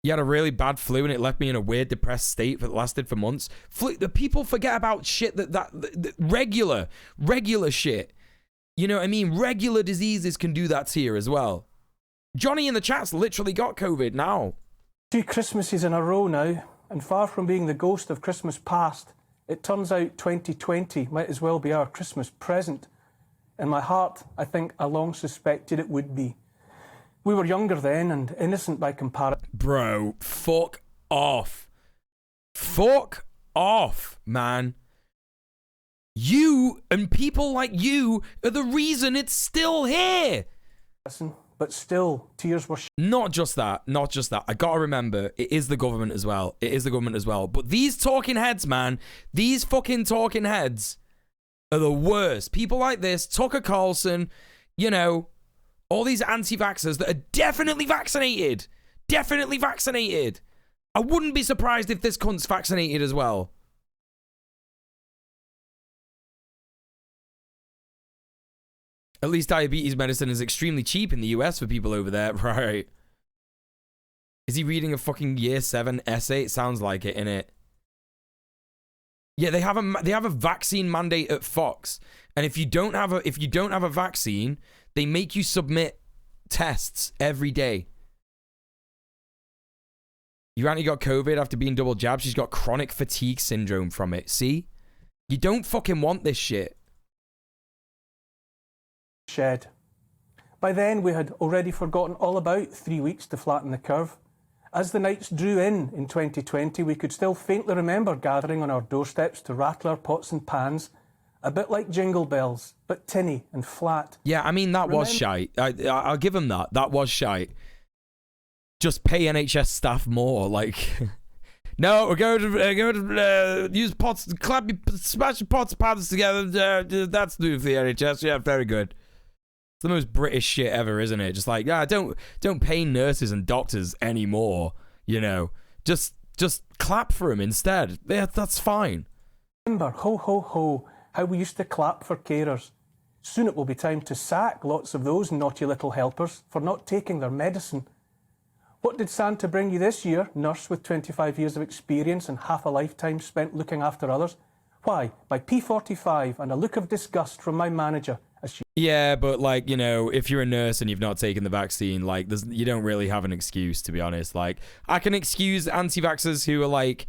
You had a really bad flu and it left me in a weird depressed state that lasted for months. The people forget about shit that regular shit. You know what I mean? Regular diseases can do that to you as well. Johnny in the chat's literally got COVID now. 2 Christmases in a row now, and far from being the ghost of Christmas past, it turns out 2020 might as well be our Christmas present. In my heart, I think I long suspected it would be. We were younger then and innocent by comparison. Bro, fuck off. Fuck off, man. You and people like you are the reason it's still here. But still, tears were... Not just that. I gotta remember, it is the government as well. But these talking heads, man, these fucking talking heads are the worst. People like this, Tucker Carlson, you know, all these anti-vaxxers that are definitely vaccinated. I wouldn't be surprised if this cunt's vaccinated as well. At least diabetes medicine is extremely cheap in the US for people over there, right? Is he reading a fucking year 7 essay? It sounds like it, innit? Yeah, they have a vaccine mandate at Fox, and if you don't have a vaccine, they make you submit tests every day. Your auntie got COVID after being double jabbed. She's got chronic fatigue syndrome from it. See? You don't fucking want this shit. Shed. By then, we had already forgotten all about 3 weeks to flatten the curve. As the nights drew in 2020, we could still faintly remember gathering on our doorsteps to rattle our pots and pans, a bit like Jingle Bells, but tinny and flat. Yeah, I mean, that was shite. I'll give him that. That was shite. Just pay NHS staff more, like... No, we're going to use pots, smash pots and pans together. That's new for the NHS. Yeah, very good. It's the most British shit ever, isn't it? Just like, yeah, don't pay nurses and doctors anymore. You know, just clap for them instead. Yeah, that's fine. Remember, ho ho ho, how we used to clap for carers. Soon it will be time to sack lots of those naughty little helpers for not taking their medicine. What did Santa bring you this year, nurse with 25 years of experience and half a lifetime spent looking after others? Why, my P45 and a look of disgust from my manager. Yeah, but like, you know, if you're a nurse and you've not taken the vaccine, like, you don't really have an excuse, to be honest. Like, I can excuse anti-vaxxers who are like,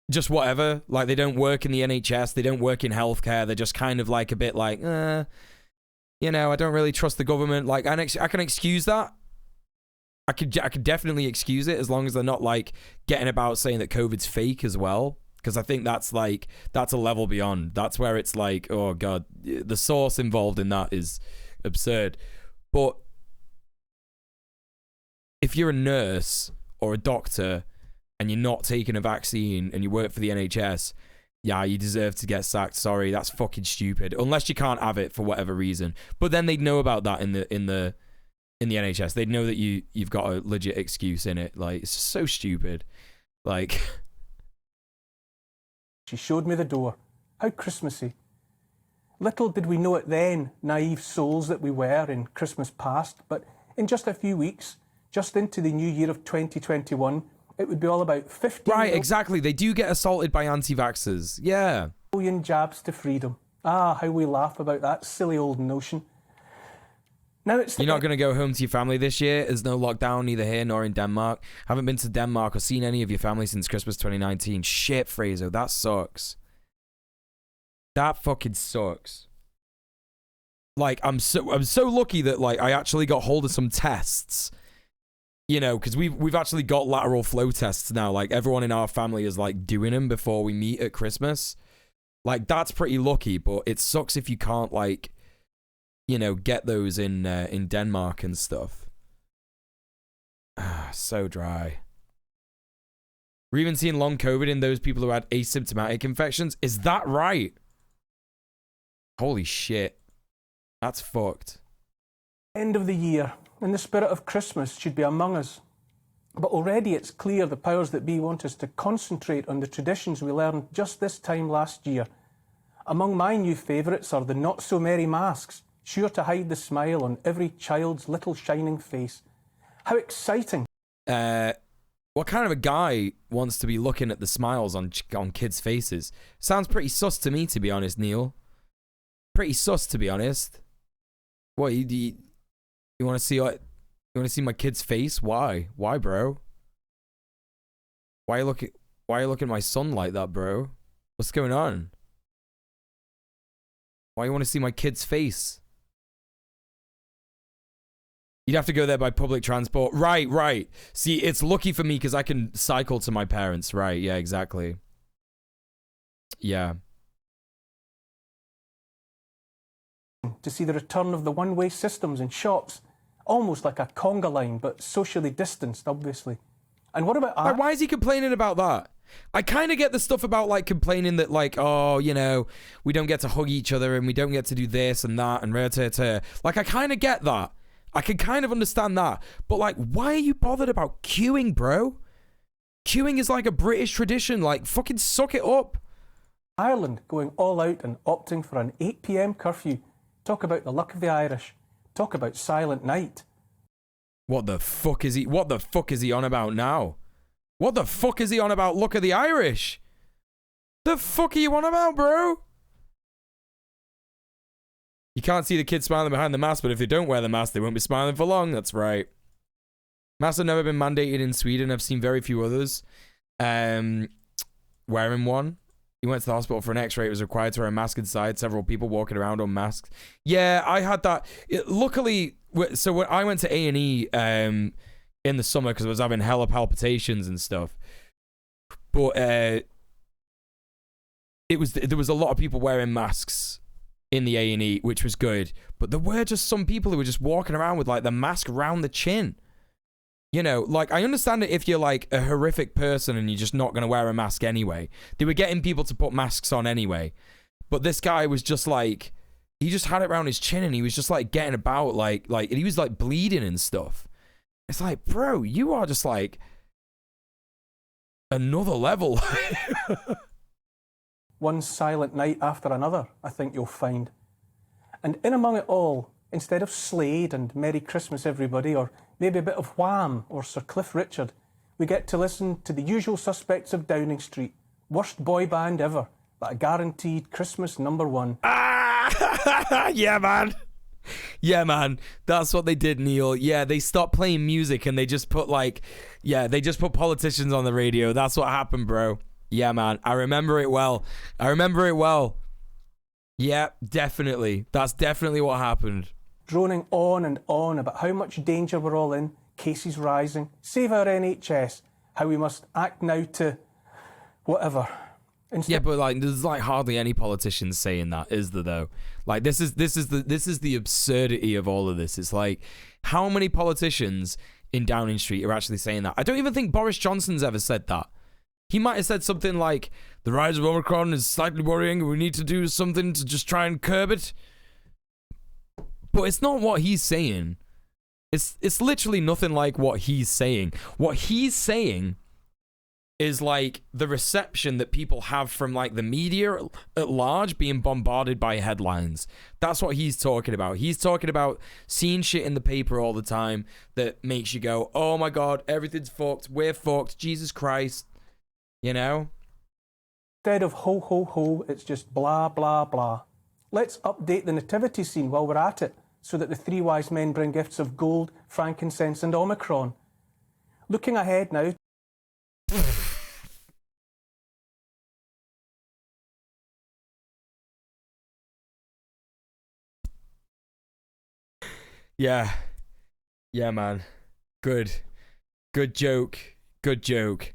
just whatever. Like, they don't work in the NHS, they don't work in healthcare, they're just kind of like a bit like, you know, I don't really trust the government. Like, I can excuse that. I could definitely excuse it as long as they're not like getting about saying that COVID's fake as well. Because I think that's a level beyond. That's where it's like, oh God, the source involved in that is absurd. But if you're a nurse or a doctor and you're not taking a vaccine and you work for the NHS, yeah, you deserve to get sacked. Sorry, that's fucking stupid. Unless you can't have it for whatever reason. But then they'd know about that in the NHS. They'd know that you've got a legit excuse in it. Like, it's so stupid. Like... She showed me the door. How Christmassy. Little did we know it then, naive souls that we were in Christmas past, but in just a few weeks, just into the new year of 2021, it would be all about 50 Right, exactly. They do get assaulted by anti-vaxxers. Yeah. million jabs to freedom. Ah, how we laugh about that silly old notion. Now it's You're not going to go home to your family this year? There's no lockdown neither here nor in Denmark. Haven't been to Denmark or seen any of your family since Christmas 2019. Shit, Fraser, that sucks. That fucking sucks. Like, I'm so lucky that like I actually got hold of some tests. You know, because we've actually got lateral flow tests now. Like, everyone in our family is like doing them before we meet at Christmas. Like, that's pretty lucky, but it sucks if you can't like, you know, get those in Denmark and stuff. Ah, so dry. We're even seeing long COVID in those people who had asymptomatic infections. Is that right? Holy shit. That's fucked. End of the year, and the spirit of Christmas should be among us. But already it's clear the powers that be want us to concentrate on the traditions we learned just this time last year. Among my new favourites are the not-so-merry masks, sure to hide the smile on every child's little shining face. How exciting. What kind of a guy wants to be looking at the smiles on kids' faces? Sounds pretty sus to me, to be honest, Neil. Pretty sus, to be honest. What, you want to see? You want to see my kid's face? Why? Why, bro? Why are you looking at my son like that, bro? What's going on? Why you want to see my kid's face? You'd have to go there by public transport. Right, right. See, it's lucky for me because I can cycle to my parents. Right, yeah, exactly. Yeah. To see the return of the one-way systems in shops, almost like a conga line, but socially distanced, obviously. And what about... Like, why is he complaining about that? I kind of get the stuff about, like, complaining that, like, oh, you know, we don't get to hug each other and we don't get to do this and that and rah-tah-tah. Like, I kind of get that. I can kind of understand that. But, like, why are you bothered about queuing, bro? Queuing is like a British tradition. Like, fucking suck it up. Ireland going all out and opting for an 8 p.m. curfew. Talk about the luck of the Irish. Talk about silent night. What the fuck is he on about now? What the fuck is he on about? Luck of the Irish? The fuck are you on about, bro? You can't see the kids smiling behind the mask, but if they don't wear the mask, they won't be smiling for long. That's right. Masks have never been mandated in Sweden. I've seen very few others wearing one. He went to the hospital for an x-ray. It was required to wear a mask inside. Several people walking around on masks. Yeah, I had that. Luckily, so when I went to A&E in the summer because I was having hella palpitations and stuff. But there was a lot of people wearing masks in the A&E, which was good. But there were just some people who were just walking around with like the mask around the chin. You know, like, I understand it if you're, like, a horrific person and you're just not going to wear a mask anyway. They were getting people to put masks on anyway. But this guy was just, like, he just had it around his chin and he was just, like, getting about, like he was, like, bleeding and stuff. It's like, bro, you are just, like, another level. One silent night after another, I think you'll find. And in among it all, instead of Slade and Merry Christmas Everybody, or maybe a bit of Wham or Sir Cliff Richard, we get to listen to the usual suspects of Downing Street. Worst boy band ever, but a guaranteed Christmas #1. Ah! Yeah, man. Yeah, man. That's what they did, Neil. Yeah, they stopped playing music and they just put, like, yeah, they just put politicians on the radio. That's what happened, bro. Yeah, man. I remember it well. Yeah, definitely. That's definitely what happened. Droning on and on about how much danger we're all in, cases rising, save our NHS, how we must act now to whatever. Yeah, but like there's like hardly any politicians saying that, is there though? Like this is the absurdity of all of this. It's like how many politicians in Downing Street are actually saying that? I don't even think Boris Johnson's ever said that. He might have said something like the rise of Omicron is slightly worrying and we need to do something to just try and curb it. But it's not what he's saying. It's literally nothing like what he's saying. What he's saying is like the reception that people have from like the media at large being bombarded by headlines. That's what he's talking about. He's talking about seeing shit in the paper all the time that makes you go, oh my God, everything's fucked. We're fucked. Jesus Christ. You know? Instead of ho, ho, ho, it's just blah, blah, blah. Let's update the nativity scene while we're at it, so that the three wise men bring gifts of gold, frankincense, and Omicron. Looking ahead now. Yeah. Yeah, man. Good joke. Good joke.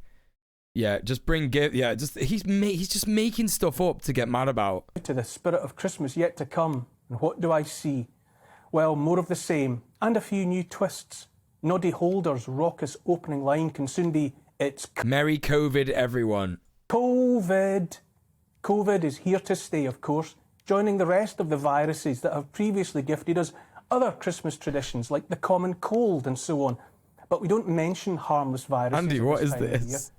Yeah, just bring gift. Yeah, just he's just making stuff up to get mad about. To the spirit of Christmas yet to come. And what do I see? Well, more of the same, and a few new twists. Noddy Holder's raucous opening line can soon be, it's Merry COVID, everyone. COVID. COVID is here to stay, of course, joining the rest of the viruses that have previously gifted us other Christmas traditions, like the common cold and so on. But we don't mention harmless viruses. Andy, what is this?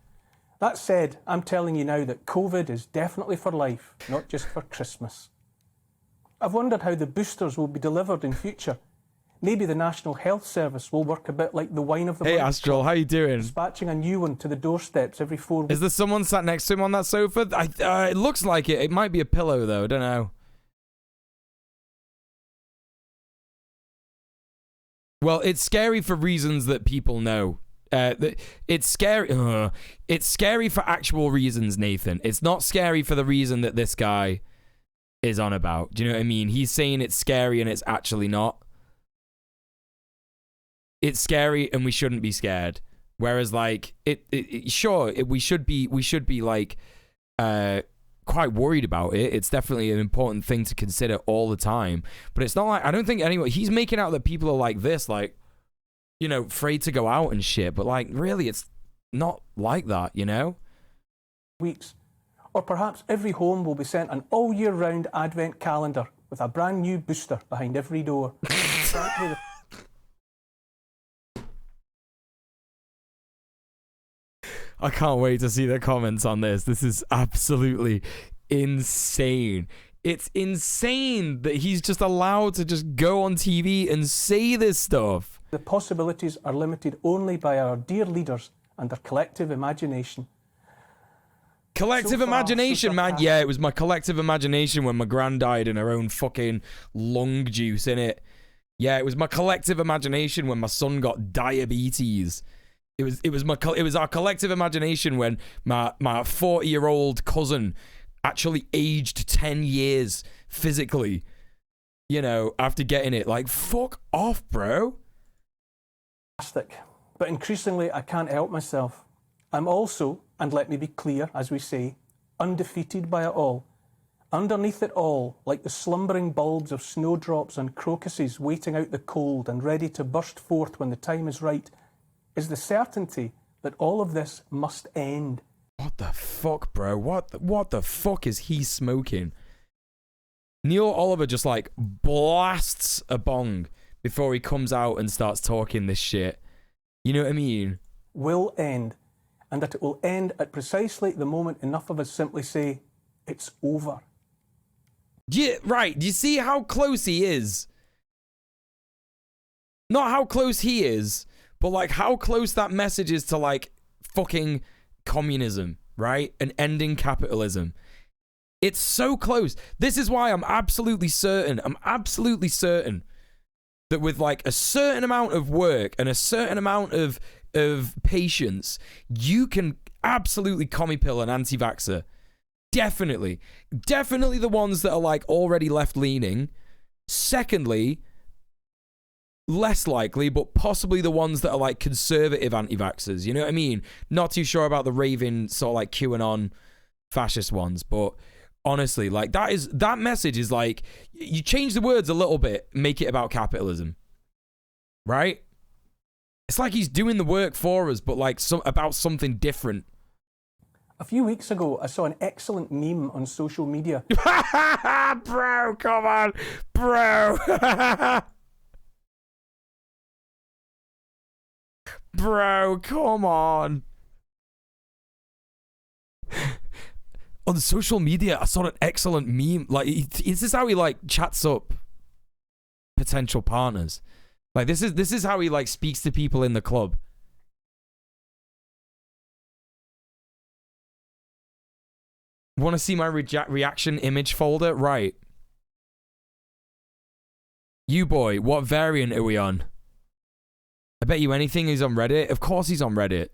That said, I'm telling you now that COVID is definitely for life, not just for Christmas. I've wondered how the boosters will be delivered in future. Maybe the National Health Service will work a bit like the wine of the Hey, month, Astral, how you doing? dispatching a new one to the doorsteps every 4 weeks. Is there someone sat next to him on that sofa? It looks like it. It might be a pillow, though. I don't know. Well, it's scary for reasons that people know. It's scary. It's scary for actual reasons, Nathan. It's not scary for the reason that this guy is on about. Do you know what I mean? He's saying it's scary and it's actually not. It's scary and we shouldn't be scared. Whereas, like, we should be like, quite worried about it. It's definitely an important thing to consider all the time. But it's not like, I don't think anyone, he's making out that people are like this, like, you know, afraid to go out and shit. But, like, really, it's not like that, you know? Weeks. Or perhaps every home will be sent an all year round advent calendar with a brand new booster behind every door. Frankly, I can't wait to see the comments on this. This is absolutely insane. It's insane that he's just allowed to just go on TV and say this stuff. the possibilities are limited only by our dear leaders and their collective imagination. Collective imagination, man. Yeah, it was my collective imagination when my gran died in her own fucking lung juice, innit? Yeah, it was my collective imagination when my son got diabetes. It was our collective imagination when my 40-year-old cousin actually aged 10 years physically, you know, after getting it. Like, fuck off, bro. But increasingly, I can't help myself. I'm also, and let me be clear, as we say, undefeated by it all. Underneath it all, like the slumbering bulbs of snowdrops and crocuses waiting out the cold and ready to burst forth when the time is right, is the certainty that all of this must end. What the fuck, bro? What the fuck is he smoking? Neil Oliver just, like, blasts a bong before he comes out and starts talking this shit. You know what I mean? Will end. And that it will end at precisely the moment enough of us simply say, it's over. Yeah, right. Do you see how close he is? Not how close he is, but, like, how close that message is to, like, fucking communism, right? And ending capitalism. It's so close. This is why I'm absolutely certain that with, like, a certain amount of work and a certain amount of patience, you can absolutely commie pill an anti-vaxxer. Definitely the ones that are, like, already left-leaning. Secondly, less likely, but possibly the ones that are, like, conservative anti-vaxxers. You know what I mean? Not too sure about the raving sort of, like, QAnon fascist ones, but honestly, like, that message is, like, you change the words a little bit, make it about capitalism, right? It's like he's doing the work for us, but, like, about something different. A few weeks ago, I saw an excellent meme on social media. Bro, come on, bro. Bro, come on. On social media, I saw an excellent meme. Like, is this how he, like, chats up potential partners? Like, this is how he, like, speaks to people in the club. Want to see my reaction image folder? Right. You boy, what variant are we on? I bet you anything he's on Reddit. Of course he's on Reddit.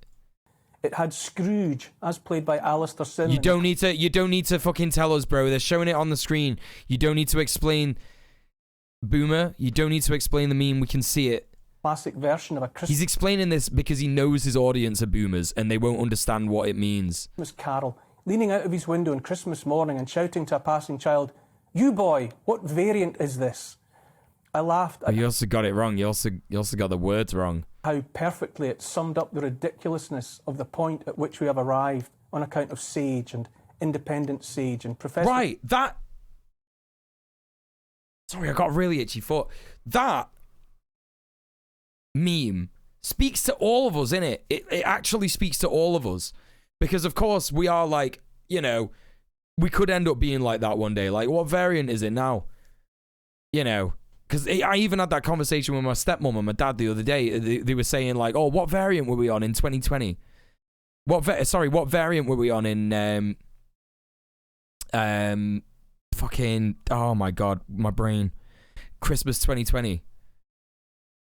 It had Scrooge, as played by Alistair Sim. You don't need to fucking tell us, bro. They're showing it on the screen. You don't need to explain, Boomer. You don't need to explain the meme. We can see it. Classic version of a Christmas. He's explaining this because he knows his audience are boomers and they won't understand what it means. Carol, leaning out of his window on Christmas morning and shouting to a passing child, "You boy, what variant is this?" I laughed. You also got it wrong. You also got the words wrong. How perfectly it summed up the ridiculousness of the point at which we have arrived on account of Sage and Independent Sage and Professor... Right, that... Sorry, I got a really itchy foot. That meme speaks to all of us, innit? It actually speaks to all of us. Because, of course, we are, like, you know, we could end up being like that one day. Like, what variant is it now? You know, Because I even had that conversation with my stepmom and my dad the other day. They were saying like, oh, what variant were we on in 2020? What variant were we on in fucking, oh my god, my brain, Christmas 2020.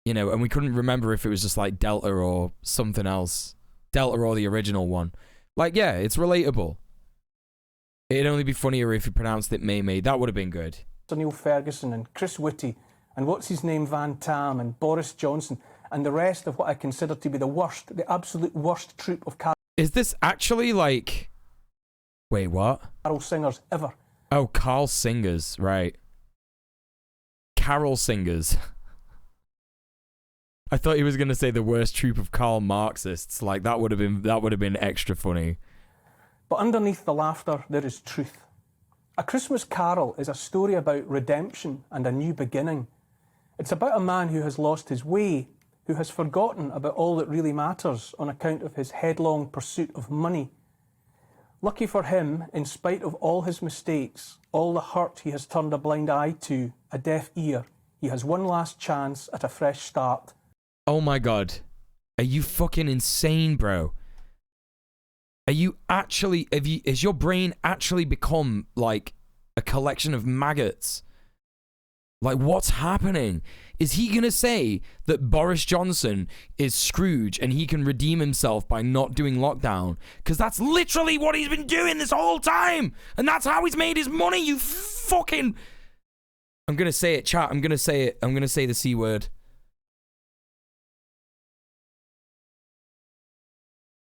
You know, and we couldn't remember if it was just like Delta or something else. Delta or the original one. Like, yeah, it's relatable. It'd only be funnier if you pronounced it May. That would have been good. Sir Neil Ferguson and Chris Whitty and what's his name, Van Tam and Boris Johnson and the rest of what I consider to be the absolute worst troupe of Is this actually like... Wait, what? carol singers ever. Oh, Carl Singers, right. Carol Singers. I thought he was going to say the worst troupe of Karl Marxists. Like, that would have been extra funny. But underneath the laughter, there is truth. A Christmas Carol is a story about redemption and a new beginning. It's about a man who has lost his way, who has forgotten about all that really matters on account of his headlong pursuit of money. Lucky for him, in spite of all his mistakes, all the hurt he has turned a blind eye to, a deaf ear, he has one last chance at a fresh start. Oh my god. Are you fucking insane, bro? Are you actually... Has your brain actually become, like, a collection of maggots? Like, what's happening? Is he going to say that Boris Johnson is Scrooge and he can redeem himself by not doing lockdown? Because that's literally what he's been doing this whole time! And that's how he's made his money, you fucking... I'm going to say it, chat. I'm going to say it. I'm going to say the C word.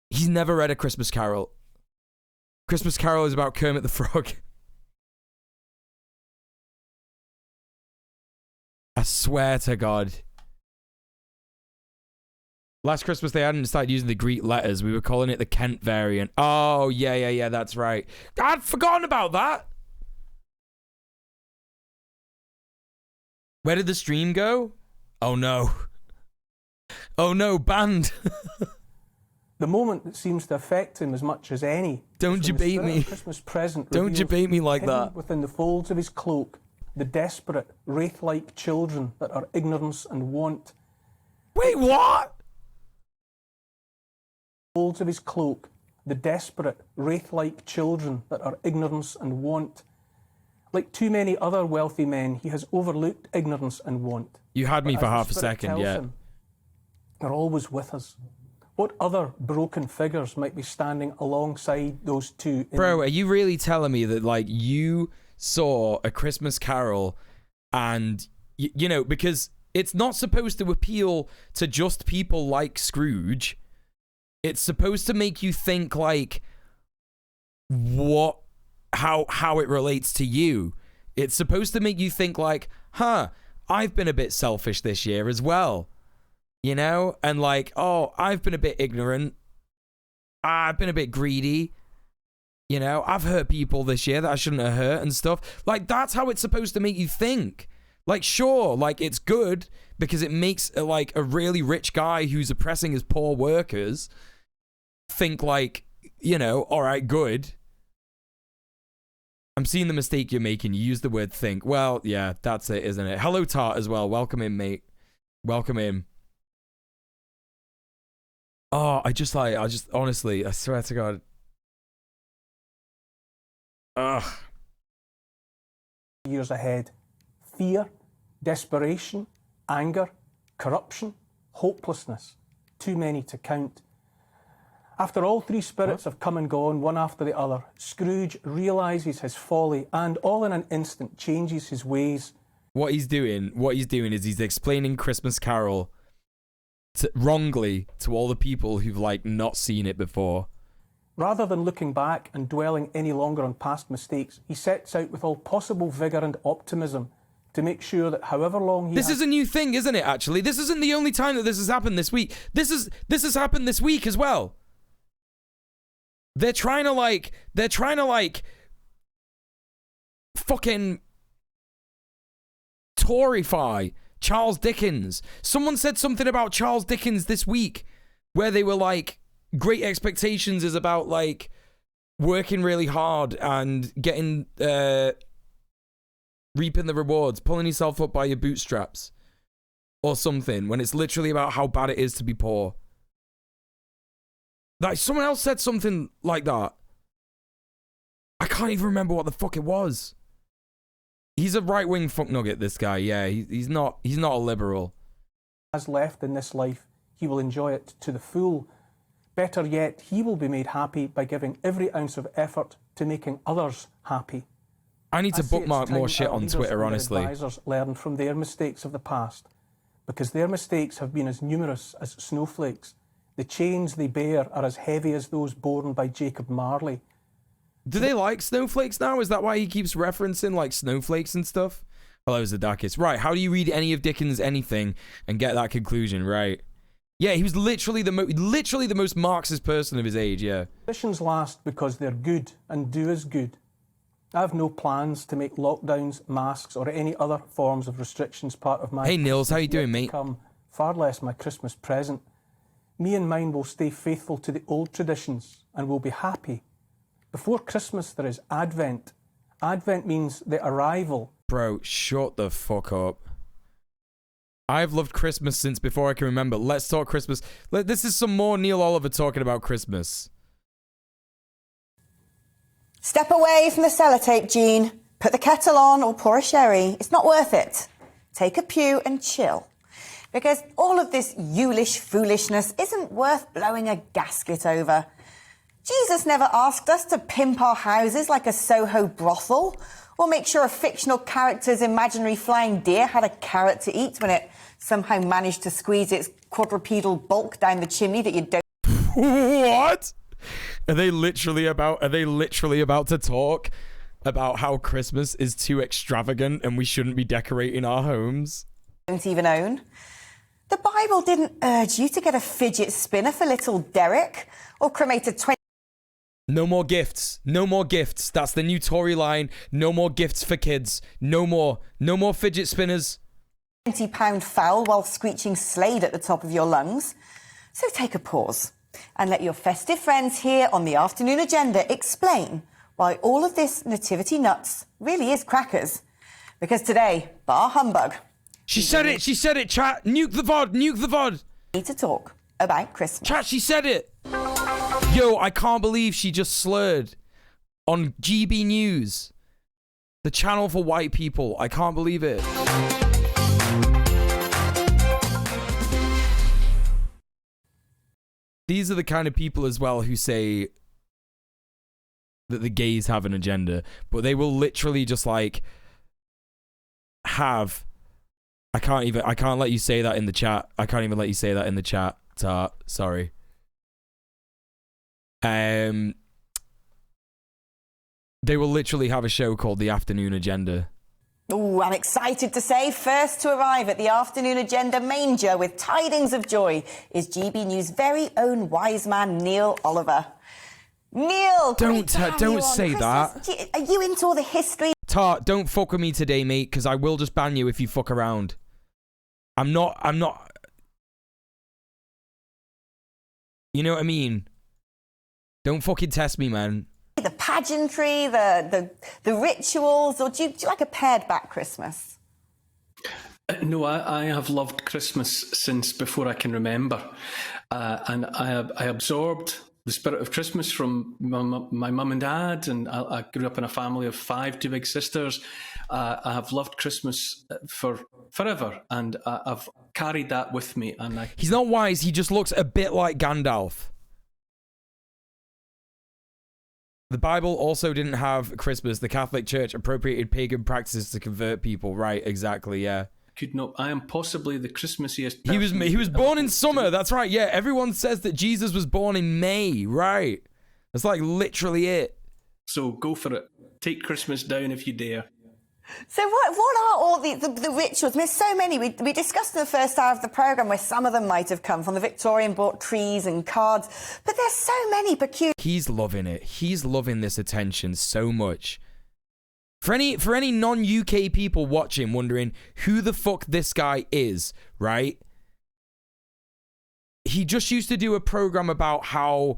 He's never read A Christmas Carol. Christmas Carol is about Kermit the Frog. I swear to God. Last Christmas they hadn't started using the Greek letters. We were calling it the Kent variant. Oh, yeah, that's right. I'd forgotten about that. Where did the stream go? Oh no. Oh no, banned. The moment that seems to affect him as much as any. Don't debate me. Christmas present. Don't debate me like that. Within the folds of his cloak, the desperate, wraith-like children that are ignorance and want. Wait, what? Folds of his cloak, the desperate, wraith-like children that are ignorance and want. Like too many other wealthy men, he has overlooked ignorance and want. You had me for half a second, yeah. They're always with us. What other broken figures might be standing alongside those two? Bro, are you really telling me that, like, you saw A Christmas Carol and, you know, because it's not supposed to appeal to just people like Scrooge. It's supposed to make you think, like, how it relates to you. It's supposed to make you think, like, I've been a bit selfish this year as well. You know? And like, oh, I've been a bit ignorant. I've been a bit greedy. You know? I've hurt people this year that I shouldn't have hurt and stuff. Like, that's how it's supposed to make you think. Like, sure, like, it's good because it makes, like, a really rich guy who's oppressing his poor workers think, like, you know, all right, good. I'm seeing the mistake you're making. You use the word think. Well, yeah, that's it, isn't it? Hello, Tart, as well. Welcome in, mate. Welcome in. Oh, I just honestly, I swear to God. Ugh. Years ahead. Fear, desperation, anger, corruption, hopelessness. Too many to count. After all three spirits have come and gone, one after the other, Scrooge realises his folly and all in an instant changes his ways. What he's doing is he's explaining Christmas Carol wrongly to all the people who've, like, not seen it before. Rather than looking back and dwelling any longer on past mistakes, he sets out with all possible vigour and optimism to make sure that however long This is a new thing, isn't it, actually? This isn't the only time that this has happened this week. This has happened this week as well. They're trying to fucking Toryfy Charles Dickens. Someone said something about Charles Dickens this week where they were like, Great Expectations is about, like, working really hard and getting reaping the rewards, pulling yourself up by your bootstraps or something, when it's literally about how bad it is to be poor. Like, someone else said something like that. I can't even remember what the fuck it was. He's a right-wing fucknugget, this guy. Yeah, he's not a liberal. Has left in this life, he will enjoy it to the full. Better yet, he will be made happy by giving every ounce of effort to making others happy. I need to bookmark more shit on Twitter, honestly. Advisors learn from their mistakes of the past, because their mistakes have been as numerous as snowflakes. The chains they bear are as heavy as those borne by Jacob Marley. Do they like snowflakes now? Is that why he keeps referencing like snowflakes and stuff? Hello, Zadakis. Right, how do you read any of Dickens' anything and get that conclusion, right? Yeah, he was literally the most Marxist person of his age, yeah. Traditions last because they're good and do as good. I have no plans to make lockdowns, masks, or any other forms of restrictions part of my... Hey, Nils, how you doing, mate? Far less my Christmas present. Me and mine will stay faithful to the old traditions and will be happy. Before Christmas, there is Advent. Advent means the arrival. Bro, shut the fuck up. I've loved Christmas since before I can remember. Let's talk Christmas. This is some more Neil Oliver talking about Christmas. Step away from the sellotape, Jean. Put the kettle on or pour a sherry. It's not worth it. Take a pew and chill. Because all of this Yulish foolishness isn't worth blowing a gasket over. Jesus never asked us to pimp our houses like a Soho brothel, or make sure a fictional character's imaginary flying deer had a carrot to eat when it somehow managed to squeeze its quadrupedal bulk down the chimney that you don't... What? Are they literally about to talk about how Christmas is too extravagant and we shouldn't be decorating our homes? Don't even own. The Bible didn't urge you to get a fidget spinner for little Derek or cremate a 20... No more gifts. No more gifts. That's the new Tory line. No more gifts for kids. No more. No more fidget spinners. £20 fowl while screeching Slade at the top of your lungs. So take a pause and let your festive friends here on the afternoon agenda explain why all of this nativity nuts really is crackers. Because today, bar humbug. She said it, chat. Nuke the VOD, nuke the VOD. Need to talk about Christmas. Chat, she said it. Yo, I can't believe she just slurred on GB News, the channel for white people. I can't believe it. These are the kind of people as well who say that the gays have an agenda, but they will literally just like have... I can't let you say that in the chat. I can't even let you say that in the chat, Tart. Sorry. They will literally have a show called The Afternoon Agenda. Ooh, I'm excited to say first to arrive at the Afternoon Agenda manger with tidings of joy is GB News' very own wise man, Neil Oliver. Neil, don't say that. Are you into all the history? Tart, don't fuck with me today, mate, because I will just ban you if you fuck around. I'm not. You know what I mean? Don't fucking test me, man. The pageantry, the rituals, or do you like a pared back Christmas? No, I have loved Christmas since before I can remember. And I absorbed the spirit of Christmas from my mum and dad, and I grew up in a family of 5, 2 big sisters. I have loved Christmas for forever, and I've carried that with me. And he's not wise, he just looks a bit like Gandalf. The Bible also didn't have Christmas. The Catholic Church appropriated pagan practices to convert people. Right, exactly, yeah. I am possibly the Christmassiest person. He was born in summer, that's right, yeah. Everyone says that Jesus was born in May, right. That's like literally it. So go for it. Take Christmas down if you dare. So what are all the rituals? There's so many. We discussed in the first hour of the programme where some of them might have come from. The Victorian bought trees and cards. But there's so many peculiar... He's loving it. He's loving this attention so much. For any non-UK people watching wondering who the fuck this guy is, right? He just used to do a programme about how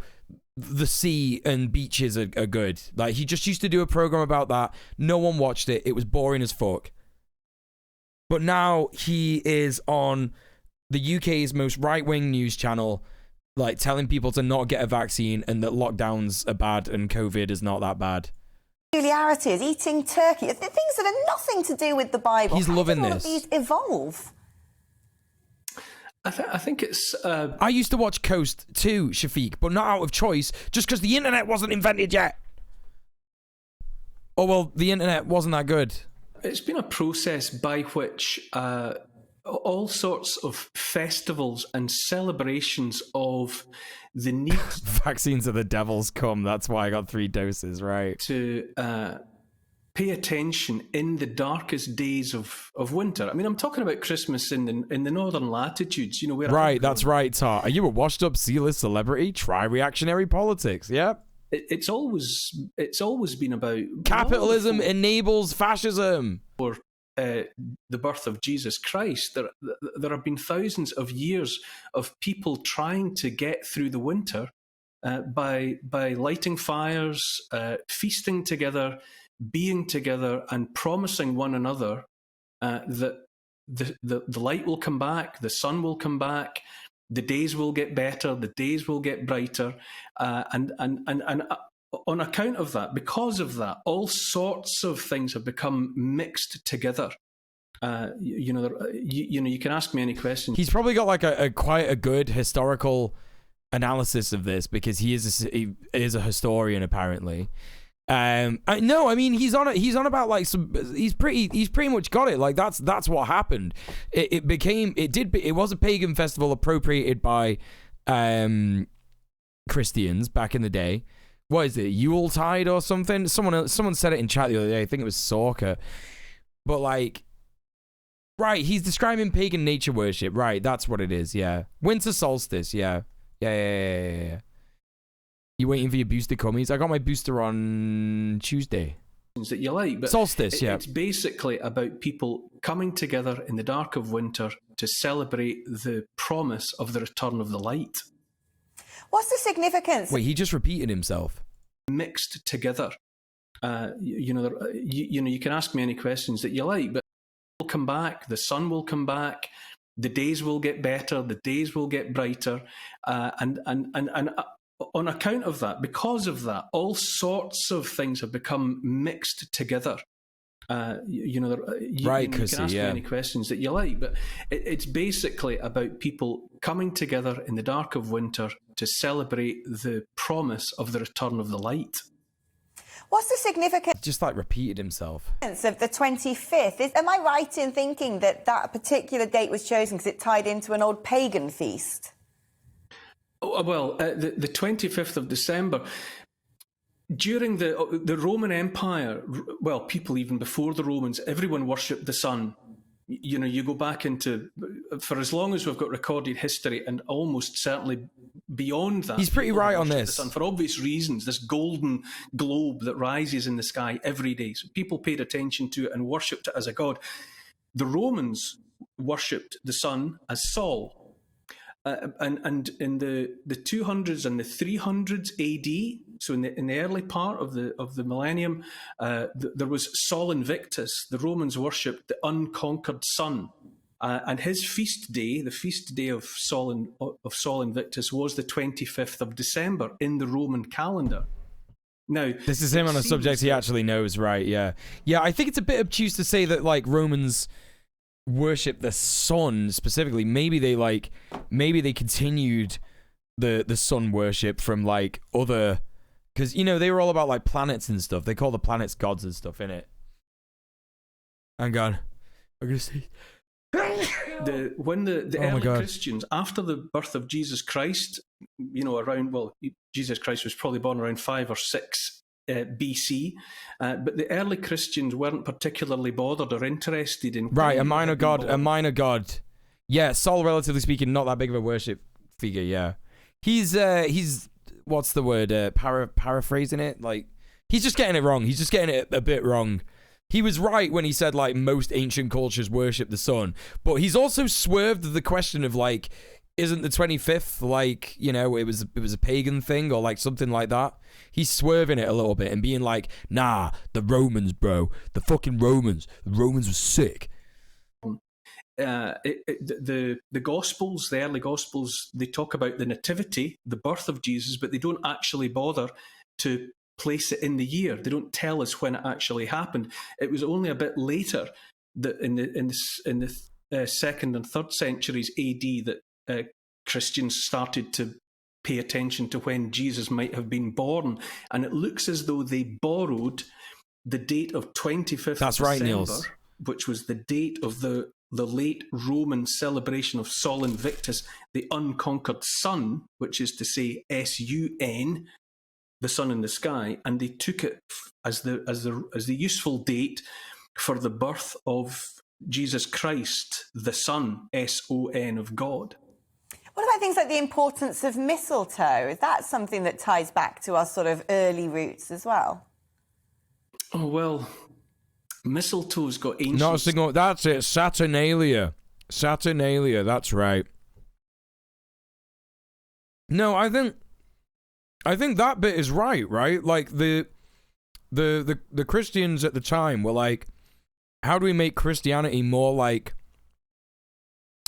the sea and beaches are good. Like, he just used to do a program about that. No one watched it. It was boring as fuck. But now he is on the UK's most right-wing news channel, like, telling people to not get a vaccine and that lockdowns are bad and COVID is not that bad. Peculiarities, eating turkey, things that are nothing to do with the Bible. He's loving How did all this. of these evolve? I think it's... I used to watch Coast too, Shafiq, but not out of choice, just because the internet wasn't invented yet. Oh, well, the internet wasn't that good. It's been a process by which all sorts of festivals and celebrations of the need... Vaccines are the devil's cum. That's why I got 3 doses, right? ...to pay attention in the darkest days of winter. I mean, I'm talking about Christmas in the northern latitudes, you know, where... Right, that's right, Tar. Are you a washed-up C-list celebrity? Try reactionary politics, yeah? It's always been about... Capitalism enables fascism. For the birth of Jesus Christ, there have been thousands of years of people trying to get through the winter by lighting fires, feasting together, being together, and promising one another that the light will come back, the sun will come back, the days will get better, the days will get brighter, and on account of that, because of that, all sorts of things have become mixed together. You can ask me any question. He's probably got like a quite a good historical analysis of this because he is a historian apparently. No, I mean he's on about like he's pretty much got it. Like that's what happened. It was a pagan festival appropriated by Christians back in the day. What is it, Yuletide or something? Someone said it in chat the other day. I think it was Sorka. But like, right, he's describing pagan nature worship. Right, that's what it is. Yeah, winter solstice. Yeah. You waiting for your booster commies? I got my booster on Tuesday. That you like, but solstice. It's basically about people coming together in the dark of winter to celebrate the promise of the return of the light. What's the significance? Wait, he just repeated himself. Mixed together. You can ask me any questions that you like, but will come back, the sun will come back, the days will get better, the days will get brighter, and on account of that, because of that, all sorts of things have become mixed together. You can ask me any questions that you like, but it's basically about people coming together in the dark of winter to celebrate the promise of the return of the light. What's the significance? Just like repeated himself. Of the 25th. Am I right in thinking that particular date was chosen because it tied into an old pagan feast? Oh, well, the 25th of December. During the Roman Empire, well, people even before the Romans, everyone worshipped the sun. You know, you go back into, for as long as we've got recorded history, and almost certainly beyond that. He's pretty right on this. The sun, for obvious reasons, this golden globe that rises in the sky every day. So people paid attention to it and worshipped it as a god. The Romans worshipped the sun as Sol. And in the 200s and the 300s AD, so in the early part of the millennium, there was Sol Invictus. The Romans worshipped the unconquered sun, and his feast day, the feast day of Sol Invictus, was the 25th of December in the Roman calendar. Now, this is him on a subject he actually knows, right? Yeah. I think it's a bit obtuse to say that like Romans worship the sun specifically. Maybe they continued the sun worship from like other, because you know they were all about like planets and stuff. They call the planets gods and stuff, innit? Hang on, I'm gonna see. When the early Christians, after the birth of Jesus Christ, you know, Jesus Christ was probably born around 5 or 6 BC, but the early Christians weren't particularly bothered or interested in... Right, a minor god. Yeah, Sol, relatively speaking, not that big of a worship figure, yeah. He's what's the word, paraphrasing it? Like, he's just getting it wrong. He's just getting it a bit wrong. He was right when he said, like, most ancient cultures worship the sun, but he's also swerved the question of, like, isn't the 25th like, you know, it was a pagan thing or like something like that? He's swerving it a little bit and being like, nah, the Romans, bro, the fucking Romans. The Romans were sick. The Gospels, the early Gospels, they talk about the nativity, the birth of Jesus, but they don't actually bother to place it in the year. They don't tell us when it actually happened. It was only a bit later that in the second and third centuries AD that Christians started to pay attention to when Jesus might have been born, and it looks as though they borrowed the date of 25th That's of right, December, Niels. which was the date of the late Roman celebration of Sol Invictus, the unconquered sun, which is to say SUN, the sun in the sky, and they took it as the useful date for the birth of Jesus Christ, the Son, SON of God. What about things like the importance of mistletoe? Is that something that ties back to our sort of early roots as well? Oh, well, mistletoe's got ancient... Not a single... That's it. Saturnalia. Saturnalia, that's right. No, I think that bit is right? Like, the Christians at the time were like, how do we make Christianity more like,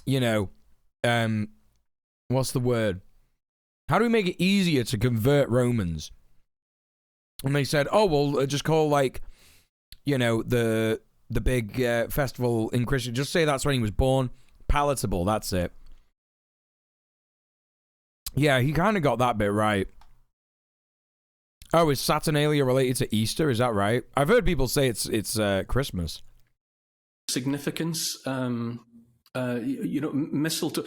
you know, what's the word? How do we make it easier to convert Romans? And they said, oh, well, just call, like, you know, the big festival in Christian. Just say that's when he was born. Palatable, that's it. Yeah, he kind of got that bit right. Oh, is Saturnalia related to Easter? Is that right? I've heard people say it's Christmas. Significance. You know, mistletoe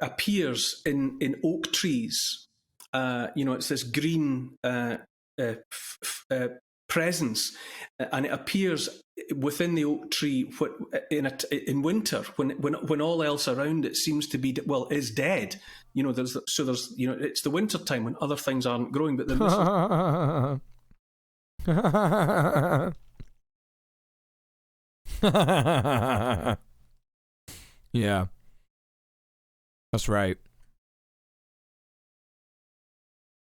appears in oak trees. You know, it's this green presence, and it appears within the oak tree in winter when all else around it seems to be is dead. You know, there's you know, it's the winter time when other things aren't growing, but the yeah, that's right.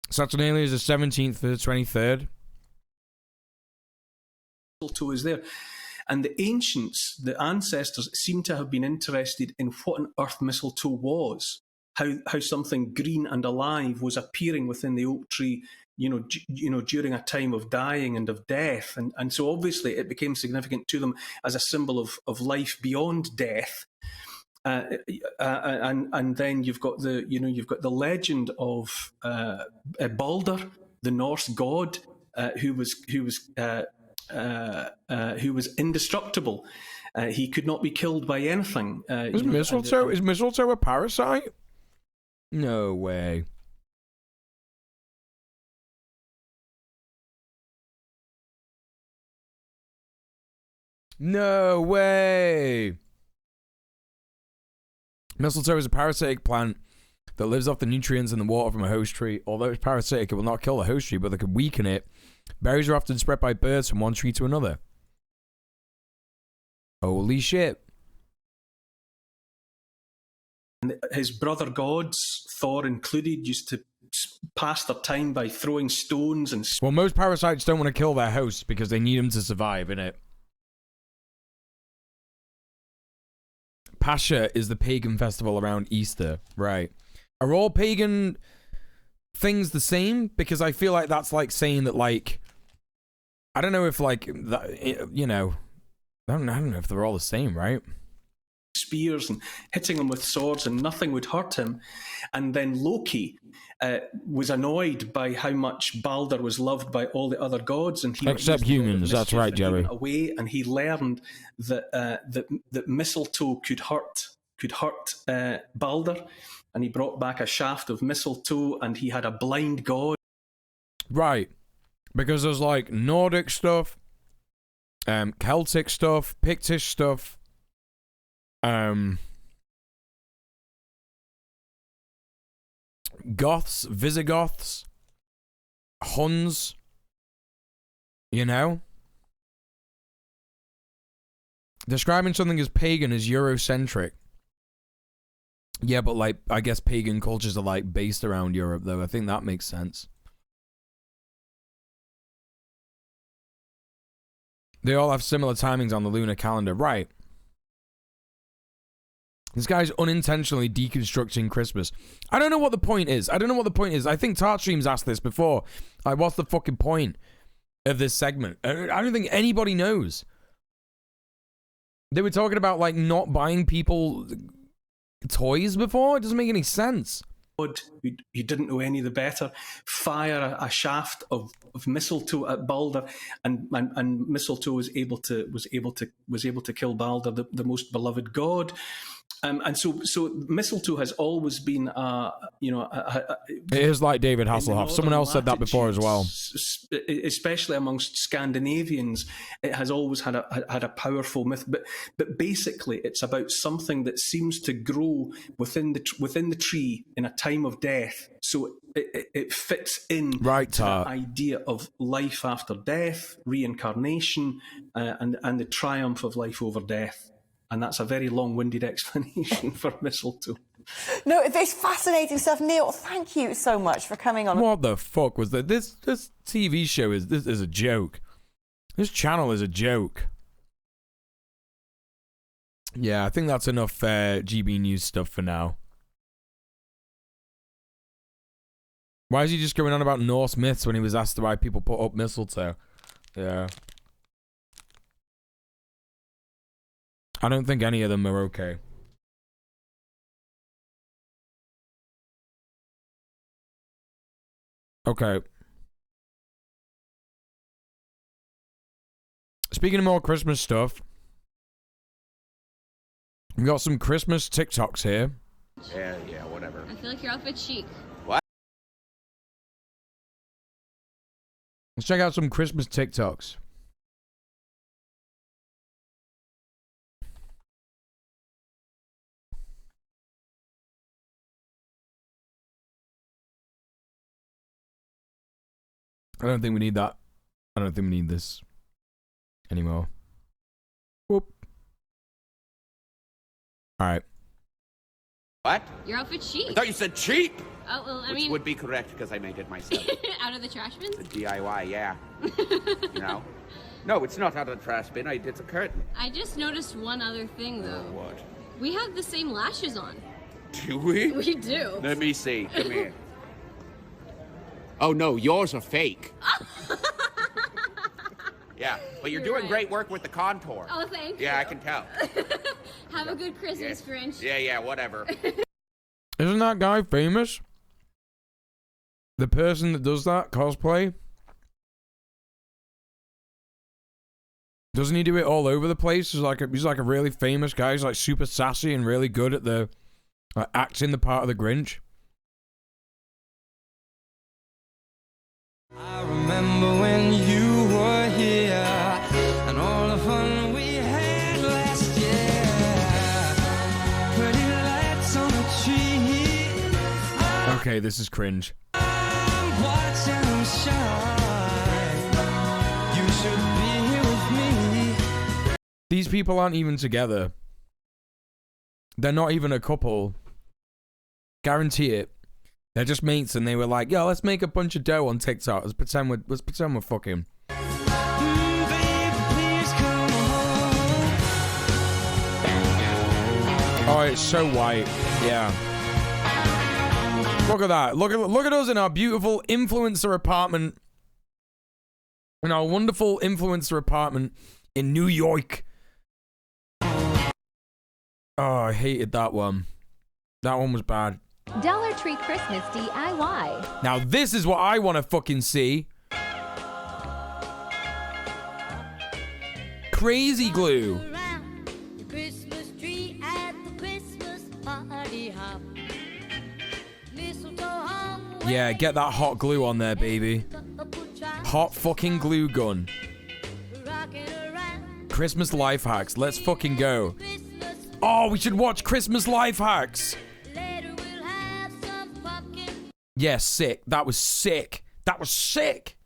Saturnalia is the 17th to the 23rd. Mistletoe is there, and the ancients, the ancestors, seem to have been interested in what on earth mistletoe was, how something green and alive was appearing within the oak tree, you know, during a time of dying and of death, and so obviously it became significant to them as a symbol of life beyond death. And then you've got the legend of Balder, the Norse god, who was indestructible. He could not be killed by anything. Is mistletoe a parasite? No way. No way. Mistletoe is a parasitic plant that lives off the nutrients in the water from a host tree. Although it's parasitic, it will not kill the host tree, but they can weaken it. Berries are often spread by birds from one tree to another. Holy shit. And his brother gods, Thor included, used to pass their time by throwing stones and... Well, most parasites don't want to kill their hosts because they need them to survive, innit? Pascha is the pagan festival around Easter, right? Are all pagan things the same? Because I feel like that's like saying that, like, I don't know if, like, that, you know, I don't know if they're all the same, right? Spears and hitting him with swords and nothing would hurt him. And then Loki was annoyed by how much Balder was loved by all the other gods, and he except humans. That's right, Jerry. Away, and he learned that that mistletoe could hurt Balder, and he brought back a shaft of mistletoe, and he had a blind god. Right, because there's like Nordic stuff, Celtic stuff, Pictish stuff. Goths, Visigoths, Huns, you know? Describing something as pagan is Eurocentric. Yeah, but like, I guess pagan cultures are like based around Europe, though. I think that makes sense. They all have similar timings on the lunar calendar, right? This guy's unintentionally deconstructing Christmas. I don't know what the point is. I think Tart Stream's asked this before. Like, what's the fucking point of this segment? I don't think anybody knows. They were talking about, like, not buying people toys before? It doesn't make any sense. You didn't know any the better. Fire a shaft of mistletoe at Balder, and mistletoe was able to kill Balder, the most beloved god. And so mistletoe has always been, it is like David Hasselhoff. Someone else said that before as well. Especially amongst Scandinavians, it has always had a powerful myth. But basically, it's about something that seems to grow within the tree in a time of death. So it fits in to the idea of life after death, reincarnation, and the triumph of life over death. And that's a very long-winded explanation for mistletoe. No, it's fascinating stuff. Neil, thank you so much for coming on. What the fuck was that? This TV show is a joke. This channel is a joke. Yeah, I think that's enough GB News stuff for now. Why is he just going on about Norse myths when he was asked why people put up mistletoe? Yeah. I don't think any of them are okay. Okay. Speaking of more Christmas stuff, we got some Christmas TikToks here. Yeah, whatever. I feel like your outfit's chic. What? Let's check out some Christmas TikToks. I don't think we need that. I don't think we need this anymore. Whoop. Alright. What? Your outfit's chic. I thought you said cheap! Oh, well, I Which mean... would be correct because I made it myself. Out of the trash bin? The DIY, yeah. You know? No, it's not out of the trash bin. It's a curtain. I just noticed one other thing, though. What? We have the same lashes on. Do we? We do. Let me see. Come here. Oh, no, yours are fake. Yeah, but you're doing great work with the contour. Oh, thank you. Yeah, I can tell. Have a good Christmas, Grinch. Yeah, whatever. Isn't that guy famous? The person that does that cosplay? Doesn't he do it all over the place? He's like a really famous guy. He's like super sassy and really good at the acting the part of the Grinch. I remember when you were here and all the fun we had last year. Pretty lights on the tree. Okay, this is cringe. I'm watching them shine. You should be here with me. These people aren't even together. They're not even a couple. Guarantee it. They're just mates, and they were like, "Yo, let's make a bunch of dough on TikTok. Let's pretend we're fucking." Oh, it's so white. Yeah. Look at that. Look at us in our beautiful influencer apartment. In our wonderful influencer apartment in New York. Oh, I hated that one. That one was bad. Dollar Tree Christmas DIY. Now this is what I want to fucking see. Crazy glue. Yeah, get that hot glue on there, baby. Hot fucking glue gun. Christmas life hacks. Let's fucking go. Oh, we should watch Christmas life hacks. Yeah, sick. That was sick. That was sick.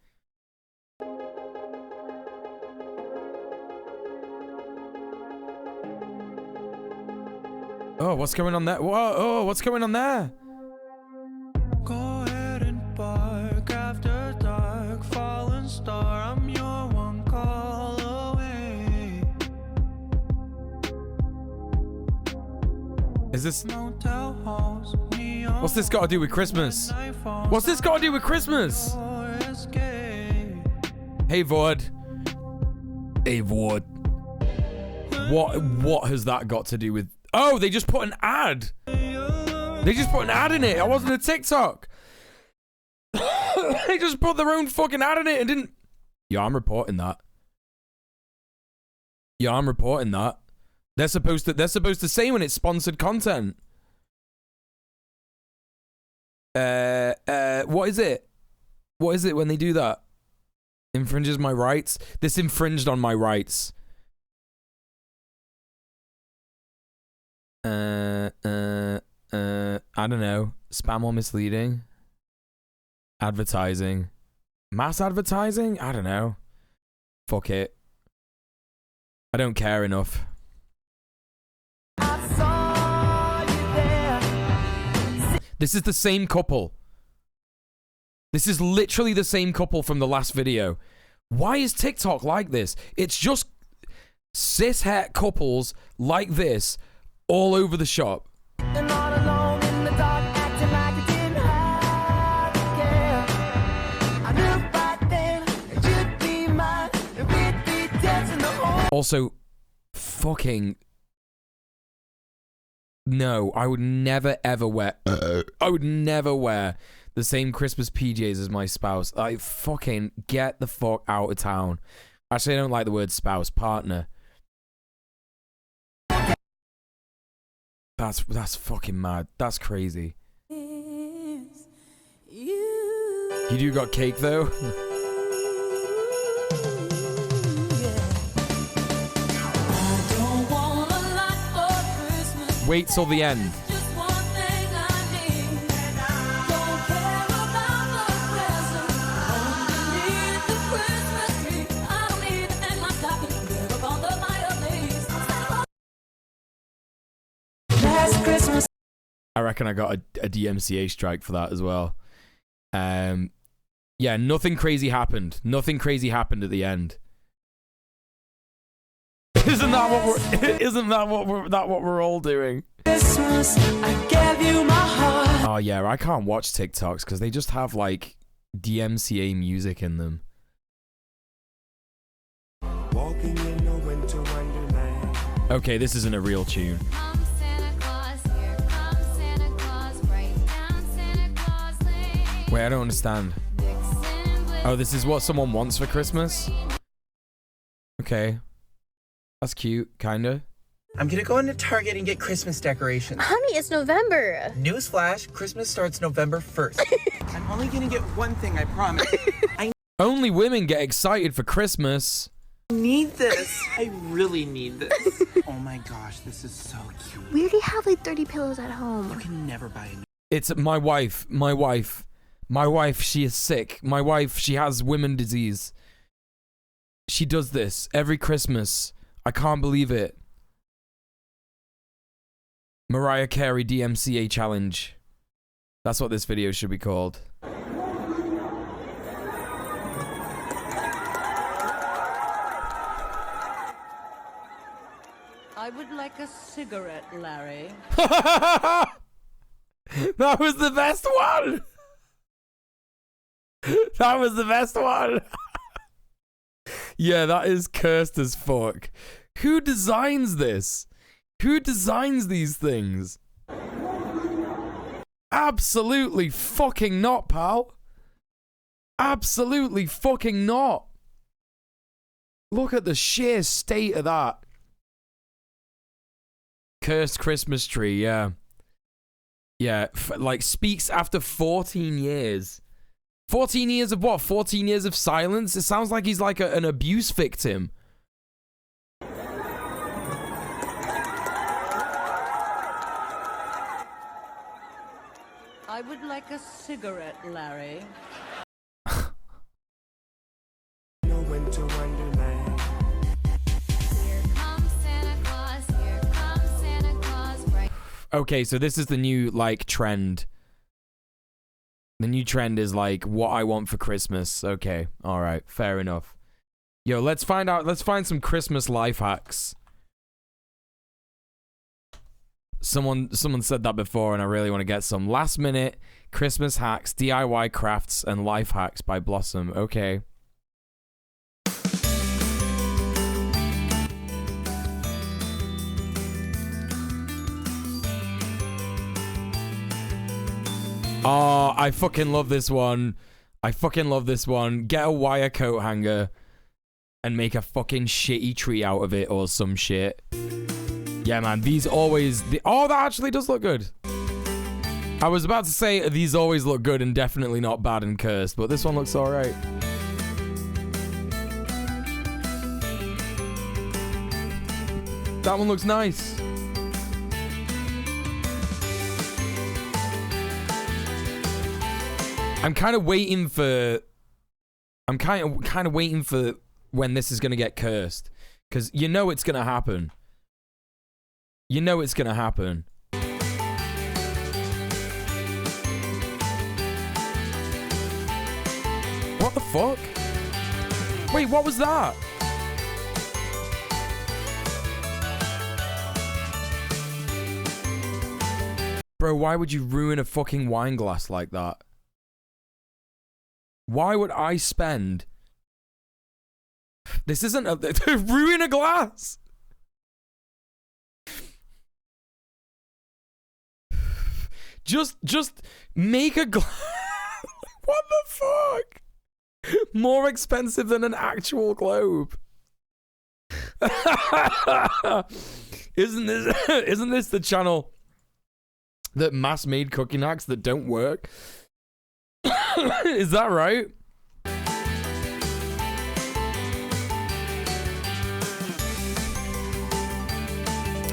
Oh, what's going on there? Whoa, oh, what's going on there? Go ahead and bark after dark, fallen star, I'm your one call away. Is this... What's this got to do with Christmas? What's this got to do with Christmas? Hey, Vod. Hey, Vod. What has that got to do with... Oh, they just put an ad. They just put an ad in it. I wasn't a TikTok. They just put their own fucking ad in it and didn't... Yeah, I'm reporting that. Yeah, I'm reporting that. They're supposed to say when it's sponsored content. What is it? What is it when they do that? Infringes my rights? This infringed on my rights. I don't know. Spam or misleading? Advertising. Mass advertising? I don't know. Fuck it. I don't care enough. This is the same couple. This is literally the same couple from the last video. Why is TikTok like this? It's just cis-het couples like this all over the shop. Also, fucking... No, I would never ever wear... I would never wear the same Christmas PJs as my spouse. I fucking get the fuck out of town. Actually, I don't like the word spouse. Partner. That's fucking mad. That's crazy. You do got cake, though? Wait till the end. I reckon I got a DMCA strike for that as well. Yeah, nothing crazy happened. Nothing crazy happened at the end. Isn't that what we're all doing? Christmas, I gave you my heart. Oh yeah, I can't watch TikToks because they just have like DMCA music in them. Walking in a winter wonderland. Okay, this isn't a real tune. Wait, I don't understand. Oh, this is what someone wants for Christmas? Okay. That's cute, kinda. I'm gonna go into Target and get Christmas decorations. Honey, it's November. Newsflash, Christmas starts November 1st. I'm only gonna get one thing, I promise. Only women get excited for Christmas. I need this. I really need this. Oh my gosh, this is so cute. We already have like 30 pillows at home. You can never buy a new. It's my wife, she is sick. My wife, she has women disease. She does this every Christmas. I can't believe it. Mariah Carey DMCA challenge. That's what this video should be called. I would like a cigarette, Larry. That was the best one. That was the best one. Yeah, that is cursed as fuck. Who designs this? Who designs these things? Absolutely fucking not, pal. Absolutely fucking not. Look at the sheer state of that. Cursed Christmas tree, yeah. Yeah, like speaks after 14 years. 14 years of what? 14 years of silence? It sounds like he's like an abuse victim. I would like a cigarette, Larry. Winter wonderland. Here comes Santa Claus, right Okay, so this is the new, like, trend. The new trend is, like, what I want for Christmas. Okay, alright, fair enough. Yo, let's find some Christmas life hacks. Someone said that before, and I really want to get some. Last minute Christmas hacks, DIY crafts, and life hacks by Blossom. Okay. Oh, I fucking love this one. I fucking love this one. Get a wire coat hanger and make a fucking shitty tree out of it or some shit. Yeah, man, these always... Oh, that actually does look good. I was about to say these always look good and definitely not bad and cursed, but this one looks alright. That one looks nice. I'm kind of waiting for... I'm kind of waiting for when this is going to get cursed. Because you know it's going to happen. You know it's going to happen. What the fuck? Wait, what was that? Bro, why would you ruin a fucking wine glass like that? Why would I spend... This isn't a... ruin a glass! Just make a glass... What the fuck? More expensive than an actual globe. Isn't this the channel that mass-made cooking hacks that don't work? Is that right?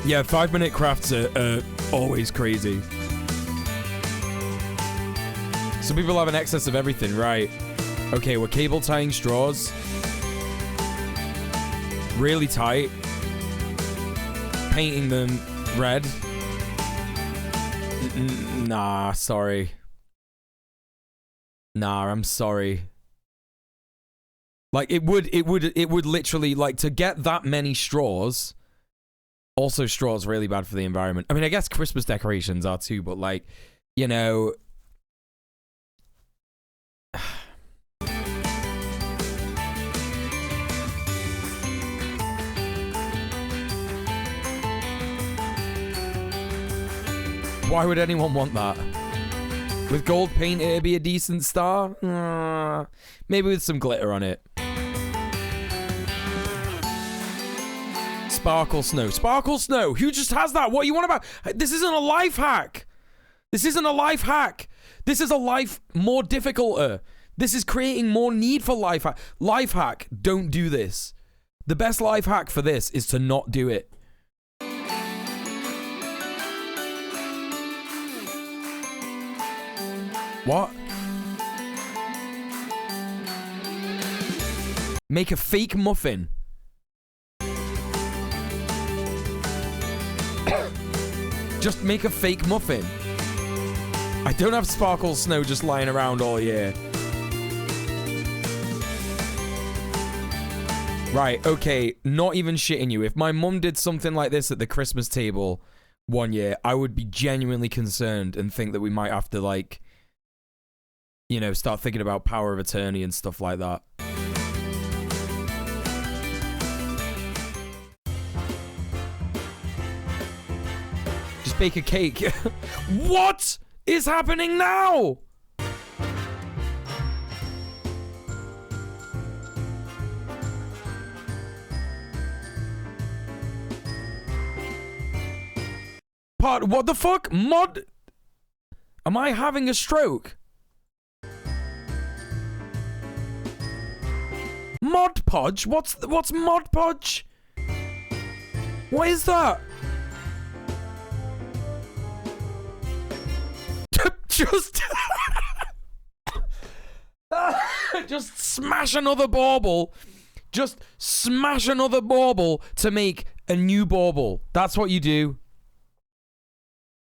Yeah, 5-minute crafts are always crazy. Some people have an excess of everything, right? Okay, we're cable tying straws. Really tight. Painting them red. Nah, sorry. Nah, I'm sorry. Like, it would literally, like, to get that many straws. Also, straws really bad for the environment. I mean, I guess Christmas decorations are too, but, like, you know... Why would anyone want that? With gold paint, it'd be a decent star? Maybe with some glitter on it. Sparkle snow. Sparkle snow! Who just has that? What are you on about? This isn't a life hack! This isn't a life hack! This is a life more difficult. This is creating more need for life hack. Life hack, don't do this. The best life hack for this is to not do it. What? Make a fake muffin. Just make a fake muffin. I don't have sparkle snow just lying around all year. Right, okay, not even shitting you. If my mum did something like this at the Christmas table one year, I would be genuinely concerned and think that we might have to, like... You know, start thinking about power of attorney and stuff like that. Just bake a cake. What is happening now? What the fuck? Mod? Am I having a stroke? Mod Podge? What's Mod Podge? What is that? Just smash another bauble. Just smash another bauble to make a new bauble. That's what you do.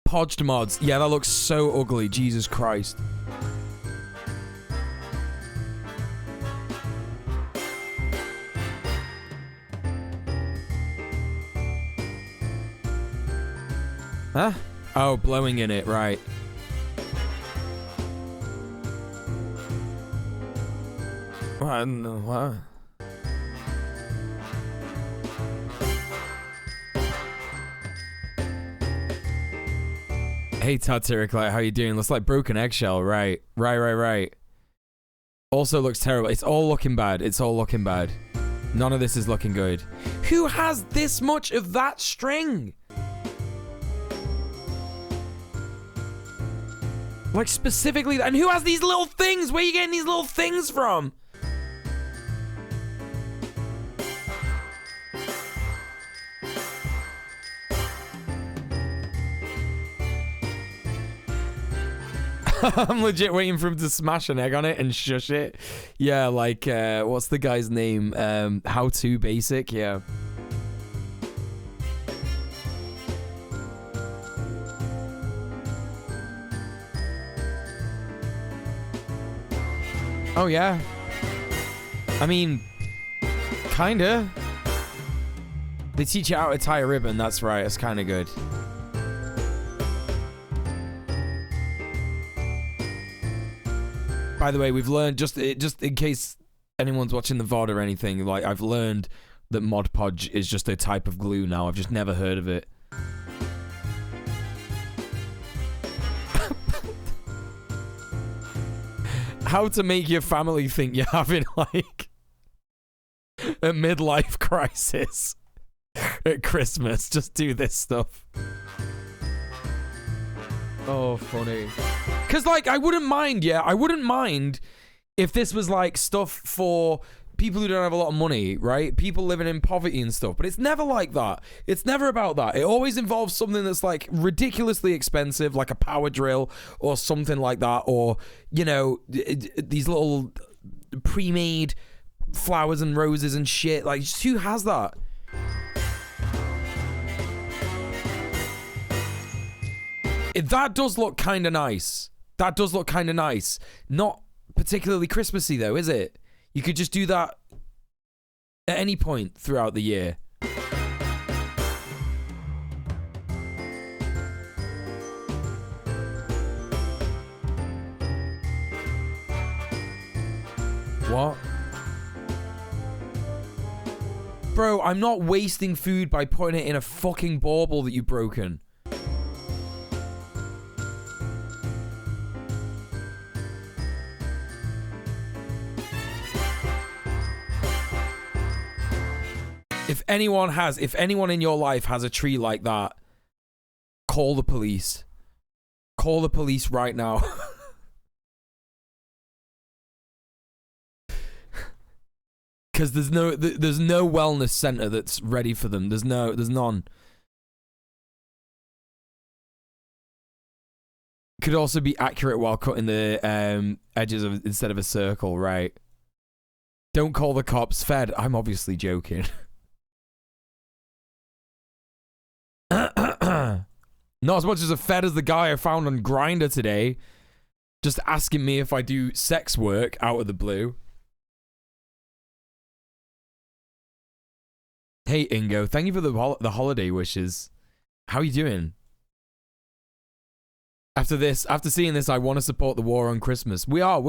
Podged mods. Yeah, that looks so ugly. Jesus Christ. Huh? Oh, blowing in it, right. What? Hey, Tatsiriclite, how you doing? Looks like broken eggshell, right. Right. Also looks terrible. It's all looking bad. It's all looking bad. None of this is looking good. Who has this much of that string? Like, specifically, and who has these little things? Where are you getting these little things from? I'm legit waiting for him to smash an egg on it and shush it. Yeah, like, what's the guy's name? How To Basic, yeah. Oh, yeah. I mean, kinda. They teach you how to tie a ribbon, that's right. It's kind of good. By the way, we've learned, just in case anyone's watching the VOD or anything, like, I've learned that Mod Podge is just a type of glue now. I've just never heard of it. How to make your family think you're having, like, a midlife crisis at Christmas. Just do this stuff. Oh, funny. Because, like, I wouldn't mind, yeah, I wouldn't mind if this was, like, stuff for people who don't have a lot of money, right? People living in poverty and stuff. But it's never like that. It's never about that. It always involves something that's, like, ridiculously expensive, like a power drill or something like that. Or, you know, these little pre-made flowers and roses and shit. Like, just who has that? That does look kind of nice. That does look kind of nice. Not particularly Christmassy, though, is it? You could just do that at any point throughout the year. What? Bro, I'm not wasting food by putting it in a fucking bauble that you've broken. If anyone in your life has a tree like that, call the police. Call the police right now. Because there's no wellness center that's ready for them. There's none. Could also be accurate while cutting the edges of instead of a circle, right? Don't call the cops. Fed. I'm obviously joking. Not as much as a fed as the guy I found on Grindr today, just asking me if I do sex work out of the blue. Hey Ingo, thank you for the holiday wishes. How are you doing? After seeing this, I want to support the war on Christmas. We are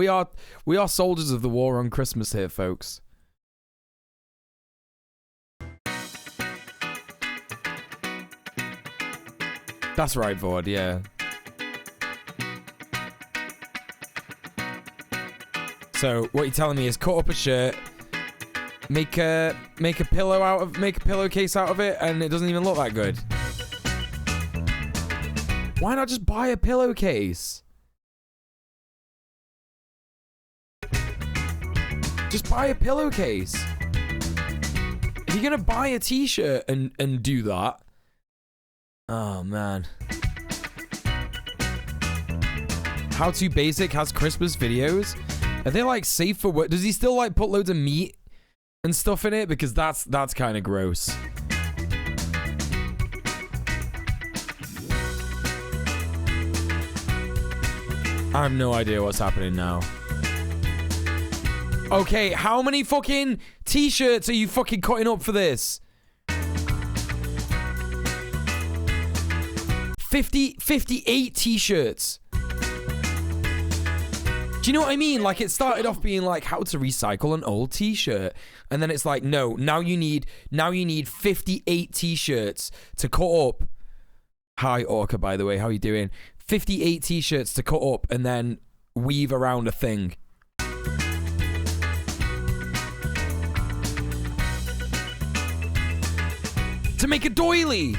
soldiers of the war on Christmas here, folks. That's right, Vord, yeah. So what you're telling me is cut up a shirt, make a pillowcase out of it, and it doesn't even look that good. Why not just buy a pillowcase? Just buy a pillowcase. If you're gonna buy a t-shirt and do that. Oh man. How To Basic has Christmas videos? Are they like safe for work? Does he still like put loads of meat and stuff in it? Because that's kind of gross. I have no idea what's happening now. Okay, how many fucking t-shirts are you fucking cutting up for this? 58 t-shirts. Do you know what I mean? Like, it started off being like how to recycle an old t-shirt, and then it's like, no, now you need 58 t-shirts to cut up. Hi, Orca, by the way, how you doing? 58 t-shirts to cut up and then weave around a thing. To make a doily.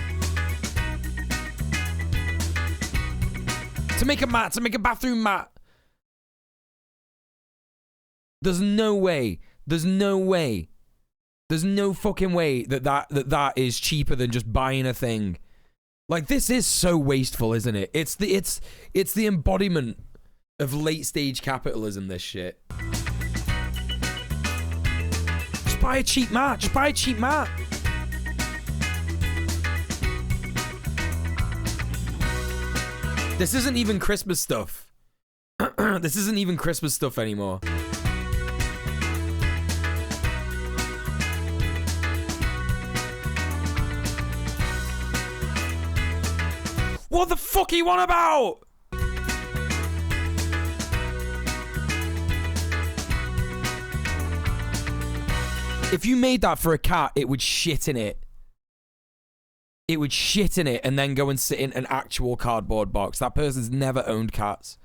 To make a mat, to make a bathroom mat. There's no way. There's no way. There's no fucking way that is cheaper than just buying a thing. Like, this is so wasteful, isn't it? It's the embodiment of late stage capitalism, this shit. Just buy a cheap mat. Just buy a cheap mat. This isn't even Christmas stuff. This isn't even Christmas stuff anymore. What the fuck are you on about? If you made that for a cat, it would shit in it. It would shit in it and then go and sit in an actual cardboard box. That person's never owned cats.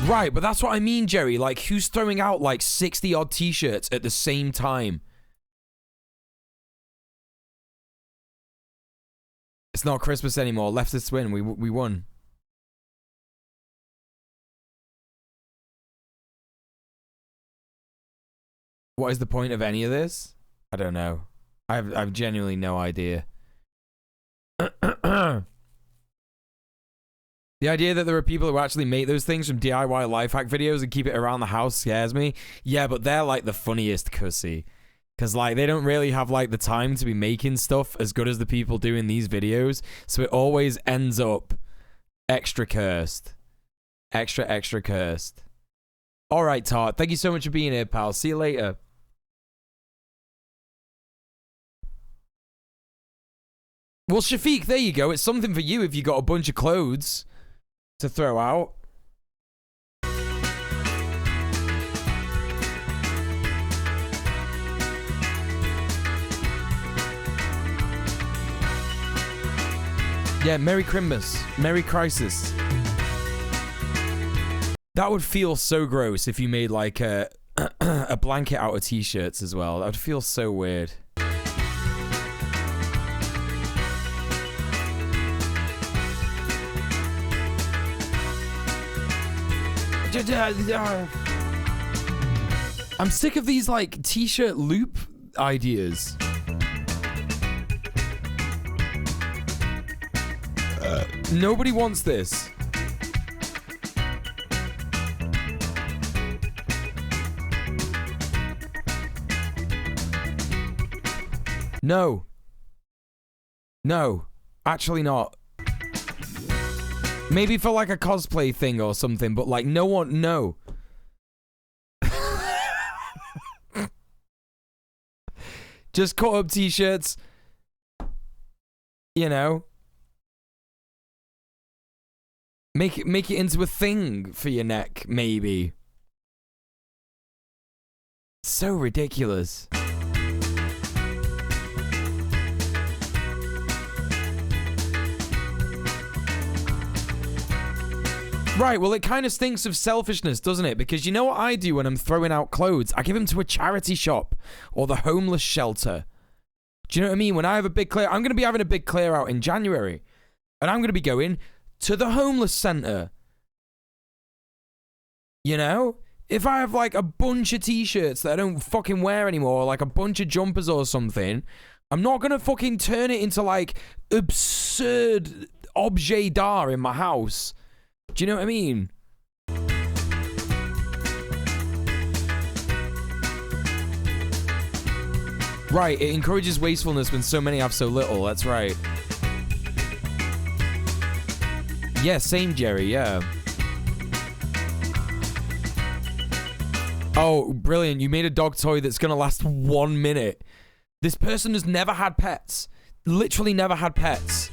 Right, but that's what I mean, Jerry. Like, who's throwing out like 60 odd t-shirts at the same time? It's not Christmas anymore. Leftists win. We won. What is the point of any of this? I don't know. I've genuinely no idea. The idea that there are people who actually make those things from DIY life hack videos and keep it around the house scares me. Yeah, but they're like the funniest cussy. Because like they don't really have like the time to be making stuff as good as the people doing these videos. So it always ends up extra cursed. Extra cursed. Alright, Tart. Thank you so much for being here, pal. See you later. Well, Shafiq, there you go. It's something for you if you got a bunch of clothes to throw out. Yeah, Merry Chrimbus. Merry Crisis. That would feel so gross if you made like a blanket out of t-shirts as well. That would feel so weird. I'm sick of these like t-shirt loop ideas. Nobody wants this. No. No. Actually not. Maybe for like a cosplay thing or something, but like no one, no. Just cut up t-shirts. You know. Make it into a thing for your neck, maybe. So ridiculous. Right, well, it kind of stinks of selfishness, doesn't it? Because you know what I do when I'm throwing out clothes? I give them to a charity shop or the homeless shelter. Do you know what I mean? When I have a big clear... I'm going to be having a big clear out in January. And I'm going to be going to the homeless center. You know? If I have like a bunch of t-shirts that I don't fucking wear anymore, like a bunch of jumpers or something, I'm not going to fucking turn it into like absurd objet d'art in my house. Do you know what I mean? Right, it encourages wastefulness when so many have so little. That's right. Yeah, same, Jerry, yeah. Oh, brilliant. You made a dog toy that's going to last 1 minute. This person has never had pets. Literally never had pets.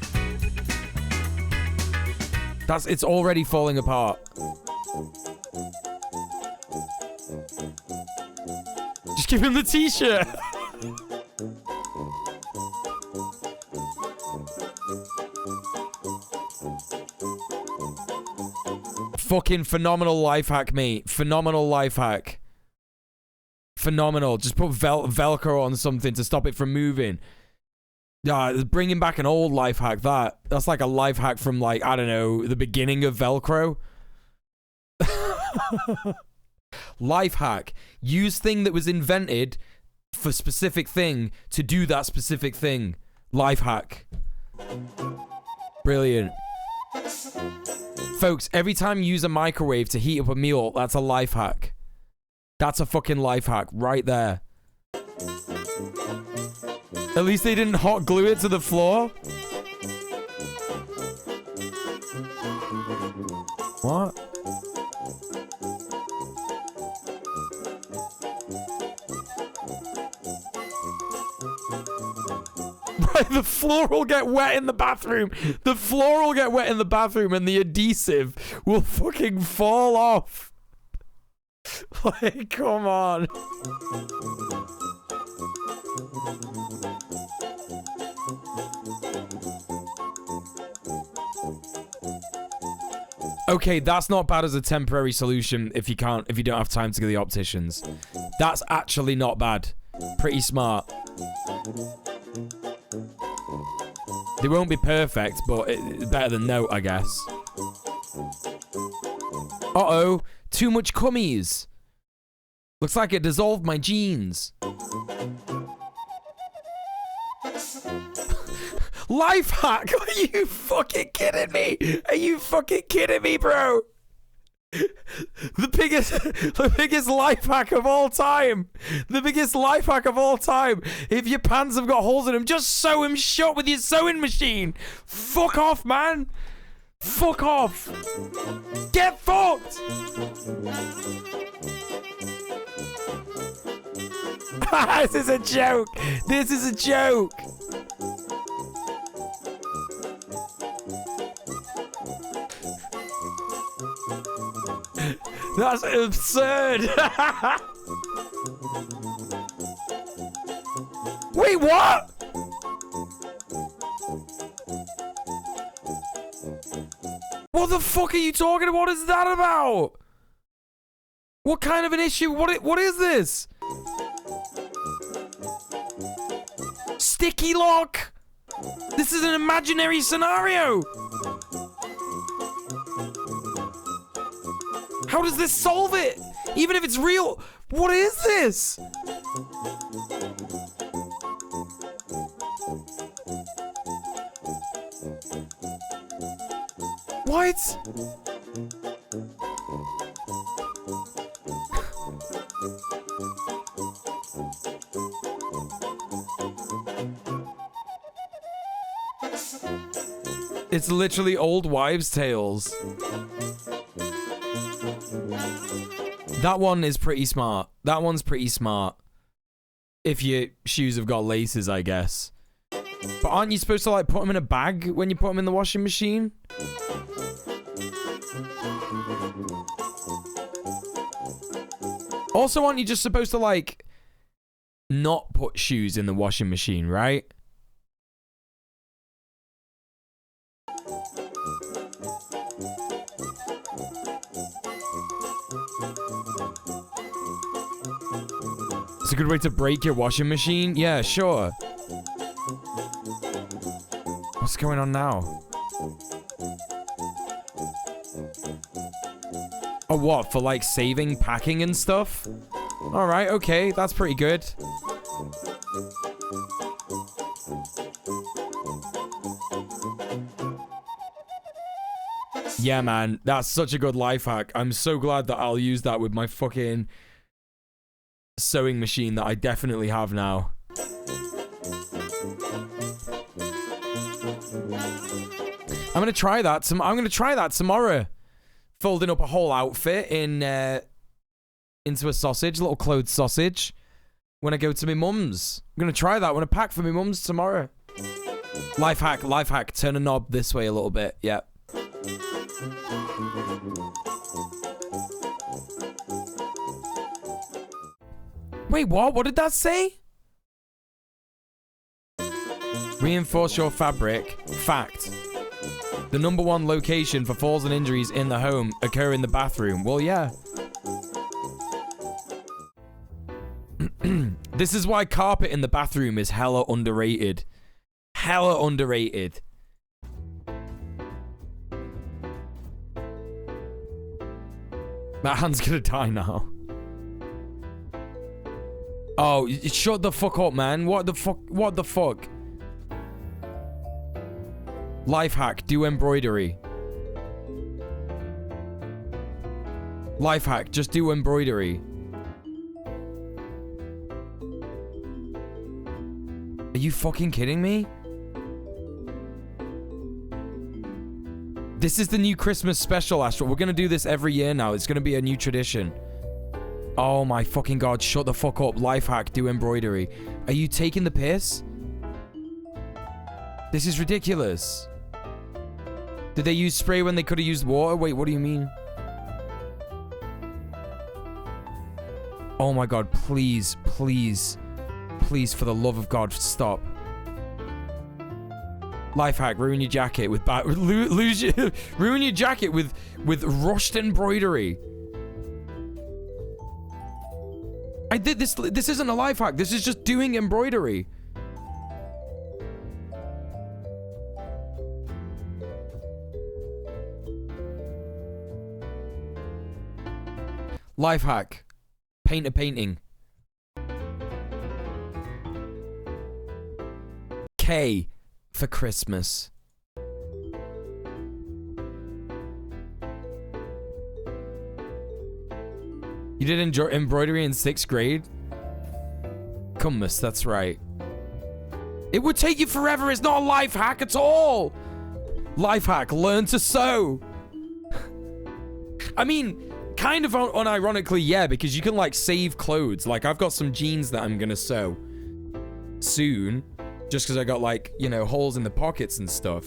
It's already falling apart. Just give him the t-shirt. Fucking phenomenal life hack, mate. Phenomenal life hack. Phenomenal. Just put Velcro on something to stop it from moving. Bringing back an old life hack. That's like a life hack from, like, I don't know, the beginning of Velcro. Life hack. Use thing that was invented for specific thing to do that specific thing. Life hack. Brilliant. Folks, every time you use a microwave to heat up a meal, that's a life hack. That's a fucking life hack right there. At least they didn't hot glue it to the floor. What? Right, the floor will get wet in the bathroom. The floor will get wet in the bathroom and the adhesive will fucking fall off. Like, come on. Okay, that's not bad as a temporary solution if you don't have time to go to the opticians. That's actually not bad. Pretty smart. They won't be perfect, but it's better than no, I guess. Uh-oh, too much cummies. Looks like it dissolved my jeans. Life hack? Are you fucking kidding me? Are you fucking kidding me, bro? The biggest life hack of all time. The biggest life hack of all time. If your pants have got holes in them, just sew them shut with your sewing machine. Fuck off, man. Fuck off. Get fucked. This is a joke. This is a joke. That's absurd. Wait, what? What the fuck are you talking about? What is that about? What kind of an issue? What is this? Sticky lock? This is an imaginary scenario. How does this solve it? Even if it's real, what is this? What? It's literally old wives' tales. That one is pretty smart. That one's pretty smart. If your shoes have got laces, I guess. But aren't you supposed to, like, put them in a bag when you put them in the washing machine? Also, aren't you just supposed to, like, not put shoes in the washing machine, right? It's a good way to break your washing machine? Yeah, sure. What's going on now? Oh, what? For, like, saving packing and stuff? Alright, okay. That's pretty good. Yeah, man. That's such a good life hack. I'm so glad that I'll use that with my fucking sewing machine that I definitely have now. I'm gonna try that. I'm gonna try that tomorrow. Folding up a whole outfit in into a sausage, a little clothes sausage. When I go to my mum's, I'm gonna try that. I'm gonna pack for my mum's tomorrow. Life hack, life hack. Turn a knob this way a little bit. Yep. Wait, what? What did that say? Reinforce your fabric. Fact. The #1 location for falls and injuries in the home occur in the bathroom. Well, yeah. This is why carpet in the bathroom is hella underrated. Hella underrated. My hand's gonna die now. Oh, shut the fuck up, man. What the fuck? What the fuck? Life hack, do embroidery. Life hack, just do embroidery. Are you fucking kidding me? This is the new Christmas special, Astral. We're gonna do this every year now. It's gonna be a new tradition. Oh my fucking god, shut the fuck up. Life hack, do embroidery. Are you taking the piss? This is ridiculous. Did they use spray when they could have used water? Wait, what do you mean? Oh my god, please, please, please, for the love of God, stop. Life hack, ruin your jacket with ruin your jacket with rushed embroidery. I did this. This isn't a life hack. This is just doing embroidery. Life hack. Paint a painting. K for Christmas. You did enjoy embroidery in 6th grade? Chrimbus, that's right. It would take you forever. It's not a life hack at all. Life hack, learn to sew. I mean, kind of unironically, yeah, because you can like save clothes. Like I've got some jeans that I'm gonna sew soon, just because I got like, you know, holes in the pockets and stuff.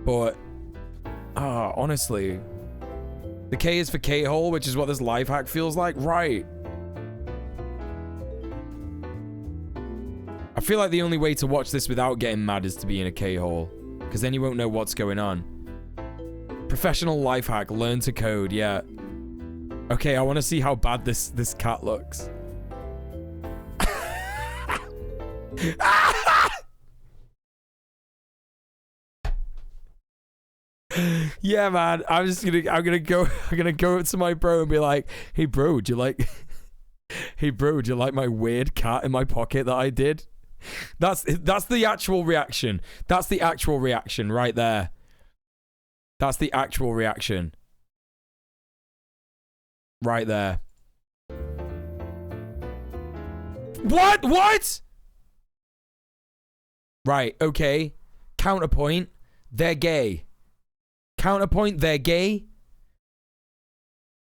But honestly, the K is for K-hole, which is what this life hack feels like, right? I feel like the only way to watch this without getting mad is to be in a K-hole, because then you won't know what's going on. Professional life hack, learn to code, yeah. Okay, I want to see how bad this cat looks. Yeah, man. I'm gonna go up to my bro and be like, "Hey, bro, do you like my weird cat in my pocket that I did?" That's the actual reaction. That's the actual reaction right there. That's the actual reaction. Right there. What? Right, okay. Counterpoint, they're gay. Counterpoint, they're gay.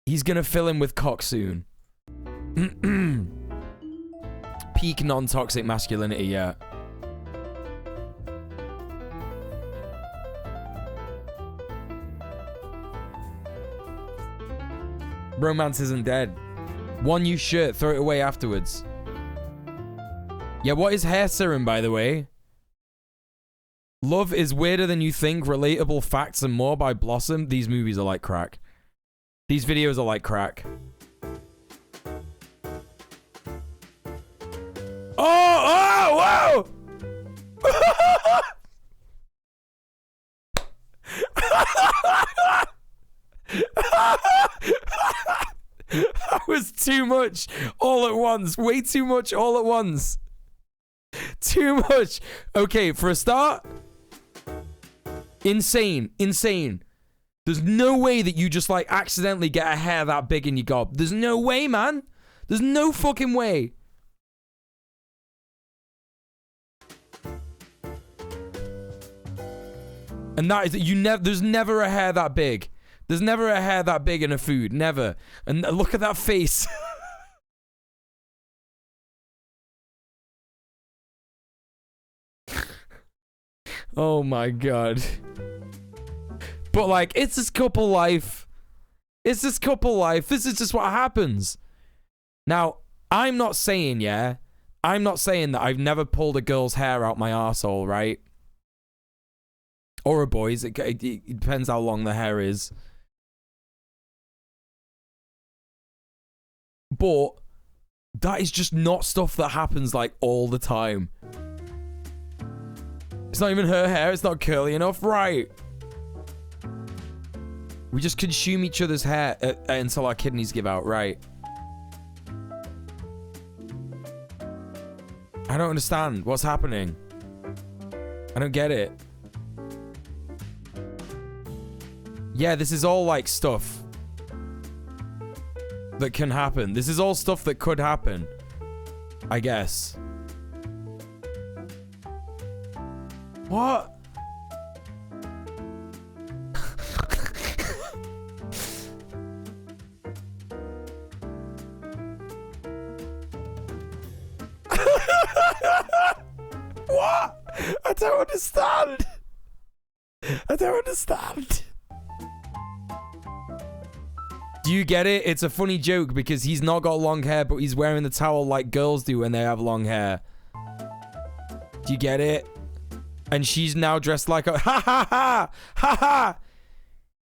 He's gonna fill in with cock soon. Peak non-toxic masculinity, yeah. Romance isn't dead. One new shirt, throw it away afterwards. Yeah, what is hair serum, by the way? Love is weirder than you think. Relatable facts and more by Blossom. These movies are like crack. These videos are like crack. Oh, whoa! That was too much all at once. Way too much all at once. Too much. Okay, for a start, insane. There's no way that you just like accidentally get a hair that big in your gob. There's no way, man. There's no fucking way. And that is that there's never a hair that big. There's never a hair that big in a food. Never. And look at that face. Oh my god. But like, it's this couple life. It's this couple life. This is just what happens. Now, I'm not saying, I'm not saying that I've never pulled a girl's hair out my arsehole, right? Or a boy's. It depends how long the hair is. But that is just not stuff that happens like all the time. It's not even her hair. It's not curly enough. Right. We just consume each other's hair until our kidneys give out. Right. I don't understand. What's happening? I don't get it. Yeah, this is all like stuff that can happen. This is all stuff that could happen, I guess. What? What? I don't understand. I don't understand. Do you get it? It's a funny joke because he's not got long hair, but he's wearing the towel like girls do when they have long hair. Do you get it? And she's now dressed like a ha ha ha ha ha.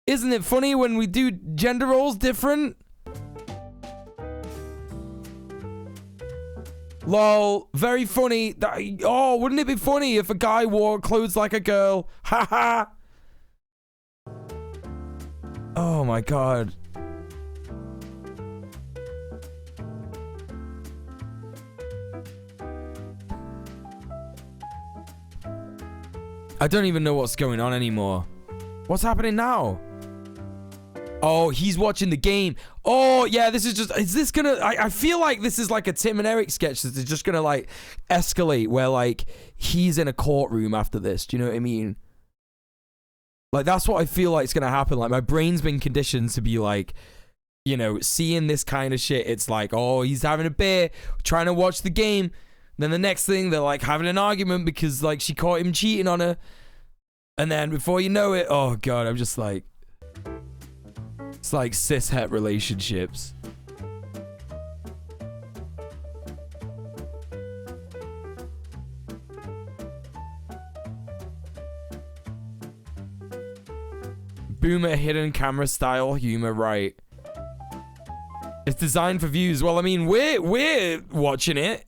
Isn't it funny when we do gender roles different? Lol, very funny. Oh, wouldn't it be funny if a guy wore clothes like a girl? Ha ha. Oh my god. I don't even know what's going on anymore. What's happening now? Oh, he's watching the game. Oh, yeah, this is just... Is this gonna... I feel like this is like a Tim and Eric sketch that's just gonna, like, escalate where, like, he's in a courtroom after this. Do you know what I mean? Like, that's what I feel like is gonna happen. Like, my brain's been conditioned to be, like, you know, seeing this kind of shit. It's like, oh, he's having a beer, trying to watch the game. Then the next thing, they're like having an argument because like she caught him cheating on her. And then before you know it, oh god, I'm just like... It's like cis-het relationships. Boomer hidden camera style humor, right. It's designed for views. Well, I mean, we're watching it.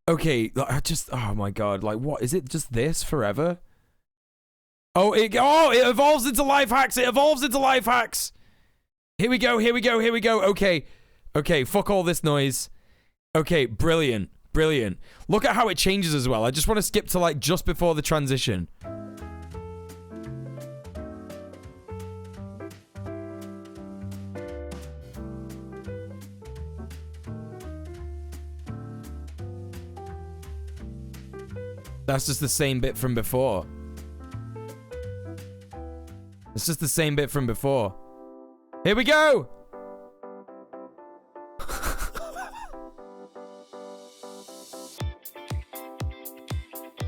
Okay, I just... Oh my god, like what? Is it just this forever? Oh, it evolves into life hacks. It evolves into life hacks. Here we go, here we go, here we go. Okay, okay, fuck all this noise. Okay, brilliant, brilliant. Look at how it changes as well. I just want to skip to like just before the transition. That's just the same bit from before. It's just the same bit from before. Here we go!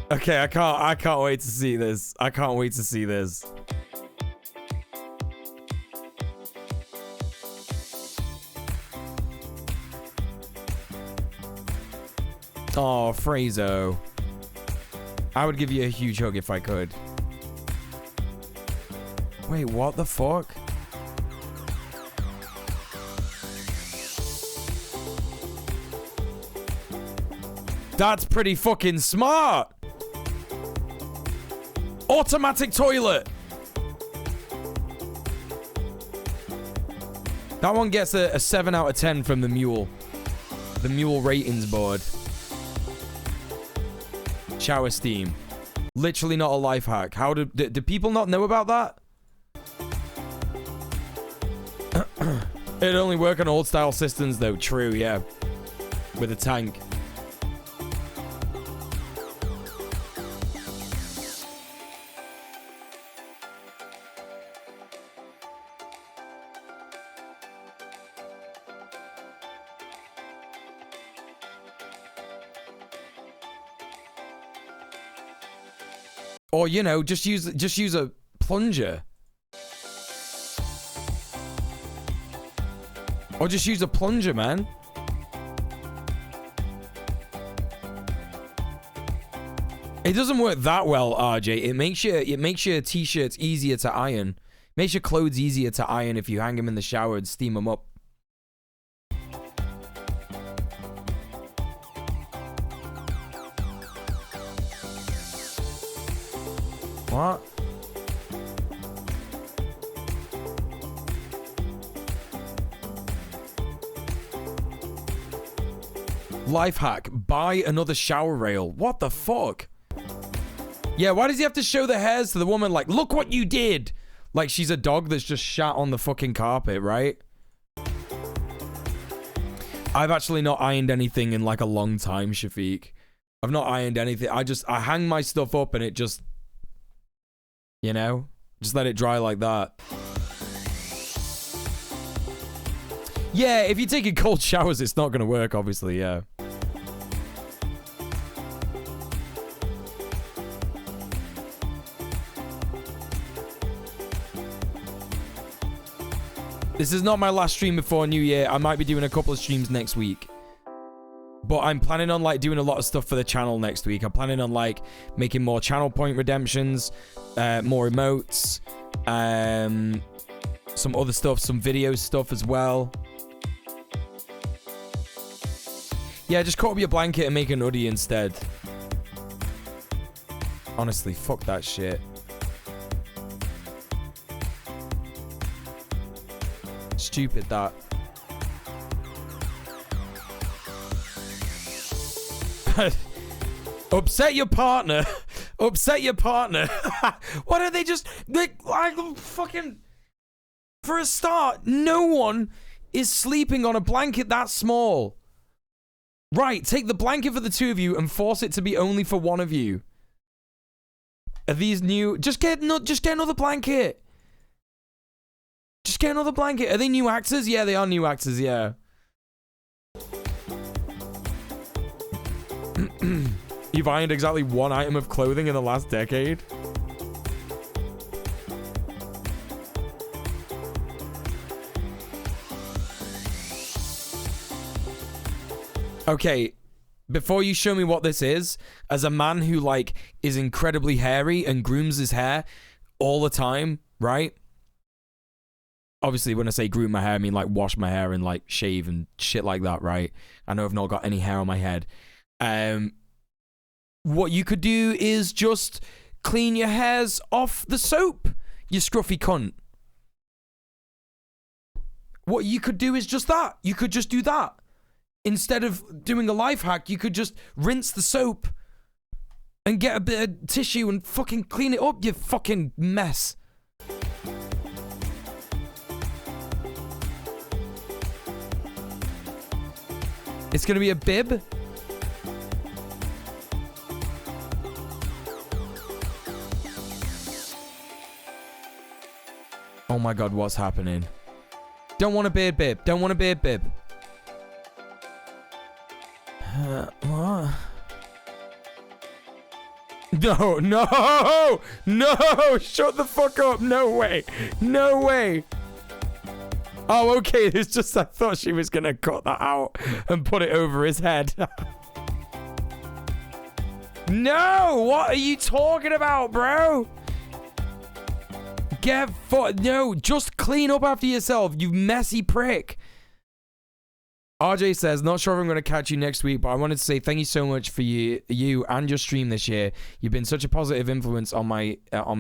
Okay, I can't wait to see this. I can't wait to see this. Oh, Friezo. I would give you a huge hug if I could. Wait, what the fuck? That's pretty fucking smart! Automatic toilet! That one gets a 7 out of 10 from the Muel. The Muel ratings board. Shower steam. Literally not a life hack. How do people not know about that? It'd only work on old style systems though. True, yeah. With a tank. Or, you know, just use a plunger. Or just use a plunger, man. It doesn't work that well, RJ. It makes your t-shirts easier to iron. Makes your clothes easier to iron if you hang them in the shower and steam them up. What? Life hack. Buy another shower rail. What the fuck? Yeah, why does he have to show the hairs to the woman like, look what you did? Like she's a dog that's just shat on the fucking carpet, right? I've actually not ironed anything in like a long time, Shafiq. I've not ironed anything. I hang my stuff up and it just, you know, just let it dry like that. Yeah, if you're taking cold showers, it's not going to work, obviously, yeah. This is not my last stream before New Year. I might be doing a couple of streams next week. But I'm planning on, like, doing a lot of stuff for the channel next week. I'm planning on, like, making more channel point redemptions, more emotes, some other stuff, some video stuff as well. Yeah, just cut up your blanket and make an hoodie instead. Honestly, fuck that shit. Stupid that. Upset your partner. Upset your partner. Why don't they just like fucking, for a start, no one is sleeping on a blanket that small. Right, take the blanket for the two of you and force it to be only for one of you. Are these new? Just get another blanket. Just get another blanket. Are they new actors? Yeah, they are new actors, yeah. You've ironed exactly one item of clothing in the last decade? Okay, before you show me what this is, as a man who, like, is incredibly hairy and grooms his hair all the time, right? Obviously, when I say groom my hair, I mean, like, wash my hair and, like, shave and shit like that, right? I know I've not got any hair on my head. What you could do is just clean your hairs off the soap, you scruffy cunt. What you could do is just that. You could just do that. Instead of doing a life hack, you could just rinse the soap and get a bit of tissue and fucking clean it up, you fucking mess. It's gonna be a bib. Oh my god, what's happening? Don't want a beard bib. Don't want a beard bib. What? No, no, no, shut the fuck up. No way. No way. Oh, okay. It's just I thought she was going to cut that out and put it over his head. No, what are you talking about, bro? No, just clean up after yourself, you messy prick. RJ says, not sure if I'm going to catch you next week, but I wanted to say thank you so much for you and your stream this year. You've been such a positive influence on me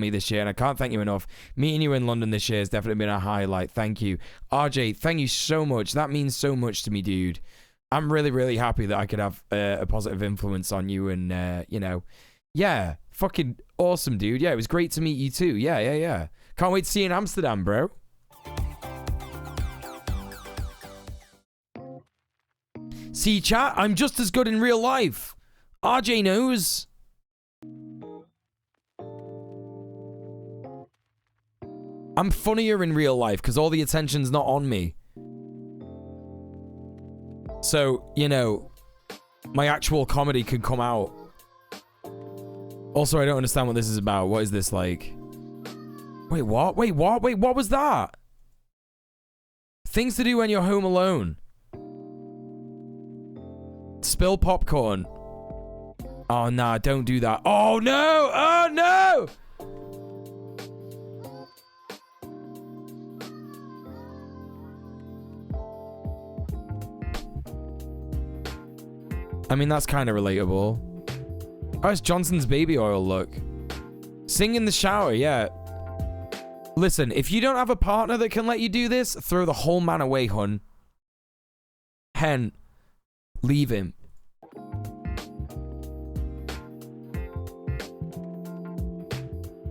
this year, and I can't thank you enough. Meeting you in London this year has definitely been a highlight. Thank you. RJ, thank you so much. That means so much to me, dude. I'm really, really happy that I could have a positive influence on you, and, you know, yeah, fucking awesome, dude. Yeah, it was great to meet you too. Yeah. Can't wait to see you in Amsterdam, bro. See, chat, I'm just as good in real life. RJ knows. I'm funnier in real life because all the attention's not on me. So, you know, my actual comedy can come out. Also, I don't understand what this is about. What is this like? Wait, what? Wait, what? Wait, what was that? Things to do when you're home alone. Spill popcorn. Oh, nah, don't do that. Oh, no! Oh, no! I mean, that's kind of relatable. Oh, it's Johnson's baby oil, look. Sing in the shower, yeah. Listen, if you don't have a partner that can let you do this, throw the whole man away, hun. Hen, leave him.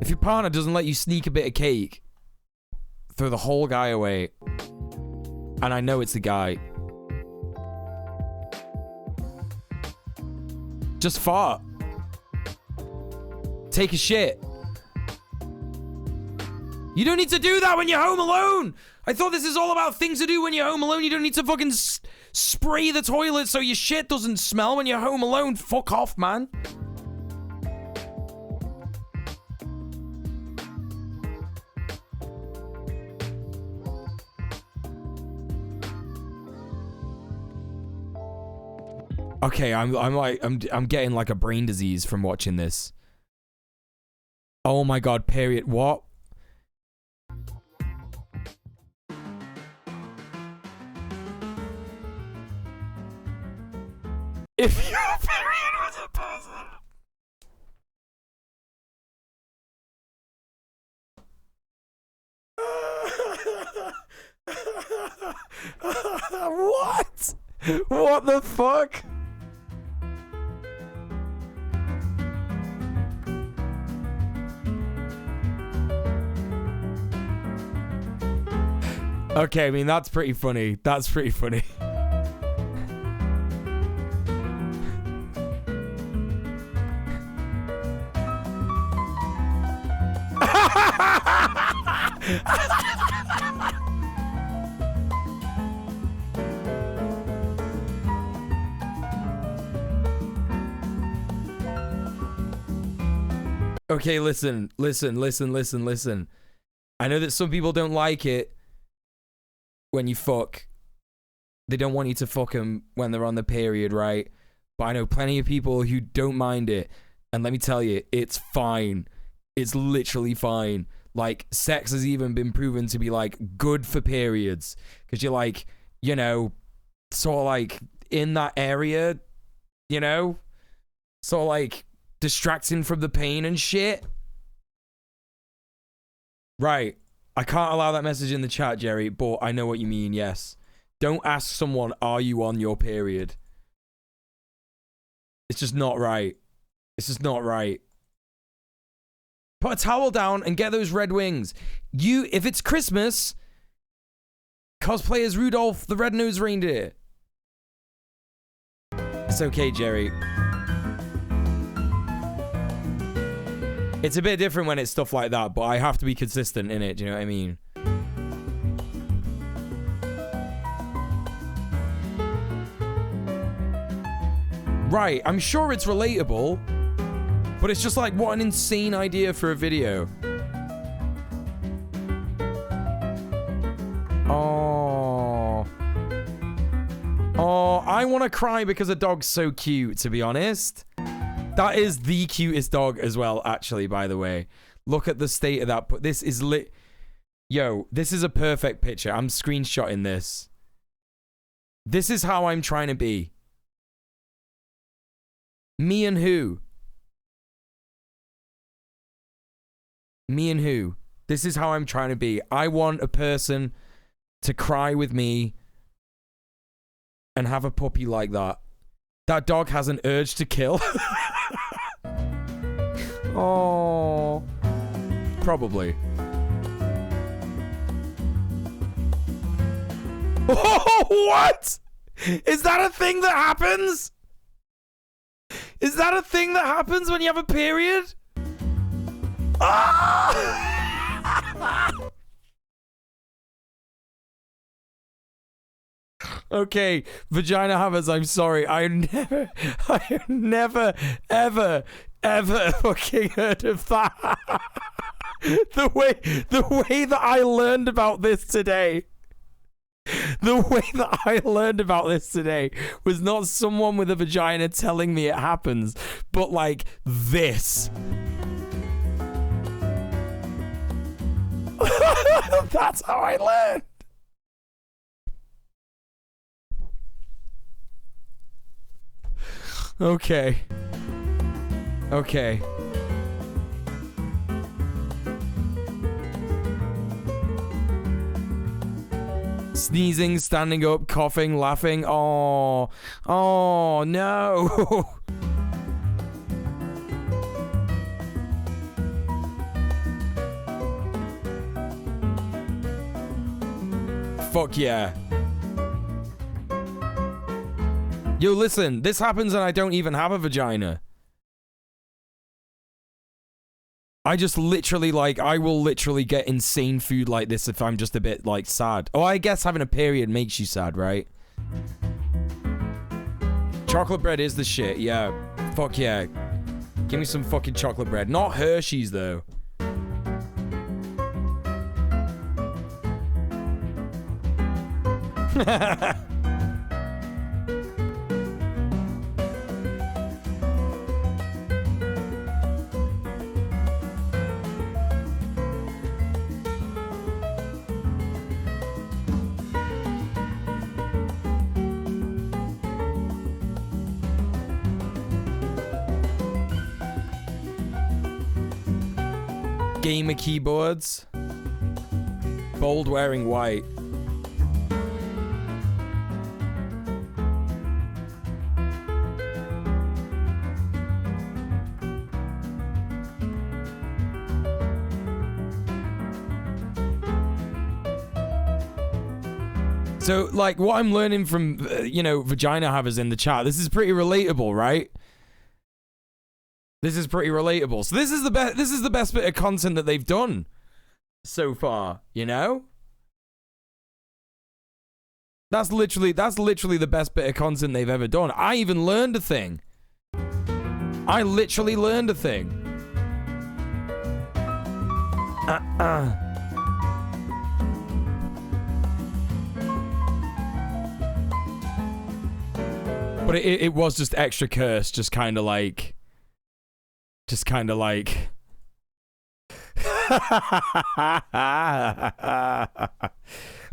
If your partner doesn't let you sneak a bit of cake, throw the whole guy away. And I know it's the guy. Just fart. Take a shit. You don't need to do that when you're home alone. I thought this is all about things to do when you're home alone. You don't need to fucking spray the toilet so your shit doesn't smell when you're home alone. Fuck off, man. Okay, I'm getting like a brain disease from watching this. Oh my god, period. What? If your period was a person. What? What the fuck? Okay, I mean, that's pretty funny. That's pretty funny. Okay, listen. I know that some people don't like it when you fuck. They don't want you to fuck them when they're on the period, right? But I know plenty of people who don't mind it. And let me tell you, it's fine. It's literally fine. Like, sex has even been proven to be, like, good for periods. Because you're, like, you know, sort of, like, in that area, you know? Sort of, like, distracting from the pain and shit. Right. I can't allow that message in the chat, Jerry, but I know what you mean, yes. Don't ask someone, are you on your period? It's just not right. It's just not right. Put a towel down and get those red wings. If it's Christmas, cosplay as Rudolph the Red-Nosed Reindeer. It's okay, Jerry. It's a bit different when it's stuff like that, but I have to be consistent in it, do you know what I mean? Right, I'm sure it's relatable, but it's just like, what an insane idea for a video. Oh. Oh, I want to cry because a dog's so cute, to be honest. That is the cutest dog as well, actually, by the way. Look at the state of that. This is lit. Yo, this is a perfect picture. I'm screenshotting this. This is how I'm trying to be. Me and who? Me and who? This is how I'm trying to be. I want a person to cry with me and have a puppy like that. That dog has an urge to kill. Oh, probably. Oh, what? Is that a thing that happens? Is that a thing that happens when you have a period? Ah! Okay, vagina havers, I'm sorry. I never, ever ever fucking heard of that. The way that I learned about this today. The way that I learned about this today was not someone with a vagina telling me it happens, but like this. That's how I learned. Okay. Okay. Sneezing, standing up, coughing, laughing. Oh. Oh, no. Fuck yeah. Yo, listen, this happens and I don't even have a vagina. I just literally, like, I will literally get insane food like this if I'm just a bit, like, sad. Oh, I guess having a period makes you sad, right? Chocolate bread is the shit, yeah. Fuck yeah. Give me some fucking chocolate bread. Not Hershey's, though. Gamer keyboards. Bold wearing white. So, like, what I'm learning from, you know, vagina havers in the chat, this is pretty relatable, right? This is pretty relatable. So this is the best bit of content that they've done so far, you know? That's literally the best bit of content they've ever done. I even learned a thing. I literally learned a thing. But it was just extra curse, just kind of like...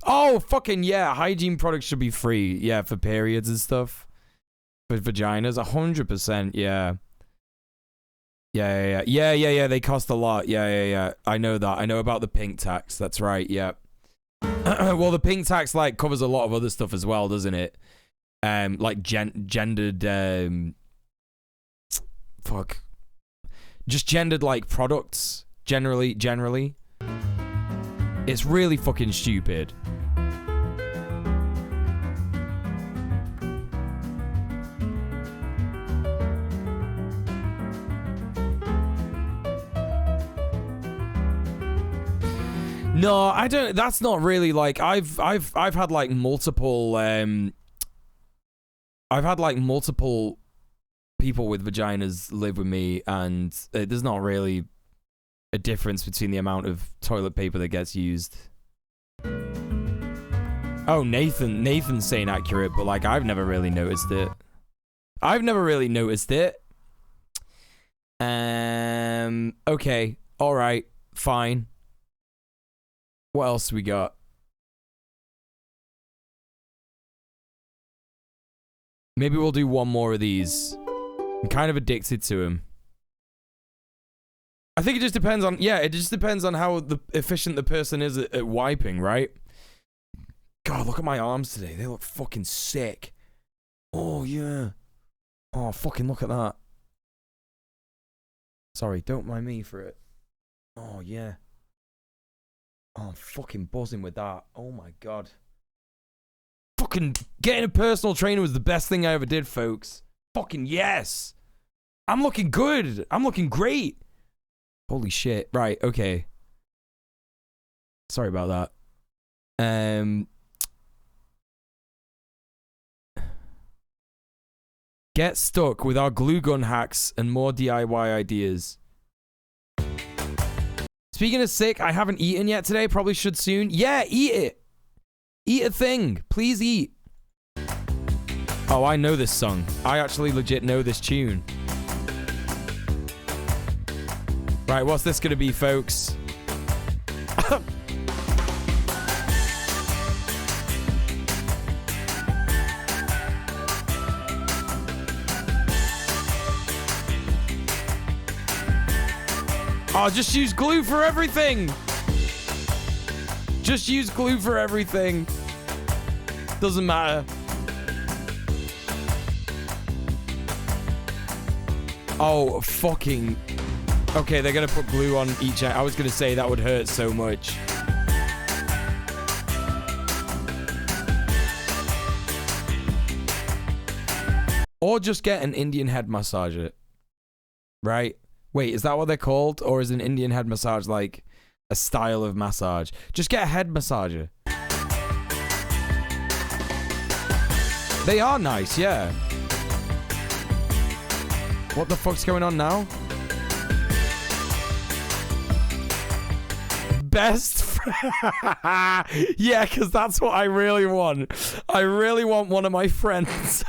Oh, fucking yeah. Hygiene products should be free. Yeah, for periods and stuff. For vaginas, 100%, yeah. Yeah, they cost a lot. Yeah. I know that. I know about the pink tax. That's right, yeah. Well, the pink tax, like, covers a lot of other stuff as well, doesn't it? Like, gendered, fuck. Just gendered, like, products, generally. It's really fucking stupid. No, I don't. That's not really like I've had like multiple people with vaginas live with me, and there's not really a difference between the amount of toilet paper that gets used. Oh, Nathan's saying accurate, but like I've never really noticed it. Okay, all right, fine. What else we got? Maybe we'll do one more of these. I'm kind of addicted to him. I think it just depends on... Yeah, it just depends on how efficient the person is at wiping, right? God, look at my arms today. They look fucking sick. Oh, yeah. Oh, fucking look at that. Sorry, don't mind me for it. Oh, yeah. Oh, I'm fucking buzzing with that. Oh, my God. Fucking getting a personal trainer was the best thing I ever did, folks. Fucking yes. I'm looking good. I'm looking great. Holy shit. Right, okay. Sorry about that. Get stuck with our glue gun hacks and more DIY ideas. Speaking of sick, I haven't eaten yet today. Probably should soon. Yeah, eat it. Eat a thing. Please eat. Oh, I know this song. I actually legit know this tune. Right, what's this gonna be, folks? Oh, just use glue for everything. Just use glue for everything. Doesn't matter. Oh, fucking... Okay, they're gonna put glue on each... I was gonna say that would hurt so much. Or just get an Indian head massager. Right? Wait, is that what they're called? Or is an Indian head massage like a style of massage? Just get a head massager. They are nice, yeah. What the fuck's going on now? Best friend. Yeah, because that's what I really want. I really want one of my friends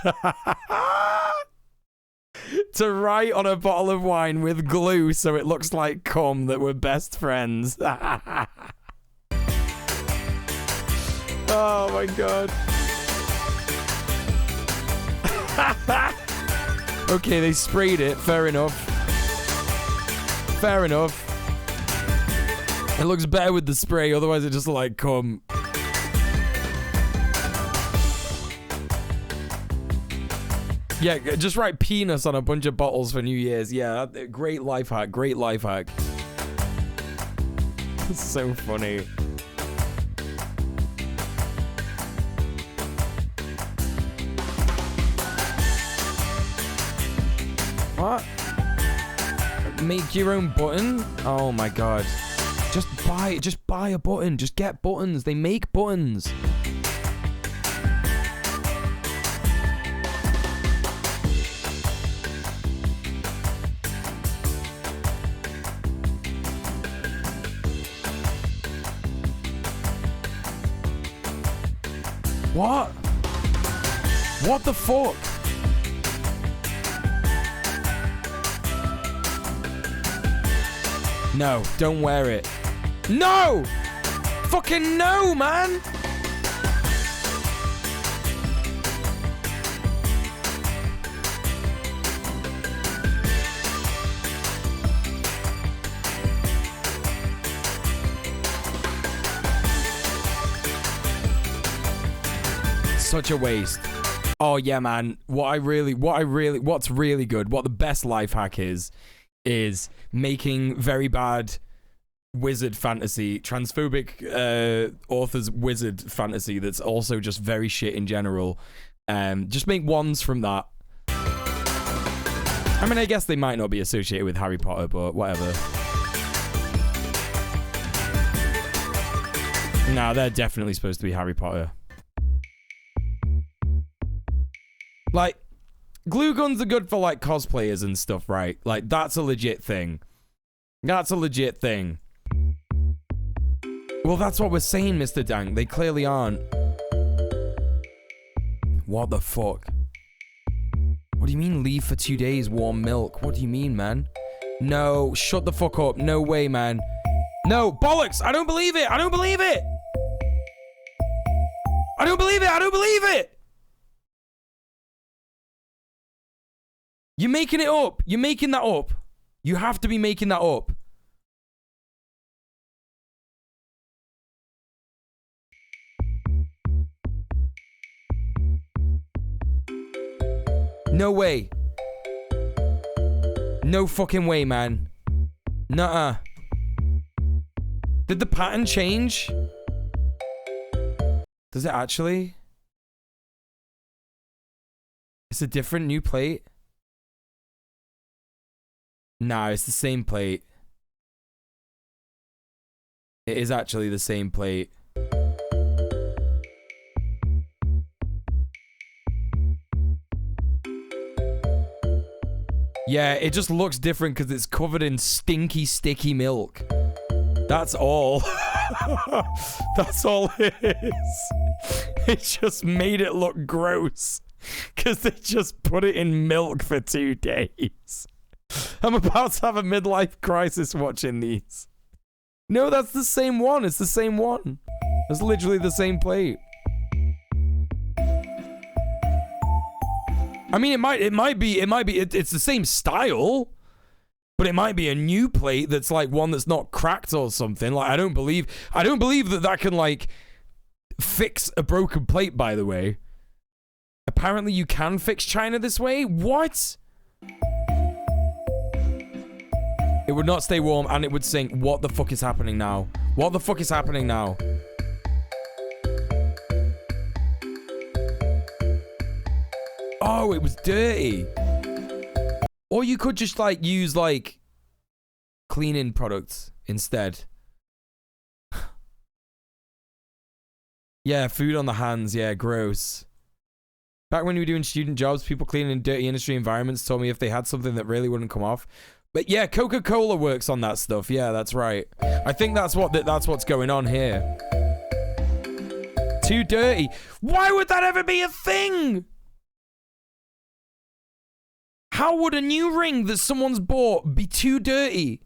to write on a bottle of wine with glue so it looks like cum that we're best friends. Oh my god. Okay, they sprayed it. Fair enough. Fair enough. It looks better with the spray, otherwise it just looks like cum. Yeah, just write penis on a bunch of bottles for New Year's. Yeah, great life hack. Great life hack. It's so funny. What? Make your own button? Oh my god. Just buy a button. Just get buttons. They make buttons. What? What the fuck? No, don't wear it. No! Fucking no, man! Such a waste. Oh yeah, man. What's really good, what the best life hack is making very bad wizard fantasy, transphobic authors wizard fantasy that's also just very shit in general. Just make wands from that. I mean, I guess they might not be associated with Harry Potter, but whatever. Nah, they're definitely supposed to be Harry Potter. Like, glue guns are good for, like, cosplayers and stuff, right? Like, that's a legit thing. That's a legit thing. Well, that's what we're saying, Mr. Dank. They clearly aren't. What the fuck? What do you mean leave for 2 days, warm milk? What do you mean, man? No, shut the fuck up. No way, man. No, bollocks! I don't believe it! I don't believe it! I don't believe it! I don't believe it! You're making it up. You're making that up. You have to be making that up. No way. No fucking way, man. Nuh-uh. Did the pattern change? Does it actually? It's a different new plate. Nah, it's the same plate. It is actually the same plate. Yeah, it just looks different because it's covered in stinky, sticky milk. That's all. That's all it is. It just made it look gross because they just put it in milk for 2 days. I'm about to have a midlife crisis watching these. No, that's the same one. It's the same one. It's literally the same plate. I mean, it's the same style, but it might be a new plate that's like one that's not cracked or something. Like, I don't believe that can like fix a broken plate, by the way. Apparently you can fix China this way? What? It would not stay warm and it would sink. What the fuck is happening now? What the fuck is happening now? Oh, it was dirty. Or you could just like use like cleaning products instead. Yeah, food on the hands. Yeah, gross. Back when you were doing student jobs, people cleaning in dirty industry environments told me if they had something that really wouldn't come off. But yeah, Coca-Cola works on that stuff. Yeah, that's right. I think that's what's going on here. Too dirty. Why would that ever be a thing? How would a new ring that someone's bought be too dirty?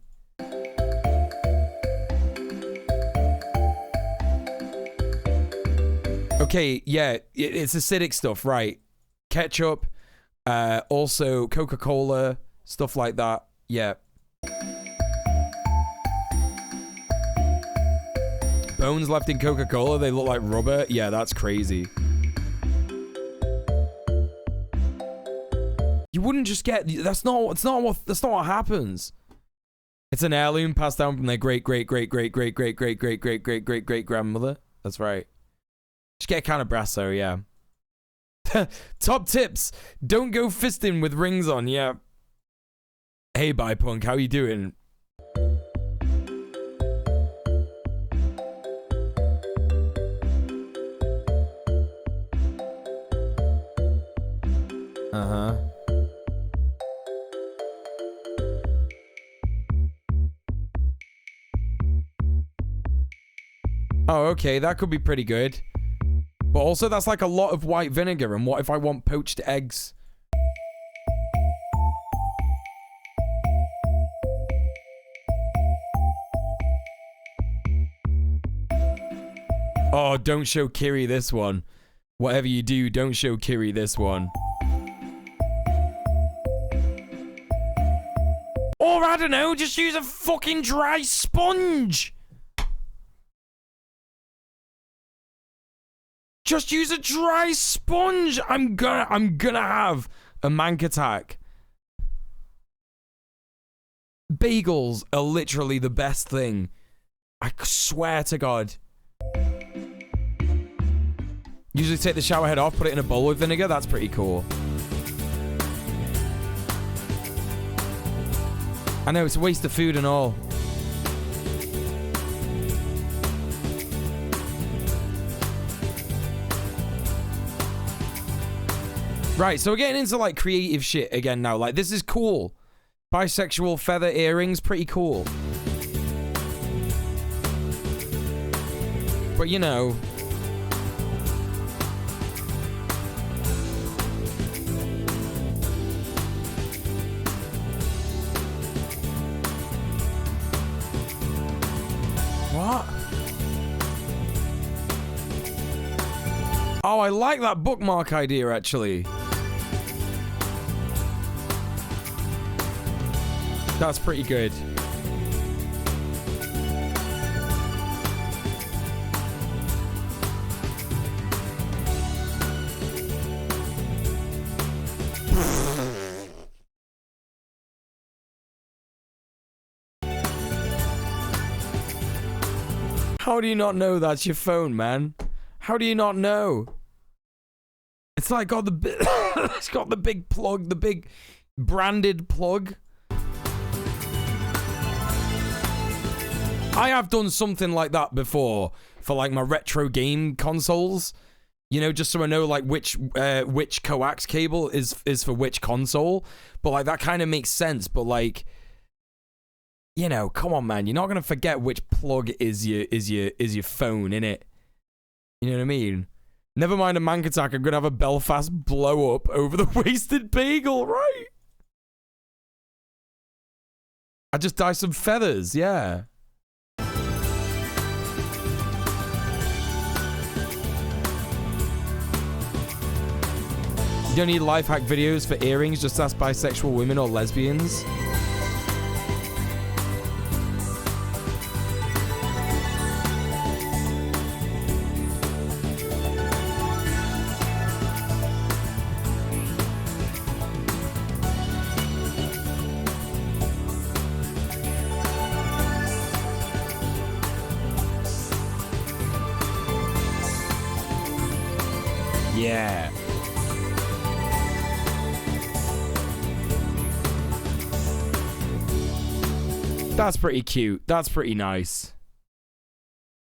Okay, yeah, it's acidic stuff, right? Ketchup, also Coca-Cola, stuff like that. Yeah. Bones left in Coca-Cola, they look like rubber. Yeah, that's crazy. You wouldn't just get that's not what happens. It's an heirloom passed down from their great grandmother. That's right. Just get a can of Brasso, yeah. Top tips. Don't go fisting with rings on, yeah. Hey, Bipunk, how you doing? Uh-huh. Oh, okay, that could be pretty good. But also, that's like a lot of white vinegar, and what if I want poached eggs? Oh, don't show Kiri this one. Whatever you do, don't show Kiri this one. Or, I don't know, just use a fucking dry sponge. Just use a dry sponge. I'm gonna have a mank attack. Bagels are literally the best thing. I swear to God. Usually take the shower head off, put it in a bowl with vinegar. That's pretty cool. I know, it's a waste of food and all. Right, so we're getting into like creative shit again now. Like, this is cool. Bisexual feather earrings, pretty cool. But you know. What? Oh, I like that bookmark idea, actually. That's pretty good. How do you not know that's your phone, man? How do you not know? It's like got the it's got the big plug, the big branded plug. I have done something like that before for like my retro game consoles. You know, just so I know like which coax cable is for which console. But like that kind of makes sense. But like, you know, come on, man, you're not gonna forget which plug is your phone, innit? You know what I mean? Never mind a mank attack, I'm gonna have a Belfast blow up over the wasted bagel, right? I just dye some feathers, yeah. You don't need life hack videos for earrings, just ask bisexual women or lesbians. Yeah. That's pretty cute. That's pretty nice.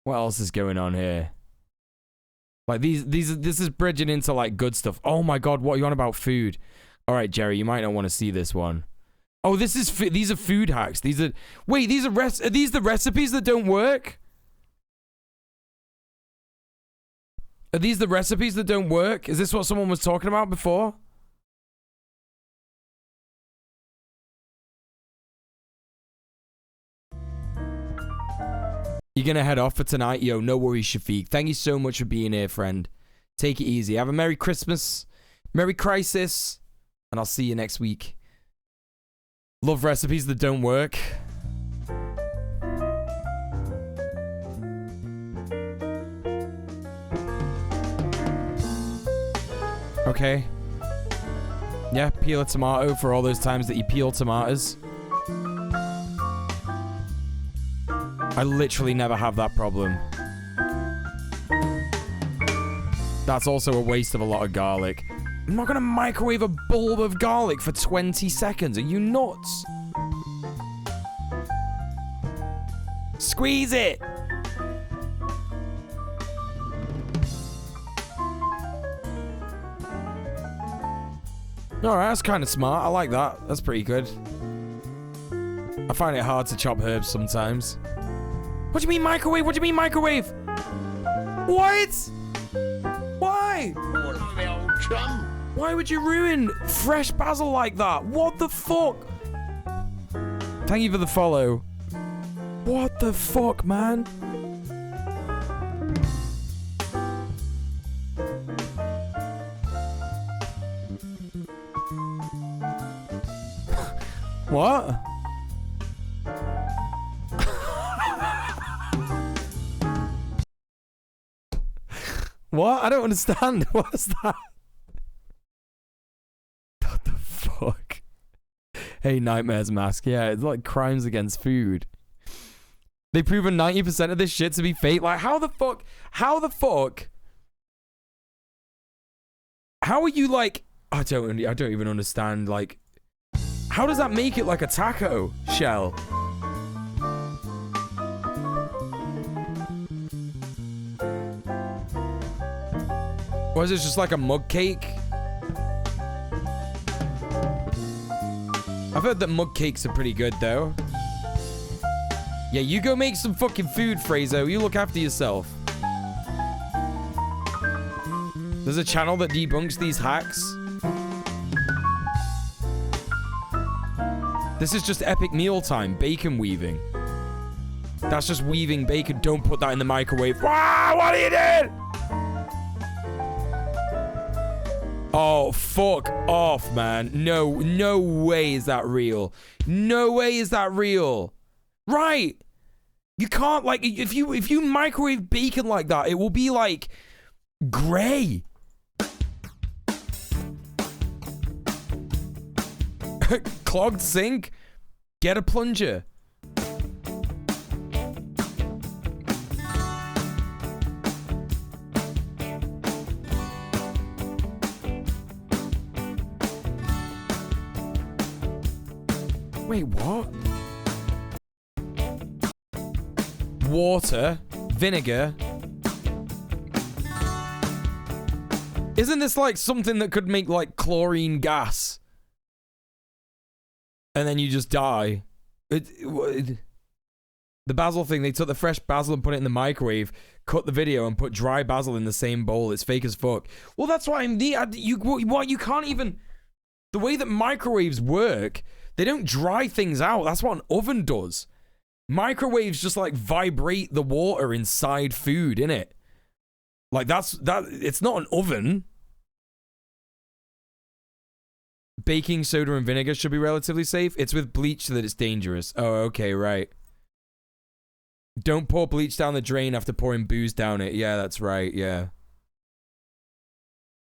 What else is going on here? Like this is bridging into like good stuff. Oh my god, what are you on about food? All right, Jerry, you might not want to see this one. Oh, these are food hacks. These are are these the recipes that don't work? Are these the recipes that don't work? Is this what someone was talking about before? You're gonna head off for tonight? Yo, no worries, Shafiq. Thank you so much for being here, friend. Take it easy. Have a Merry Christmas, Merry Crisis, and I'll see you next week. Love recipes that don't work. Okay. Yeah, peel a tomato for all those times that you peel tomatoes. I literally never have that problem. That's also a waste of a lot of garlic. I'm not gonna microwave a bulb of garlic for 20 seconds. Are you nuts? Squeeze it! Alright, that's kind of smart. I like that. That's pretty good. I find it hard to chop herbs sometimes. What do you mean microwave? What do you mean microwave? What? Why? Why would you ruin fresh basil like that? What the fuck? Thank you for the follow. What the fuck, man? What? What? I don't understand. What's that? What the fuck? Hey, Nightmares Mask. Yeah, it's like crimes against food. They've proven 90% of this shit to be fake. Like, how the fuck? How the fuck? How are you like? I don't even understand. Like, how does that make it like a taco shell? Or is it just like a mug cake? I've heard that mug cakes are pretty good though. Yeah, you go make some fucking food, Frazo. You look after yourself. There's a channel that debunks these hacks. This is just epic mealtime, bacon weaving. That's just weaving bacon. Don't put that in the microwave. Wow, what are you doing? Oh, fuck off, man. No way is that real. No way is that real. Right. You can't, like, if you microwave bacon like that, it will be, like, gray. Clogged sink? Get a plunger. Wait, what? Water, vinegar. Isn't this like something that could make like chlorine gas? And then you just die. The basil thing, they took the fresh basil and put it in the microwave, cut the video and put dry basil in the same bowl. It's fake as fuck. Well, that's why you can't even... The way that microwaves work, they don't dry things out. That's what an oven does. Microwaves just like vibrate the water inside food, innit? Like it's not an oven. Baking soda and vinegar should be relatively safe. It's with bleach that it's dangerous. Oh, okay, right. Don't pour bleach down the drain after pouring booze down it. Yeah, that's right, yeah.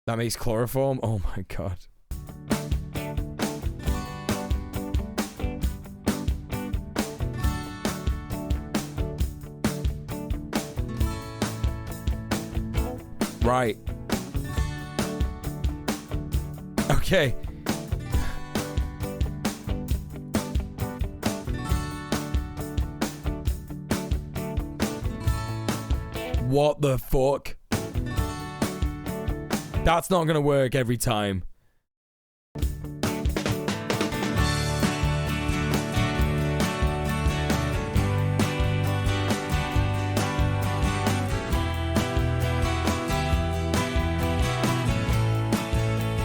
That makes chloroform? Oh my god. Right. Okay. What the fuck? That's not gonna work every time.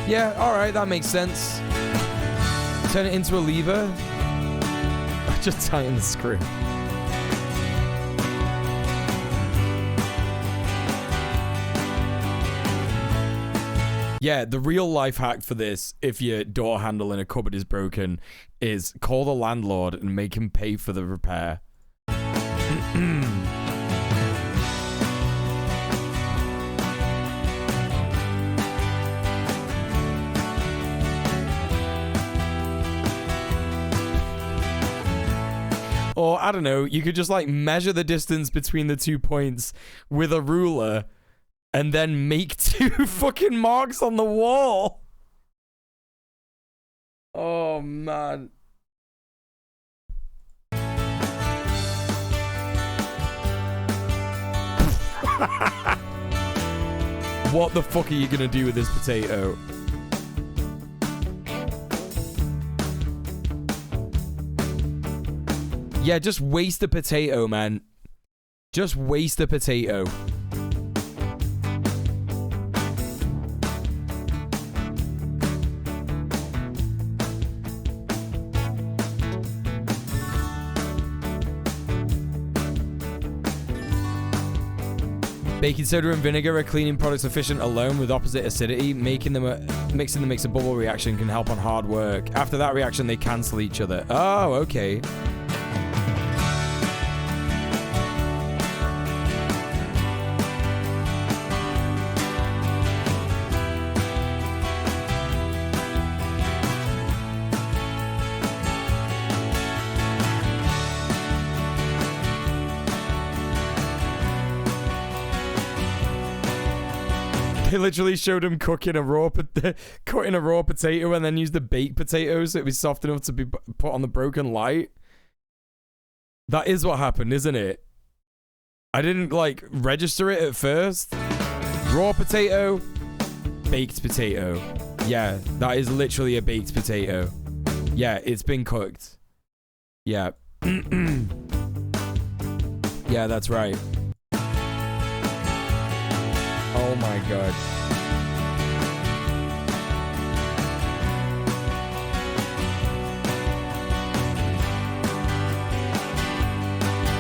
Yeah, alright, that makes sense. Turn it into a lever. Just tighten the screw. Yeah, the real life hack for this, if your door handle in a cupboard is broken, is call the landlord and make him pay for the repair. Or, I don't know, you could just, like, measure the distance between the 2 points with a ruler and then make 2 fucking marks on the wall. Oh, man. What the fuck are you gonna do with this potato? Yeah, just waste a potato, man. Just waste a potato. Baking soda and vinegar are cleaning products efficient alone with opposite acidity. Mixing them makes a bubble reaction can help on hard work. After that reaction, they cancel each other. Oh, okay. They literally showed him cutting a raw potato and then used the baked potato so it'd be soft enough to be put on the broken light. That is what happened, isn't it? I didn't, like, register it at first. Raw potato, baked potato. Yeah, that is literally a baked potato. Yeah, it's been cooked. Yeah. Yeah, that's right. Oh my god.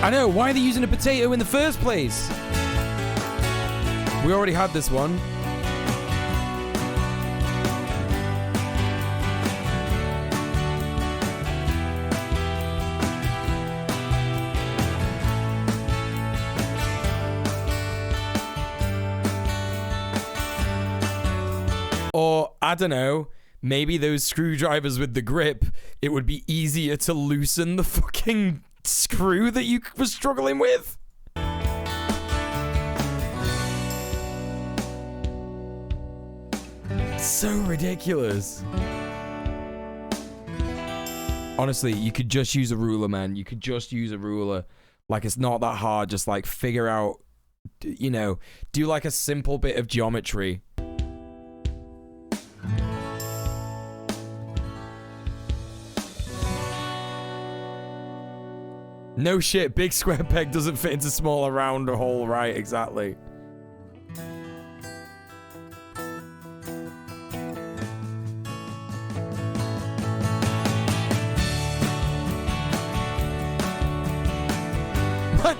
I know, why are they using a potato in the first place? We already had this one. Or, I don't know, maybe those screwdrivers with the grip, it would be easier to loosen the fucking screw that you were struggling with. So ridiculous. Honestly, you could just use a ruler, man. You could just use a ruler. Like, it's not that hard. Just, like, figure out, you know, do, like, a simple bit of geometry. No shit, big square peg doesn't fit into smaller round hole, right? Exactly.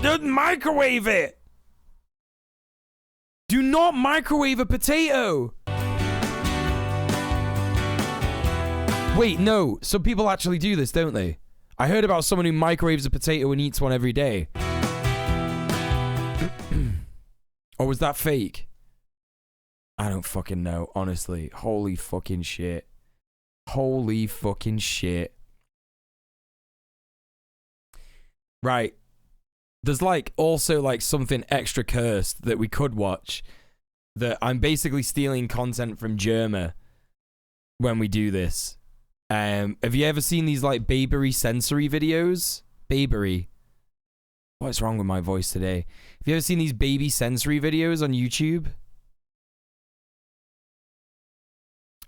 Don't microwave it! Do not microwave a potato! Wait, no. Some people actually do this, don't they? I heard about someone who microwaves a potato and eats one every day. Or was that fake? I don't fucking know, honestly. Holy fucking shit. Holy fucking shit. Right. There's like also like something extra cursed that we could watch. That I'm basically stealing content from Germa when we do this. Have you ever seen these like babery sensory videos? Babery. What's wrong with my voice today? Have you ever seen these baby sensory videos on YouTube?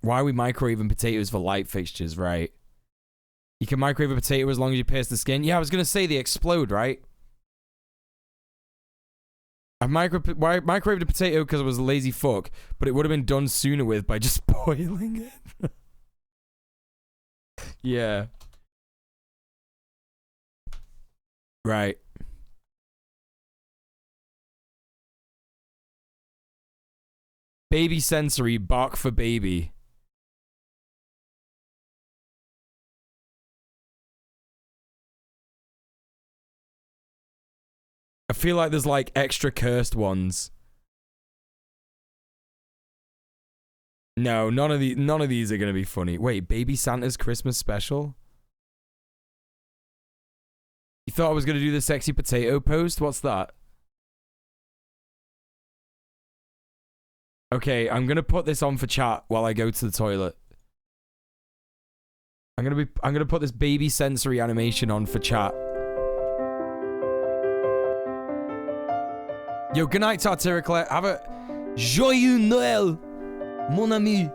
Why are we microwaving potatoes for light fixtures, right? You can microwave a potato as long as you pierce the skin. Yeah, I was going to say they explode, right? I microwaved a potato because I was a lazy fuck, but it would have been done sooner with by just boiling it. Yeah. Right. Baby sensory, bark for baby. I feel like there's like extra cursed ones. No, none of these are gonna be funny. Wait, Baby Santa's Christmas special? You thought I was gonna do the sexy potato post? What's that? Okay, I'm gonna put this on for chat while I go to the toilet. I'm gonna put this baby sensory animation on for chat. Yo, good night, Tartira. Have a joyeux Noël, mon ami.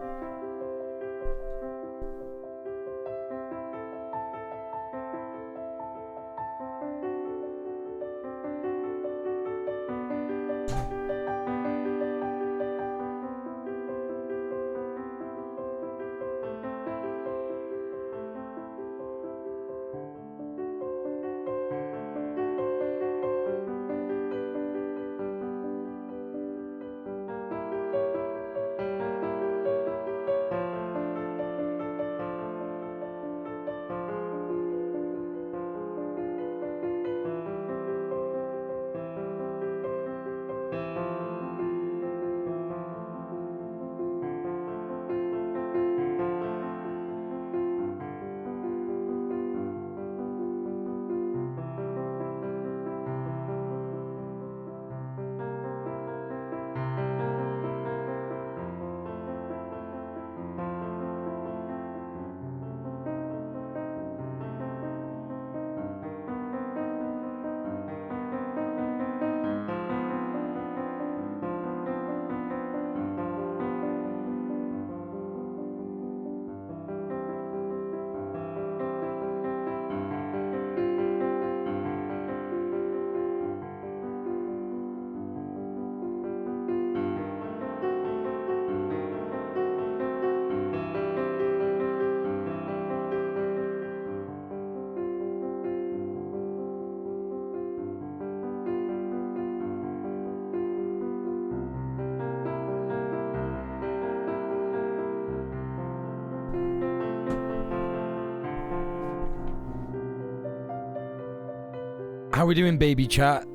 How we doing, baby chat?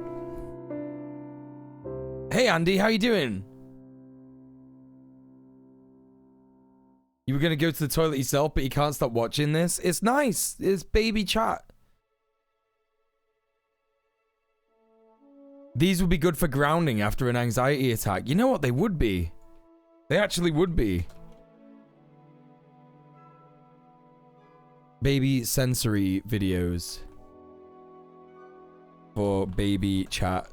Hey, Andy, how you doing? You were gonna go to the toilet yourself, but you can't stop watching this? It's nice. It's baby chat. These would be good for grounding after an anxiety attack. You know what? They would be. They actually would be. Baby sensory videos. For baby chat.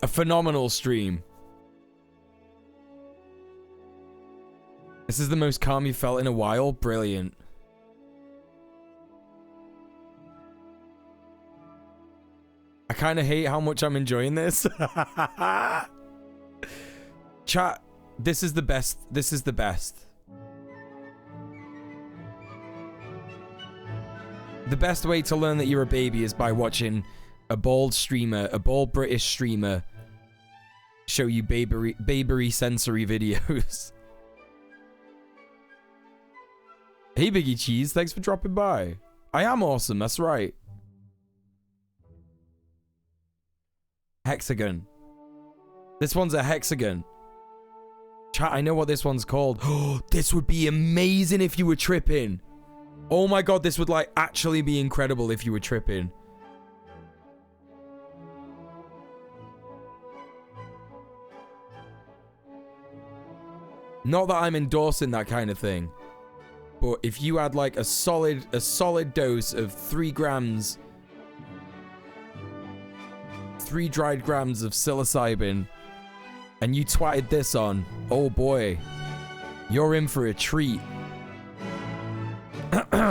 A phenomenal stream. This is the most calm you felt in a while. Brilliant. I kind of hate how much I'm enjoying this. Chat, this is the best. This is the best. The best way to learn that you're a baby is by watching a bald streamer, a bald British streamer, show you babery sensory videos. Hey, Biggie Cheese, thanks for dropping by. I am awesome, that's right. Hexagon. This one's a hexagon. Chat, I know what this one's called. Oh, this would be amazing if you were tripping. Oh my god, this would like actually be incredible if you were tripping. Not that I'm endorsing that kind of thing, but if you had like a solid dose of 3 grams, 3 dried grams of psilocybin, and you twatted this on, oh boy, you're in for a treat.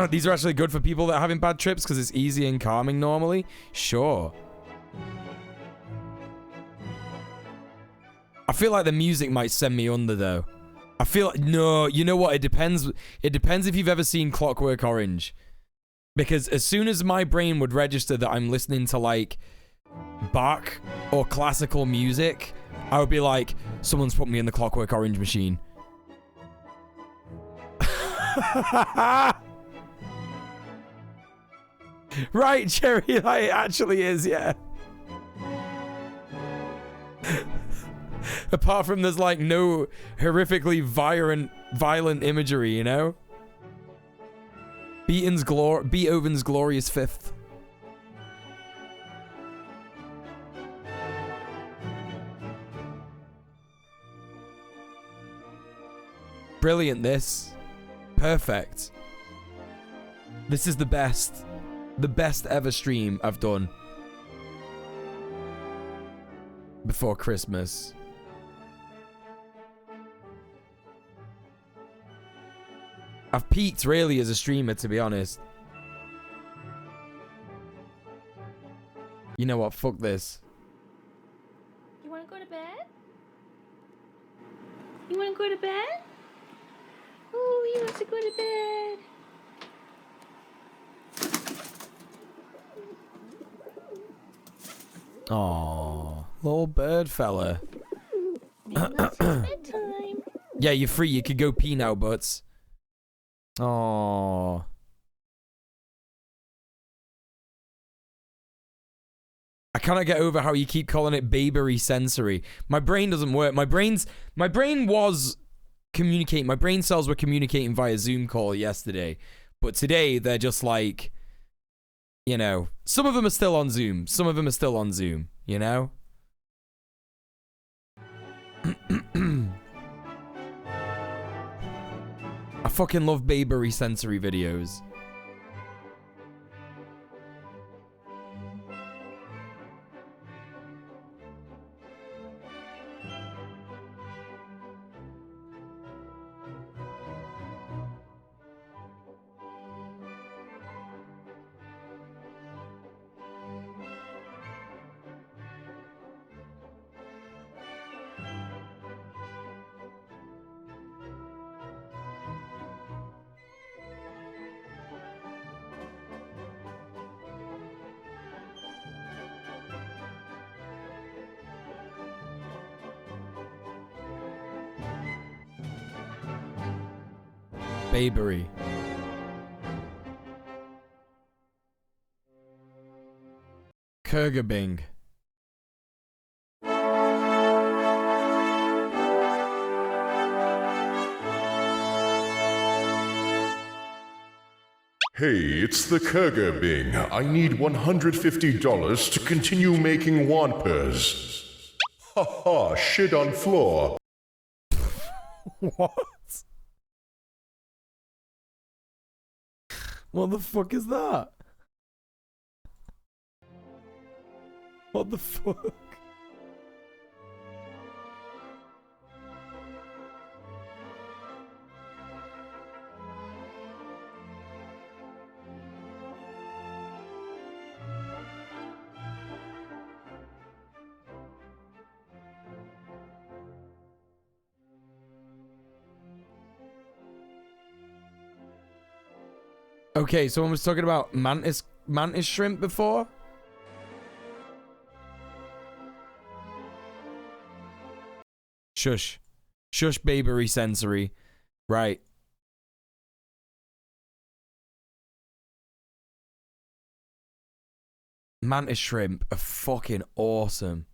These are actually good for people that are having bad trips because it's easy and calming normally. Sure. I feel like the music might send me under though. I feel like, no, you know what? It depends. It depends if you've ever seen Clockwork Orange. Because as soon as my brain would register that I'm listening to like Bach or classical music, I would be like, someone's put me in the Clockwork Orange machine. Right, Cherry, like, it actually is, yeah. Apart from there's like no horrifically violent imagery, you know? Beethoven's Glorious Fifth. Brilliant, this. Perfect. This is the best ever stream I've done before Christmas. I've peaked really as a streamer, to be honest. You know what? Fuck this. You wanna go to bed? You wanna go to bed? Oh, he wants to go to bed. Aww, little bird fella. Bedtime. Yeah, you're free. You could go pee now, butts. Aww. I cannot get over how you keep calling it babery sensory. My brain doesn't work. My brain was communicating. My brain cells were communicating via Zoom call yesterday, but today they're just like, you know, some of them are still on Zoom. Some of them are still on Zoom, you know? I fucking love babery sensory videos. Babery. Kurgabing. Hey, it's the Kurgabing. I need $150 to continue making wampers. Ha ha, shit on floor. What? What the fuck is that? What the fuck? Okay, someone was talking about mantis shrimp before. Shush. Shush, babery sensory. Right. Mantis shrimp are fucking awesome.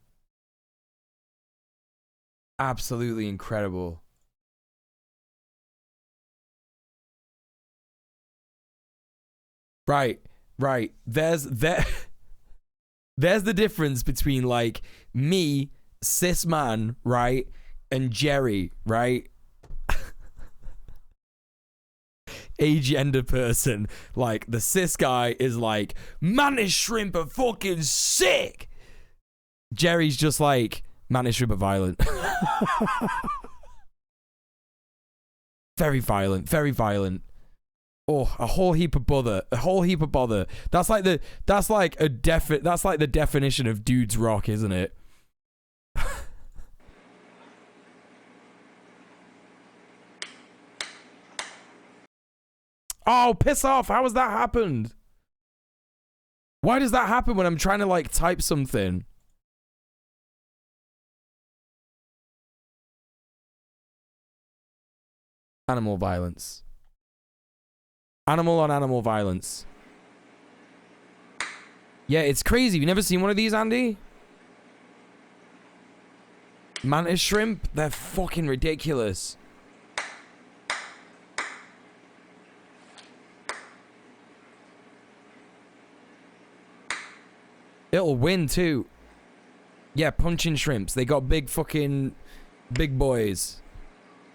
Absolutely incredible. Right. There's the difference between like me, cis man, right, and Jerry, right? Agender person. Like the cis guy is like, mantis shrimp are fucking sick. Jerry's just like, mantis shrimp are violent. Very violent, very violent. Oh, a whole heap of bother. A whole heap of bother. That's like the definition of dude's rock, isn't it? Oh, piss off. How has that happened? Why does that happen when I'm trying to like type something? Animal violence. Animal on animal violence. Yeah, it's crazy. You never seen one of these, Andy? Mantis shrimp? They're fucking ridiculous. It'll win too. Yeah, punching shrimps. They got big fucking big boys.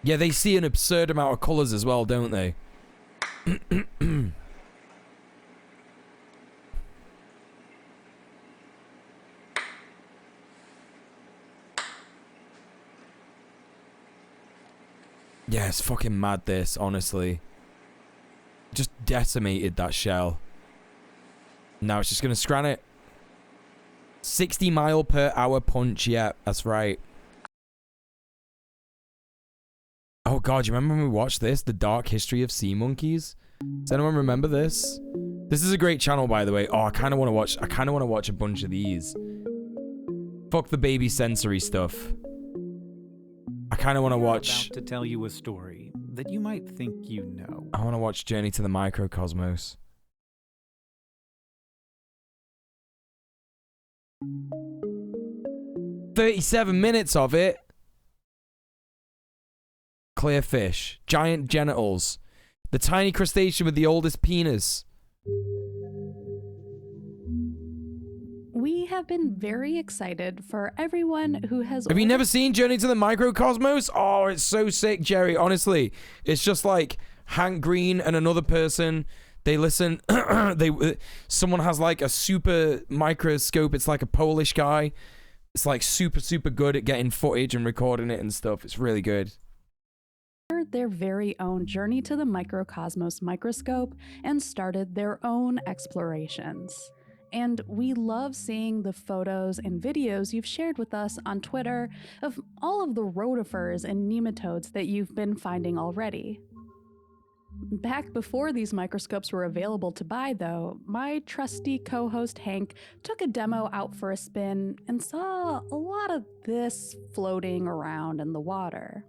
Yeah, they see an absurd amount of colors as well, don't they? Yeah, it's fucking mad this, honestly. Just decimated that shell. Now it's just gonna scran it. 60 mile per hour punch, yeah, that's right. Oh god, you remember when we watched this? The Dark History of Sea Monkeys? Does anyone remember this? This is a great channel, by the way. Oh, I kinda wanna watch a bunch of these. Fuck the baby sensory stuff. I kinda wanna watch. About to tell you a story that you might think you know. I wanna watch Journey to the Microcosmos. "37 minutes of it. Clear fish. Giant genitals. The tiny crustacean with the oldest penis." We have been very excited for everyone who has... Have you never seen Journey to the Microcosmos? Oh, it's so sick, Jerry. Honestly, it's just like Hank Green and another person. They listen. Someone has like a super microscope. It's like a Polish guy. It's like super good at getting footage and recording it and stuff. It's really good. Their very own Journey to the Microcosmos microscope and started their own explorations. And we love seeing the photos and videos you've shared with us on Twitter of all of the rotifers and nematodes that you've been finding already. Back before these microscopes were available to buy, though, my trusty co-host Hank took a demo out for a spin and saw a lot of this floating around in the water.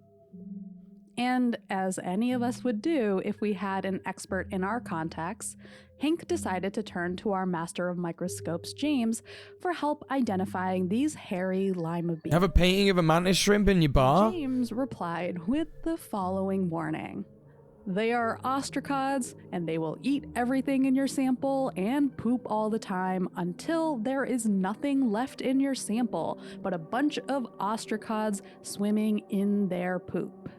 And as any of us would do if we had an expert in our contacts, Hank decided to turn to our master of microscopes, James, for help identifying these hairy lima beans. Have a painting of a mantis shrimp in your bar? James replied with the following warning. They are ostracods, and they will eat everything in your sample and poop all the time until there is nothing left in your sample but a bunch of ostracods swimming in their poop.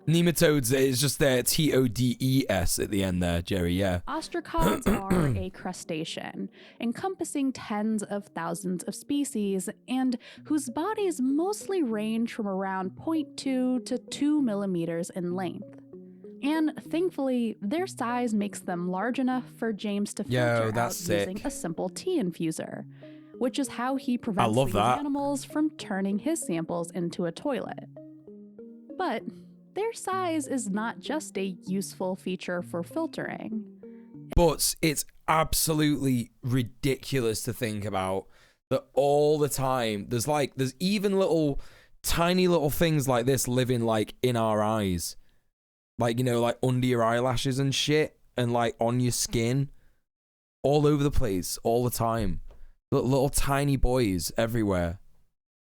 Nematodes is just there, TODES at the end there, Jerry, yeah. Ostracods are a crustacean, encompassing tens of thousands of species, and whose bodies mostly range from around 0.2 to 2 millimeters in length. And thankfully, their size makes them large enough for James to filter out using a simple tea infuser, which is how he prevents these animals from turning his samples into a toilet. But their size is not just a useful feature for filtering. But it's absolutely ridiculous to think about that all the time there's even little tiny little things like this living like in our eyes. Like, you know, like under your eyelashes and shit, and like on your skin, all over the place, all the time. Little tiny boys everywhere.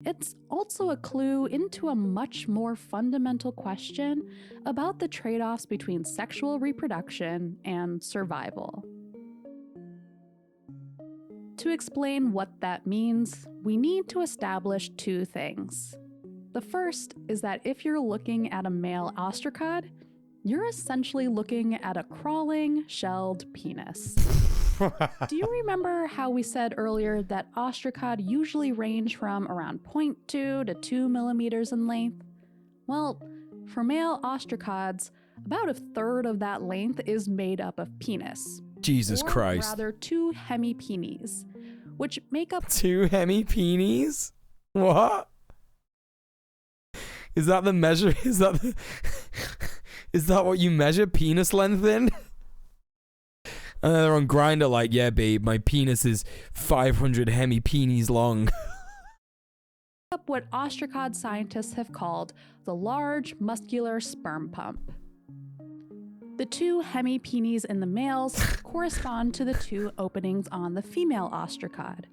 It's also a clue into a much more fundamental question about the trade-offs between sexual reproduction and survival. To explain what that means, we need to establish two things. The first is that if you're looking at a male ostracod, you're essentially looking at a crawling, shelled penis. Do you remember how we said earlier that ostracod usually range from around 0.2 to 2 millimeters in length? Well, for male ostracods, about a third of that length is made up of penis. Jesus Christ. Or rather, 2 hemipenes, which make up 2 hemipenes? What? Is that the measure? Is that what you measure penis length in? And they're on Grindr like, yeah, babe, my penis is 500 hemipenes long. Up what ostracod scientists have called the large muscular sperm pump. The 2 hemipenes in the males correspond to the 2 openings on the female ostracod,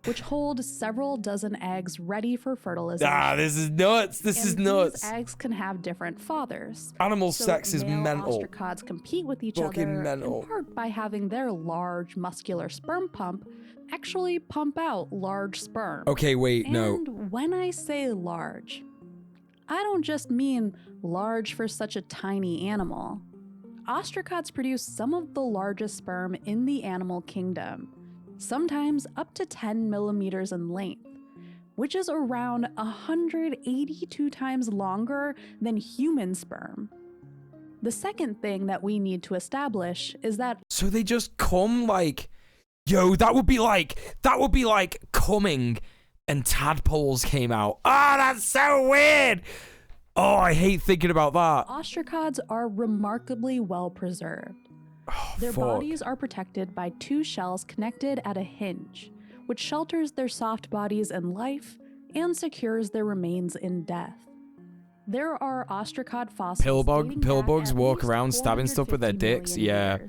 which hold several dozen eggs ready for fertilization. Ah, this is nuts. This is nuts. These eggs can have different fathers. Animal so sex is male mental. Ostracods compete with each Fucking other mental. in part by having their large muscular sperm pump actually pump out large sperm. Okay, wait, no. And when I say large, I don't just mean large for such a tiny animal. Ostracods produce some of the largest sperm in the animal kingdom, sometimes up to 10 millimeters in length, which is around 182 times longer than human sperm. The second thing that we need to establish is that... So they just come like... Yo, that would be like coming and tadpoles came out. Ah, that's so weird! Oh, I hate thinking about that. Ostracods are remarkably well preserved. Their bodies are protected by 2 shells connected at a hinge, which shelters their soft bodies in life and secures their remains in death. There are ostracod fossils. Pillbugs walk around stabbing stuff with their dicks. Yeah.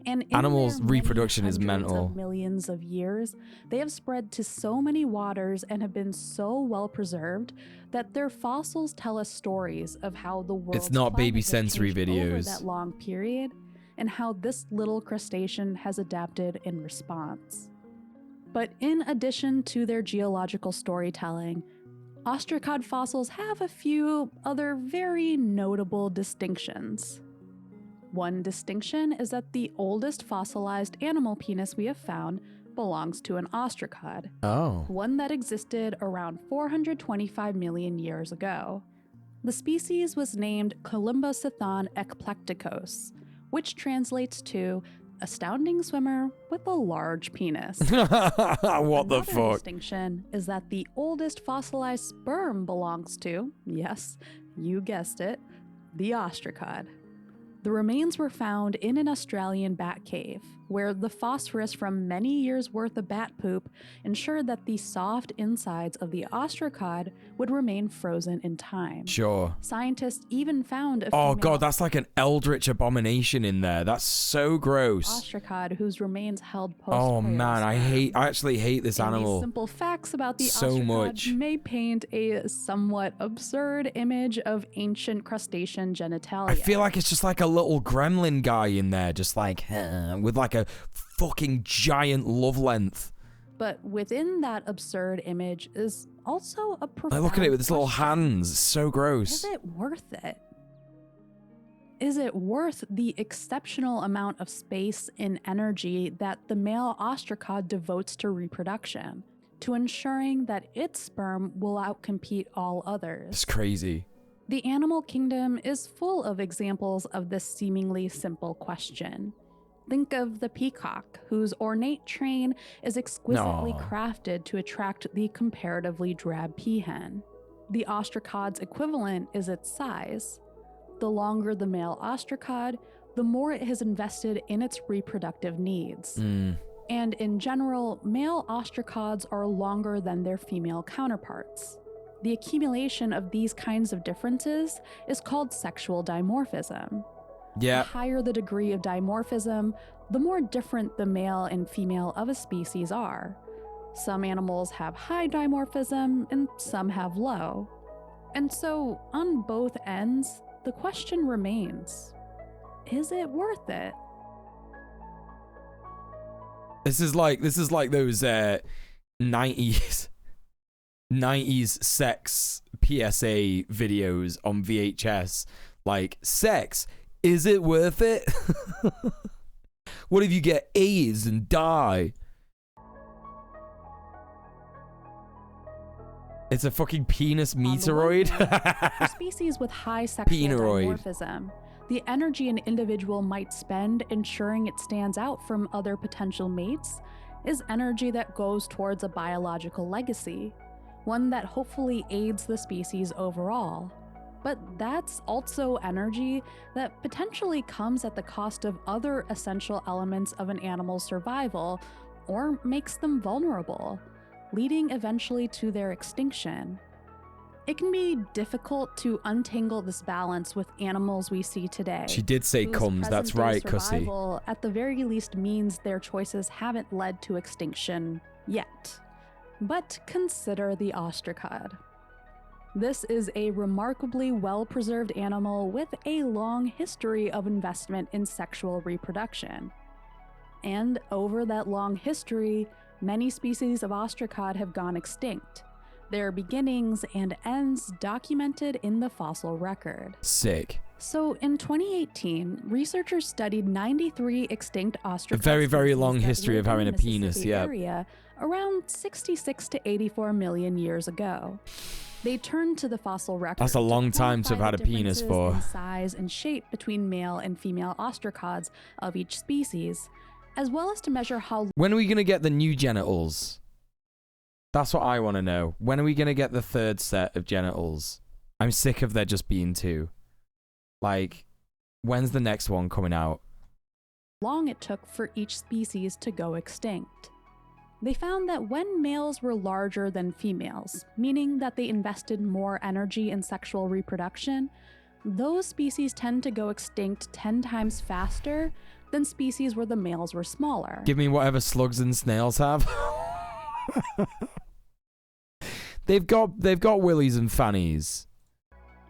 And animals' reproduction is mental. Of millions of years, they have spread to so many waters and have been so well preserved that their fossils tell us stories of how the world. It's not baby sensory over videos. that long period, and how this little crustacean has adapted in response. But in addition to their geological storytelling, ostracod fossils have a few other very notable distinctions. One distinction is that the oldest fossilized animal penis we have found belongs to an ostracod. Oh. One that existed around 425 million years ago. The species was named Chrimbus ekplecticos, which translates to astounding swimmer with a large penis. What the fuck? Another distinction is that the oldest fossilized sperm belongs to, yes, you guessed it, the ostracod. The remains were found in an Australian bat cave, where the phosphorus from many years' worth of bat poop ensured that the soft insides of the ostracod would remain frozen in time. Sure. Scientists even found a Oh god, that's like an eldritch abomination in there. That's so gross. ostracod whose remains held post. Oh man, I actually hate this animal. These simple facts about the so ostracod much. may paint a somewhat absurd image of ancient crustacean genitalia. I feel like it's just like a little gremlin guy in there, just like with like a fucking giant love length. But within that absurd image is also a profound Like, look at it with his little question. hands. It's so gross. Is it worth it? Is it worth the exceptional amount of space and energy that the male ostracod devotes to reproduction, to ensuring that its sperm will outcompete all others? It's crazy. The animal kingdom is full of examples of this seemingly simple question. Think of the peacock, whose ornate train is exquisitely crafted to attract the comparatively drab peahen. The ostracod's equivalent is its size. the longer the male ostracod, the more it has invested in its reproductive needs. And in general, male ostracods are longer than their female counterparts. The accumulation of these kinds of differences is called sexual dimorphism. Yeah. The higher the degree of dimorphism, the more different the male and female of a species are. Some animals have high dimorphism and some have low. And so, on both ends, the question remains, is it worth it? This is like those 90s sex PSA videos on VHS. Like, sex, is it worth it? What if you get AIDS and die? It's a fucking penis meteoroid. For species with high sexual dimorphism, the energy an individual might spend ensuring it stands out from other potential mates is energy that goes towards a biological legacy, one that hopefully aids the species overall. But that's also energy that potentially comes at the cost of other essential elements of an animal's survival or makes them vulnerable, leading eventually to their extinction. It can be difficult to untangle this balance with animals we see today. She did say whose comes, that's right, present-day Cussy. survival at the very least means their choices haven't led to extinction yet. But consider the ostracod. This is a remarkably well-preserved animal with a long history of investment in sexual reproduction. And over that long history, many species of ostracod have gone extinct, their beginnings and ends documented in the fossil record. Sick. So in 2018, researchers studied 93 extinct ostracod A very, very species long that history of lived having in a the penis, Mississippi yeah. area around 66 to 84 million years ago. They turned to the fossil record. That's a long time to have quantify had a the penis differences for. in size and shape between male and female ostracods of each species, as well as to measure how When are we gonna get the new genitals? That's what I want to know. When are we gonna get the third set of genitals? I'm sick of there just being two. Like, when's the next one coming out? long it took for each species to go extinct. They found that when males were larger than females, meaning that they invested more energy in sexual reproduction, those species tend to go extinct 10 times faster than species where the males were smaller. Give me whatever slugs and snails have. They've got willies and fannies.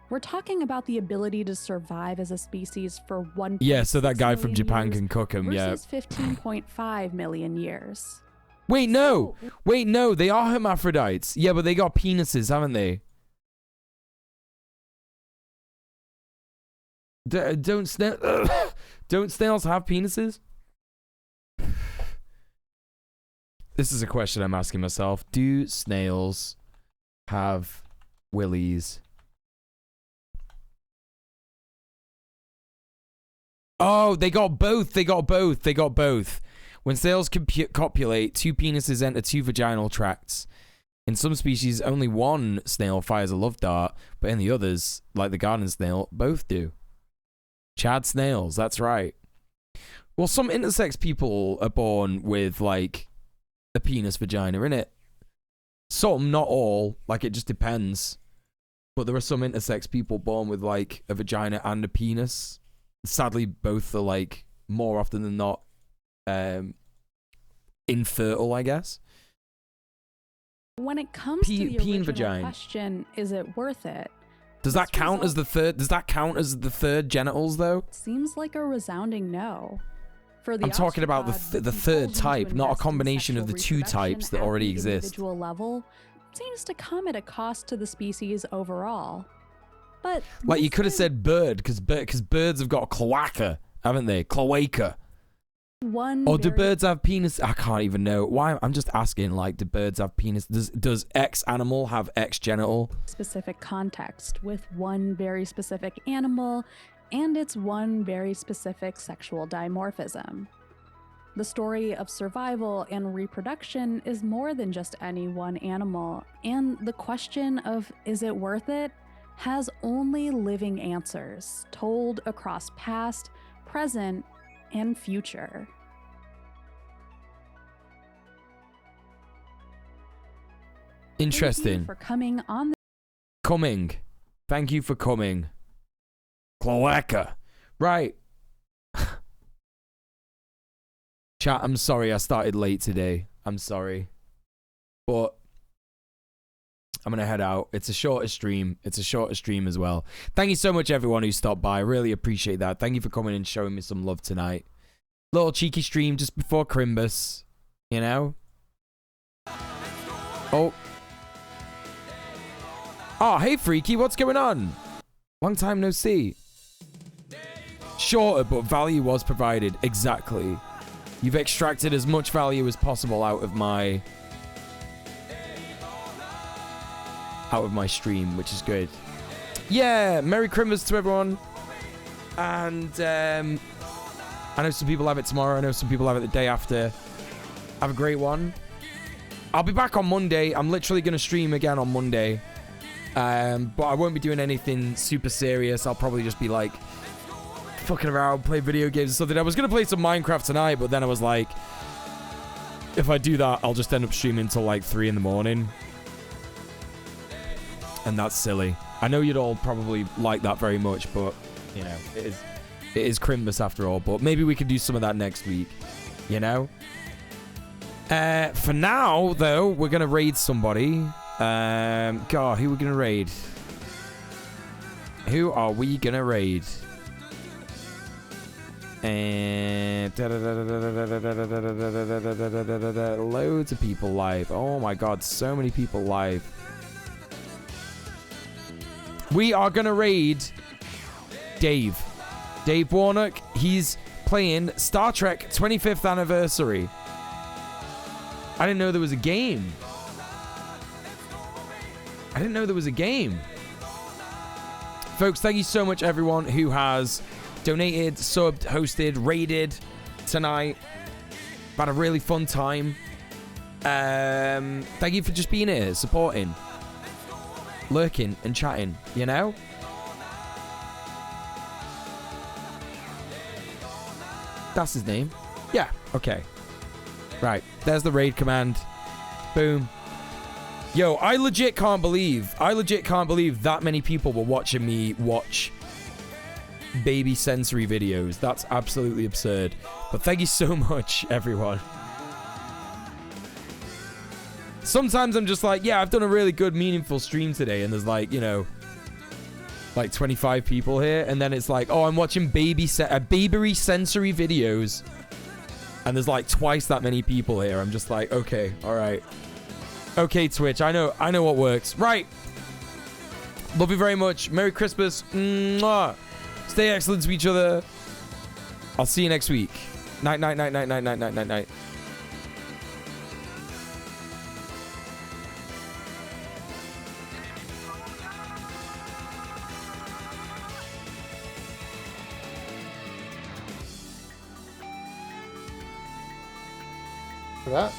We're talking about the ability to survive as a species for 1.6 Yeah, so that guy from million Japan years can cook 'em, yeah. versus 15.5 million years. Wait, no! Wait, no, they are hermaphrodites. Yeah, but they got penises, haven't they? Don't snails have penises? This is a question I'm asking myself. Do snails have willies? Oh, they got both. They got both. They got both. When snails copulate, two penises enter two vaginal tracts. In some species, only one snail fires a love dart, but in the others, like the garden snail, both do. Chad snails, that's right. Well, some intersex people are born with, like, a penis vagina, innit? Some, not all. Like, it just depends. But there are some intersex people born with, like, a vagina and a penis. Sadly, both are, like, more often than not, infertile, I guess. When it comes to the original vagina. question, is it worth it? Does that count as the third? Does that count as the third genitals, though? Seems like a resounding no. For the I'm talking about ostracod, the third compulsion to type, not a invest in combination of the sexual two types that reproduction already at the exist. individual level seems to come at a cost to the species overall. But Like, you could have said bird, because birds have got a cloaca, haven't they? Cloaca. one Or do very birds have penis? I can't even know. Why? I'm just asking, like, do birds have penis? Does X animal have X genital? specific context with one very specific animal and its one very specific sexual dimorphism. The story of survival and reproduction is more than just any one animal, and the question of is it worth it has only living answers, told across past, present, and future. Interesting. Thank you for coming on. Coming. Thank you for coming. Cloaca. Right. Chat, I'm sorry I started late today. I'm sorry. But I'm going to head out. It's a shorter stream. It's a shorter stream as well. Thank you so much, everyone who stopped by. I really appreciate that. Thank you for coming and showing me some love tonight. Little cheeky stream just before Chrimbus. You know? Oh. Oh, hey, Freaky. What's going on? Long time no see. Shorter, but value was provided. Exactly. You've extracted as much value as possible out of my stream, which is good. Yeah, Merry Christmas to everyone. And I know some people have it tomorrow. I know some people have it the day after. Have a great one. I'll be back on Monday. I'm literally going to stream again on Monday. But I won't be doing anything super serious. I'll probably just be like fucking around, play video games or something. I was going to play some Minecraft tonight, but then I was like, if I do that, I'll just end up streaming until like 3 in the morning. And that's silly. I know you'd all probably like that very much, but, you know, it is Chrimbus after all. But maybe we could do some of that next week, you know? For now, though, we're going to raid somebody. God, who are we going to raid? Who are we going to raid? And loads of people live. Oh my god, so many people live. We are gonna raid Dave Warnock. He's playing Star Trek 25th anniversary. I didn't know there was a game. Folks, thank you so much everyone who has donated, subbed, hosted, raided tonight. Had a really fun time. Thank you for just being here, supporting, lurking and chatting, you know? That's his name. Yeah, okay. Right, there's the raid command. Boom. Yo, I legit can't believe that many people were watching me watch baby sensory videos. That's absolutely absurd. But thank you so much, everyone. Sometimes I'm just like, yeah, I've done a really good, meaningful stream today, and there's like, you know, like 25 people here, and then it's like, oh, I'm watching baby sensory videos, and there's like twice that many people here. I'm just like, okay, all right, okay, Twitch, I know what works. Right, love you very much. Merry Christmas. Mwah. Stay excellent to each other. I'll see you next week. Night, night, night, night, night, night, night, night, night. For that.